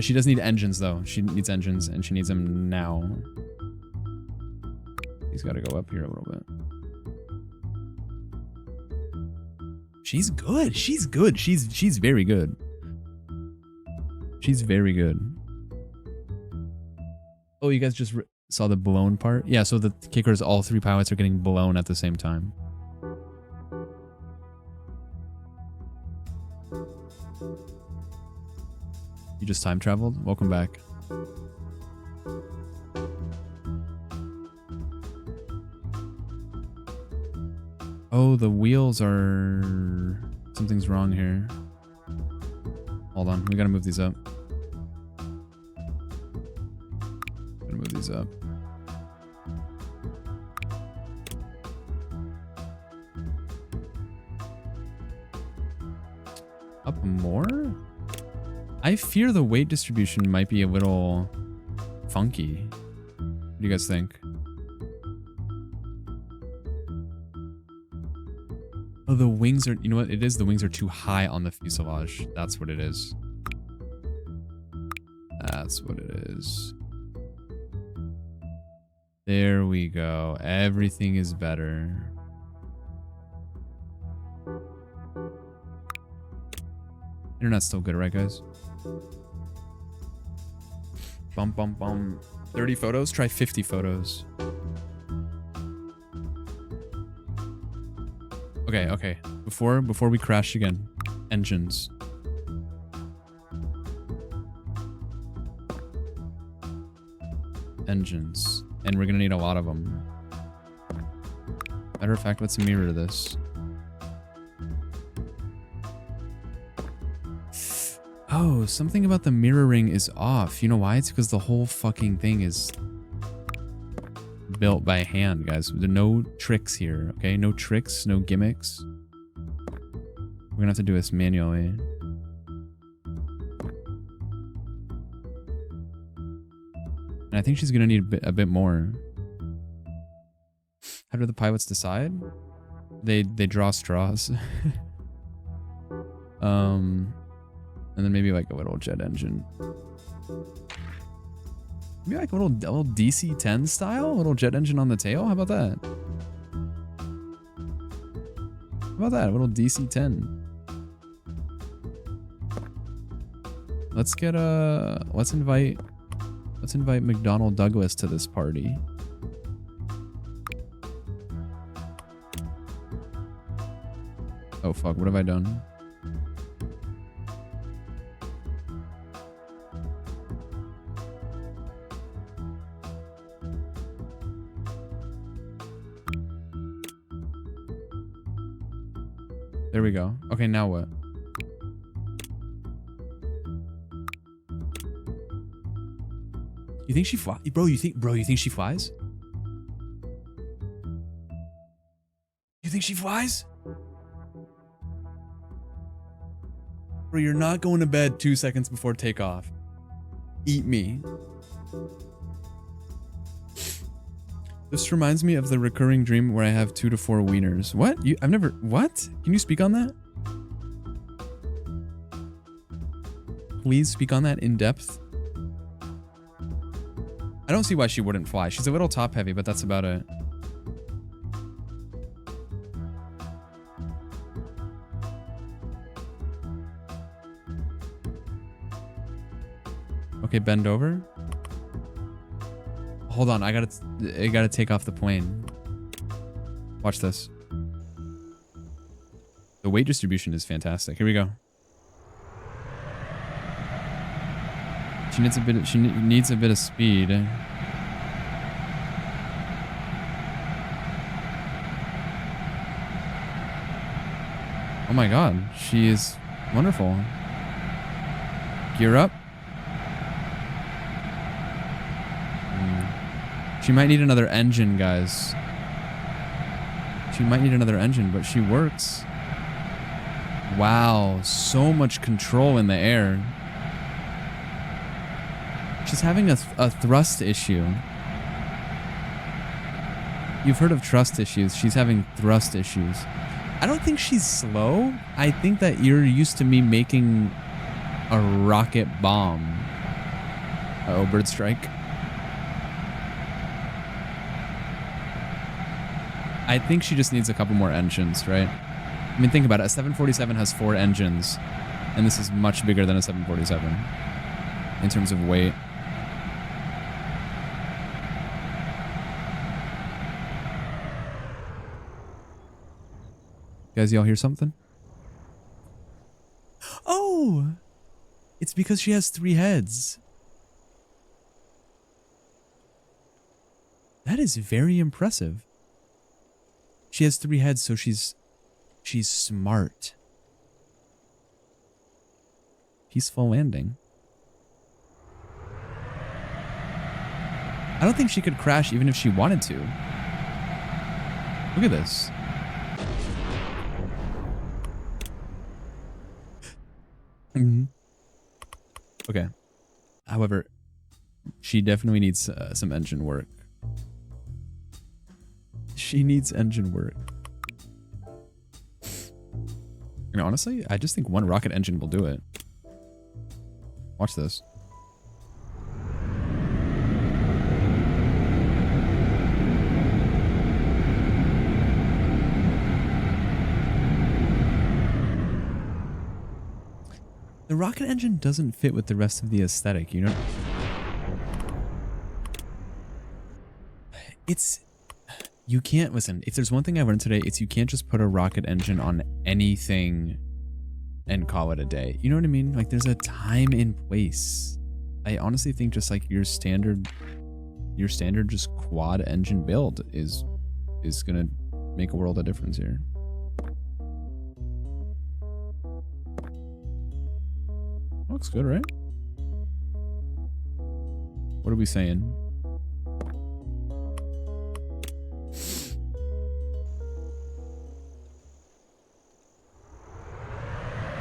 She does need engines though. She needs engines and she needs them now. He's got to go up here a little bit. She's good. She's good. She's very good. She's very good. Oh, you guys just saw the blown part? Yeah, so the kicker is all 3 pilots are getting blown at the same time. You just time traveled? Welcome back. Oh, the wheels are... Something's wrong here. Hold on, we gotta move these up. Gotta move these up. Up more? I fear the weight distribution might be a little funky. What do you guys think? Oh, the wings are... You know what it is? The wings are too high on the fuselage. That's what it is. That's what it is. There we go. Everything is better. Internet's still good, right, guys? Bum, bum, bum. 30 photos? Try 50 photos. Okay, okay. Before we crash again. Engines. Engines. And we're gonna need a lot of them. Matter of fact, let's mirror this. Oh, something about the mirroring is off. You know why? It's because the whole fucking thing is built by hand, guys. There are no tricks here, okay? No tricks, no gimmicks. We're gonna have to do this manually. And I think she's gonna need a bit more. How do the pilots decide? They draw straws. And then maybe like a little jet engine. Maybe like a little DC-10 style? A little jet engine on the tail? How about that? How about that? A little DC-10. Let's get a... Let's invite McDonnell Douglas to this party. Oh fuck, what have I done? There we go. Okay, now what? You think she flies? Bro, you think she flies? You think she flies? Bro, you're not going to bed 2 seconds before takeoff. Eat me. This reminds me of the recurring dream where I have 2 to 4 wieners. What? I've never... What? Can you speak on that? Please speak on that in depth. I don't see why she wouldn't fly. She's a little top heavy, but that's about it. Okay, bend over. Hold on, I gotta take off the plane. Watch this. The weight distribution is fantastic. Here we go. She needs a bit of speed. Oh my god, she is wonderful. Gear up. She might need another engine, guys. She might need another engine, but she works. Wow, so much control in the air. She's having a thrust issue. You've heard of trust issues. She's having thrust issues. I don't think she's slow. I think that you're used to me making a rocket bomb. Uh-oh, bird strike. I think she just needs a couple more engines, right? I mean, think about it. A 747 has 4 engines, and this is much bigger than a 747 in terms of weight. Guys, y'all hear something? Oh! It's because she has 3 heads. That is very impressive. She has 3 heads, so she's smart. Peaceful landing. I don't think she could crash even if she wanted to. Look at this. Okay. However, she definitely needs some engine work. She needs engine work. And honestly, I just think one rocket engine will do it. Watch this. The rocket engine doesn't fit with the rest of the aesthetic, you know? You can't, listen, if there's one thing I learned today, it's you can't just put a rocket engine on anything and call it a day. You know what I mean? Like, there's a time and place. I honestly think just like your standard just quad engine build is gonna make a world of difference here. Looks good, right? What are we saying?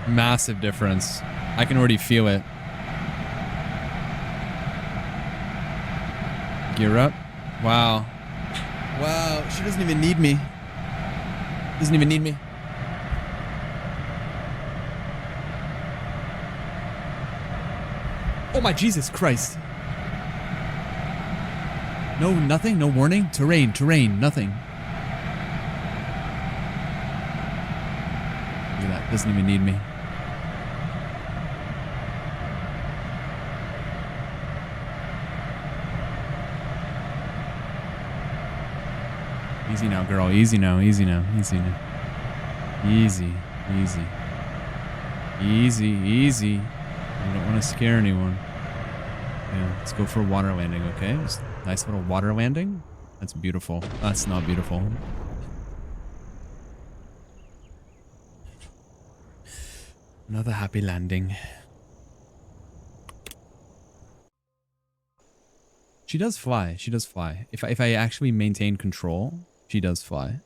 Massive difference. I can already feel it. Gear up. Wow. Wow, she doesn't even need me. Doesn't even need me. Oh my Jesus Christ. No, nothing? No warning? Terrain, nothing. Look at that, doesn't even need me. Easy now, girl. Easy now. Easy now. Easy now. Easy. Easy. Easy. Easy. I don't want to scare anyone. Yeah, let's go for a water landing, okay? Just a nice little water landing. That's beautiful. That's not beautiful. Another happy landing. She does fly. She does fly. If I actually maintain control, she does fly.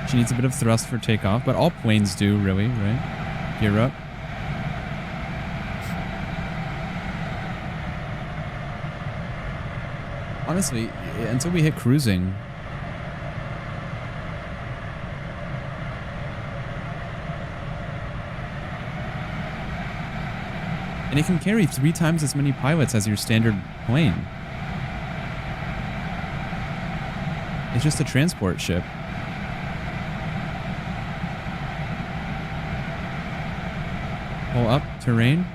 She needs a bit of thrust for takeoff, but all planes do, really, right? Gear up. Honestly, until we hit cruising, and it can carry 3 times as many pilots as your standard plane. It's just a transport ship. Pull up, terrain.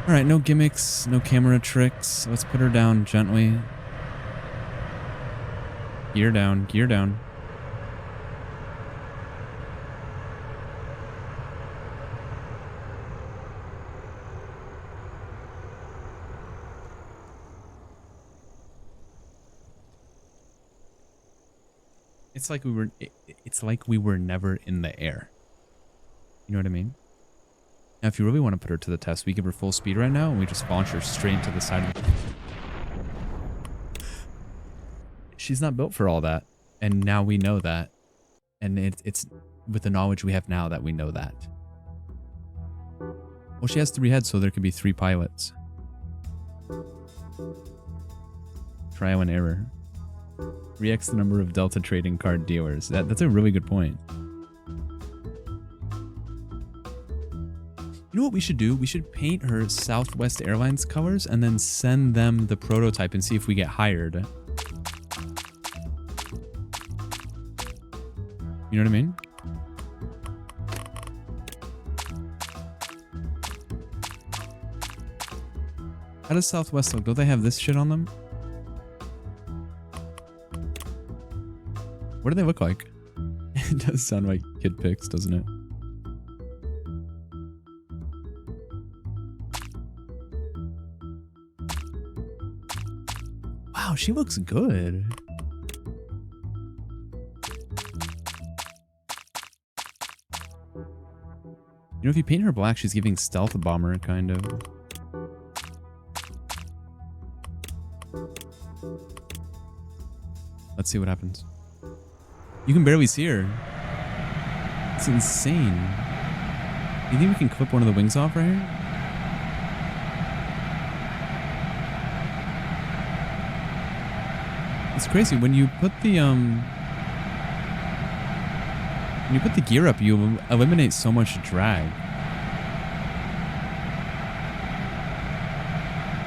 All right, no gimmicks, no camera tricks. Let's put her down gently. Gear down, gear down. It's like we were never in the air. You know what I mean? Now, if you really want to put her to the test, we give her full speed right now and we just launch her straight into the side of the... She's not built for all that. And now we know that. And it's with the knowledge we have now that we know that. Well, she has 3 heads, so there could be 3 pilots. Trial and error. 3x the number of Delta trading card dealers. That's a really good point. You know what we should do? We should paint her Southwest Airlines colors and then send them the prototype and see if we get hired. You know what I mean? How does Southwest look? Don't they have this shit on them? What do they look like? It does sound like kid pics, doesn't it? Wow, she looks good. You know, if you paint her black, she's giving stealth bomber, kind of. Let's see what happens. You can barely see her. It's insane. You think we can clip one of the wings off right here? It's crazy. When you put the gear up, you eliminate so much drag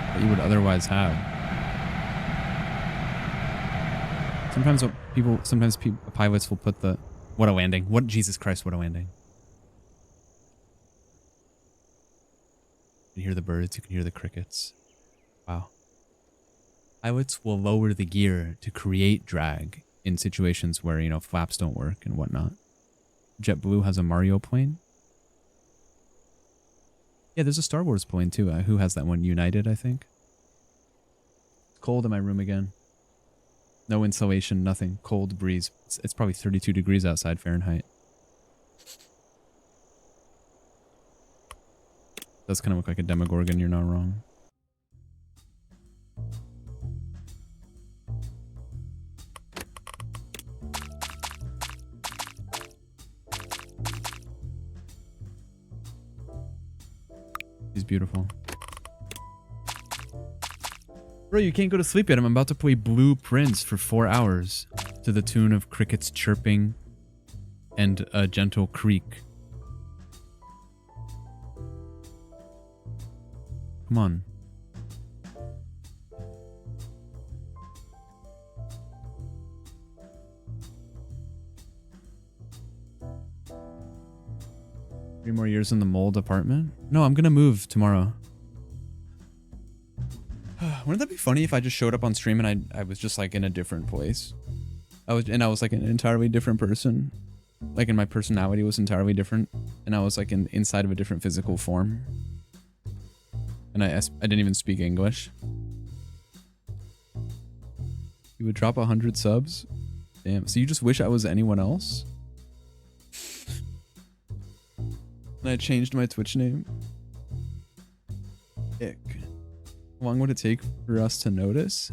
that you would otherwise have. Sometimes pilots will put the... What a landing. What, Jesus Christ, what a landing. You can hear the birds, you can hear the crickets. Wow. Pilots will lower the gear to create drag in situations where, you know, flaps don't work and whatnot. JetBlue has a Mario plane. Yeah, there's a Star Wars plane too. Who has that one? United, I think. It's cold in my room again. No insulation, nothing. Cold breeze. It's probably 32 degrees outside Fahrenheit. Does kind of look like a Demogorgon, you're not wrong. He's beautiful. Bro, you can't go to sleep yet. I'm about to play Blueprints for 4 hours to the tune of crickets chirping and a gentle creak. Come on. Three more years in the mold apartment? No, I'm gonna move tomorrow. Wouldn't that be funny if I just showed up on stream and I was just like in a different place? I was like an entirely different person. Like, and my personality was entirely different. And I was like inside of a different physical form. And I didn't even speak English. You would drop 100 subs? Damn. So you just wish I was anyone else? And I changed my Twitch name. Ick. How long would it take for us to notice?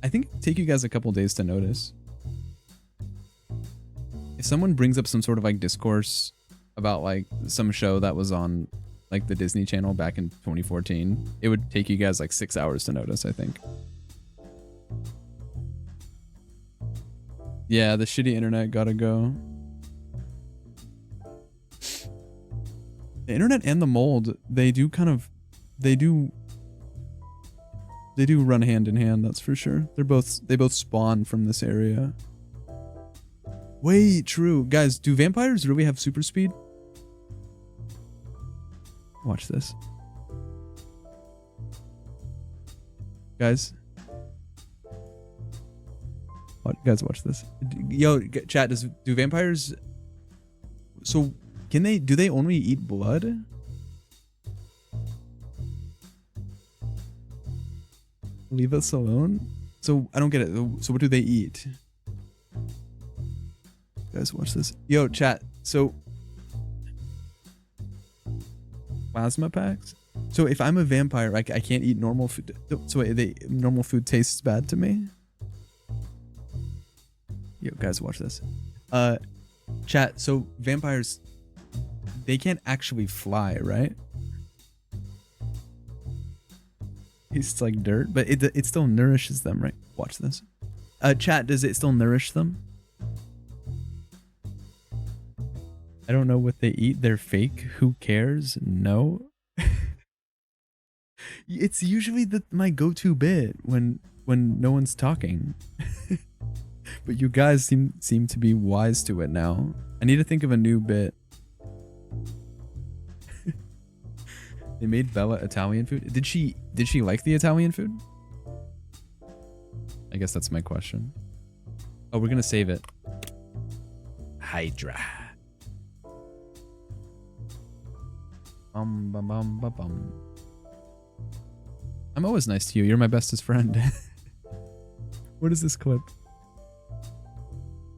I think it'd take you guys a couple days to notice. If someone brings up some sort of like discourse about like some show that was on like the Disney Channel back in 2014, it would take you guys like 6 hours to notice, I think. Yeah, the shitty internet gotta go. The internet and the mold, they do run hand in hand, that's for sure. They both spawn from this area. Wait, true. Guys, do vampires really have super speed? Watch this. Guys. Guys, watch this. Yo, chat, do vampires... So, do they only eat blood? Leave us alone? So, I don't get it. So, what do they eat? Guys, watch this. Yo, chat. So, plasma packs? So, if I'm a vampire, I can't eat normal food. So, normal food tastes bad to me? Yo, guys, watch this. Chat, so vampires, they can't actually fly, right? It's like dirt, but it still nourishes them, right? Watch this. Chat, does it still nourish them? I don't know what they eat. They're fake. Who cares? No. It's usually my go-to bit when no one's talking. But you guys seem to be wise to it now. I need to think of a new bit. They made Bella Italian food. Did she like the Italian food? I guess that's my question. Oh, we're gonna save it. Hydra. Bum bum bum bum bum. I'm always nice to you. You're my bestest friend. What is this clip?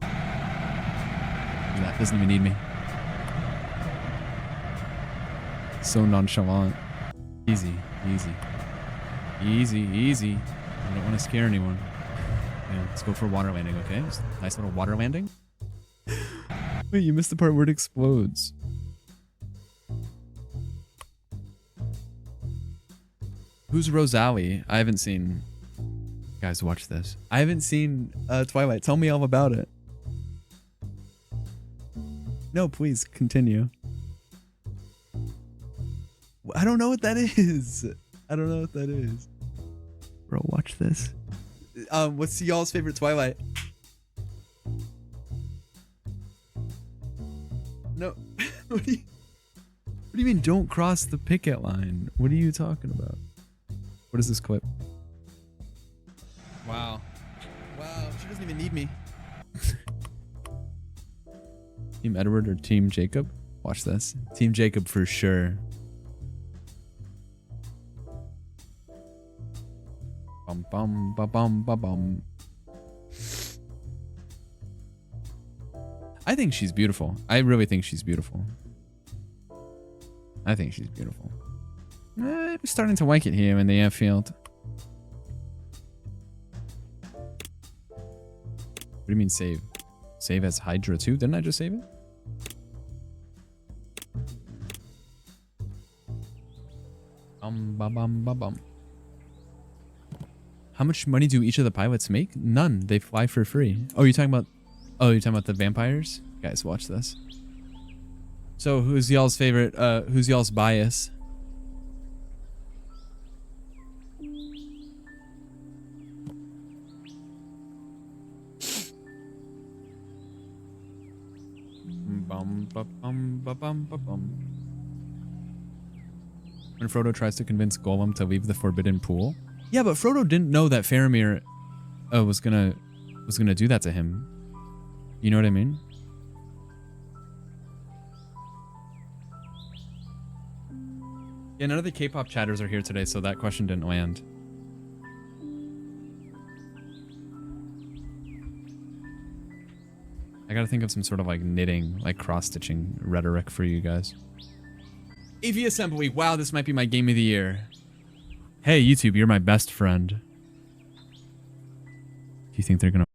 That doesn't even need me. So nonchalant. Easy, easy. Easy, easy. I don't want to scare anyone. Yeah, let's go for a water landing, okay? Just a nice little water landing. Wait, you missed the part where it explodes. Who's Rosalie? I haven't seen... Guys, watch this. I haven't seen Twilight. Tell me all about it. No, please, continue. I don't know what that is. I don't know what that is. Bro, watch this. What's y'all's favorite Twilight? No. What do you mean don't cross the picket line? What are you talking about? What is this clip? Wow. Wow, she doesn't even need me. Team Edward or Team Jacob? Watch this. Team Jacob for sure. Bum bum ba bum ba bum. I think she's beautiful. I really think she's beautiful. I think she's beautiful. I'm starting to like it here in the airfield. What do you mean save? Save as Hydra 2? Didn't I just save it? Ba bum ba bum. How much money do each of the pilots make? None. They fly for free. Oh, you're talking about the vampires? Guys, watch this. So, who's y'all's favorite? Who's y'all's bias? Bum ba bum ba bum ba bum. When Frodo tries to convince Gollum to leave the Forbidden Pool. Yeah, but Frodo didn't know that Faramir was gonna do that to him. You know what I mean? Yeah, none of the K-pop chatters are here today, so that question didn't land. I gotta think of some sort of like knitting, like cross-stitching rhetoric for you guys. Aviassembly, wow, this might be my game of the year. Hey, YouTube, you're my best friend. Do you think they're gonna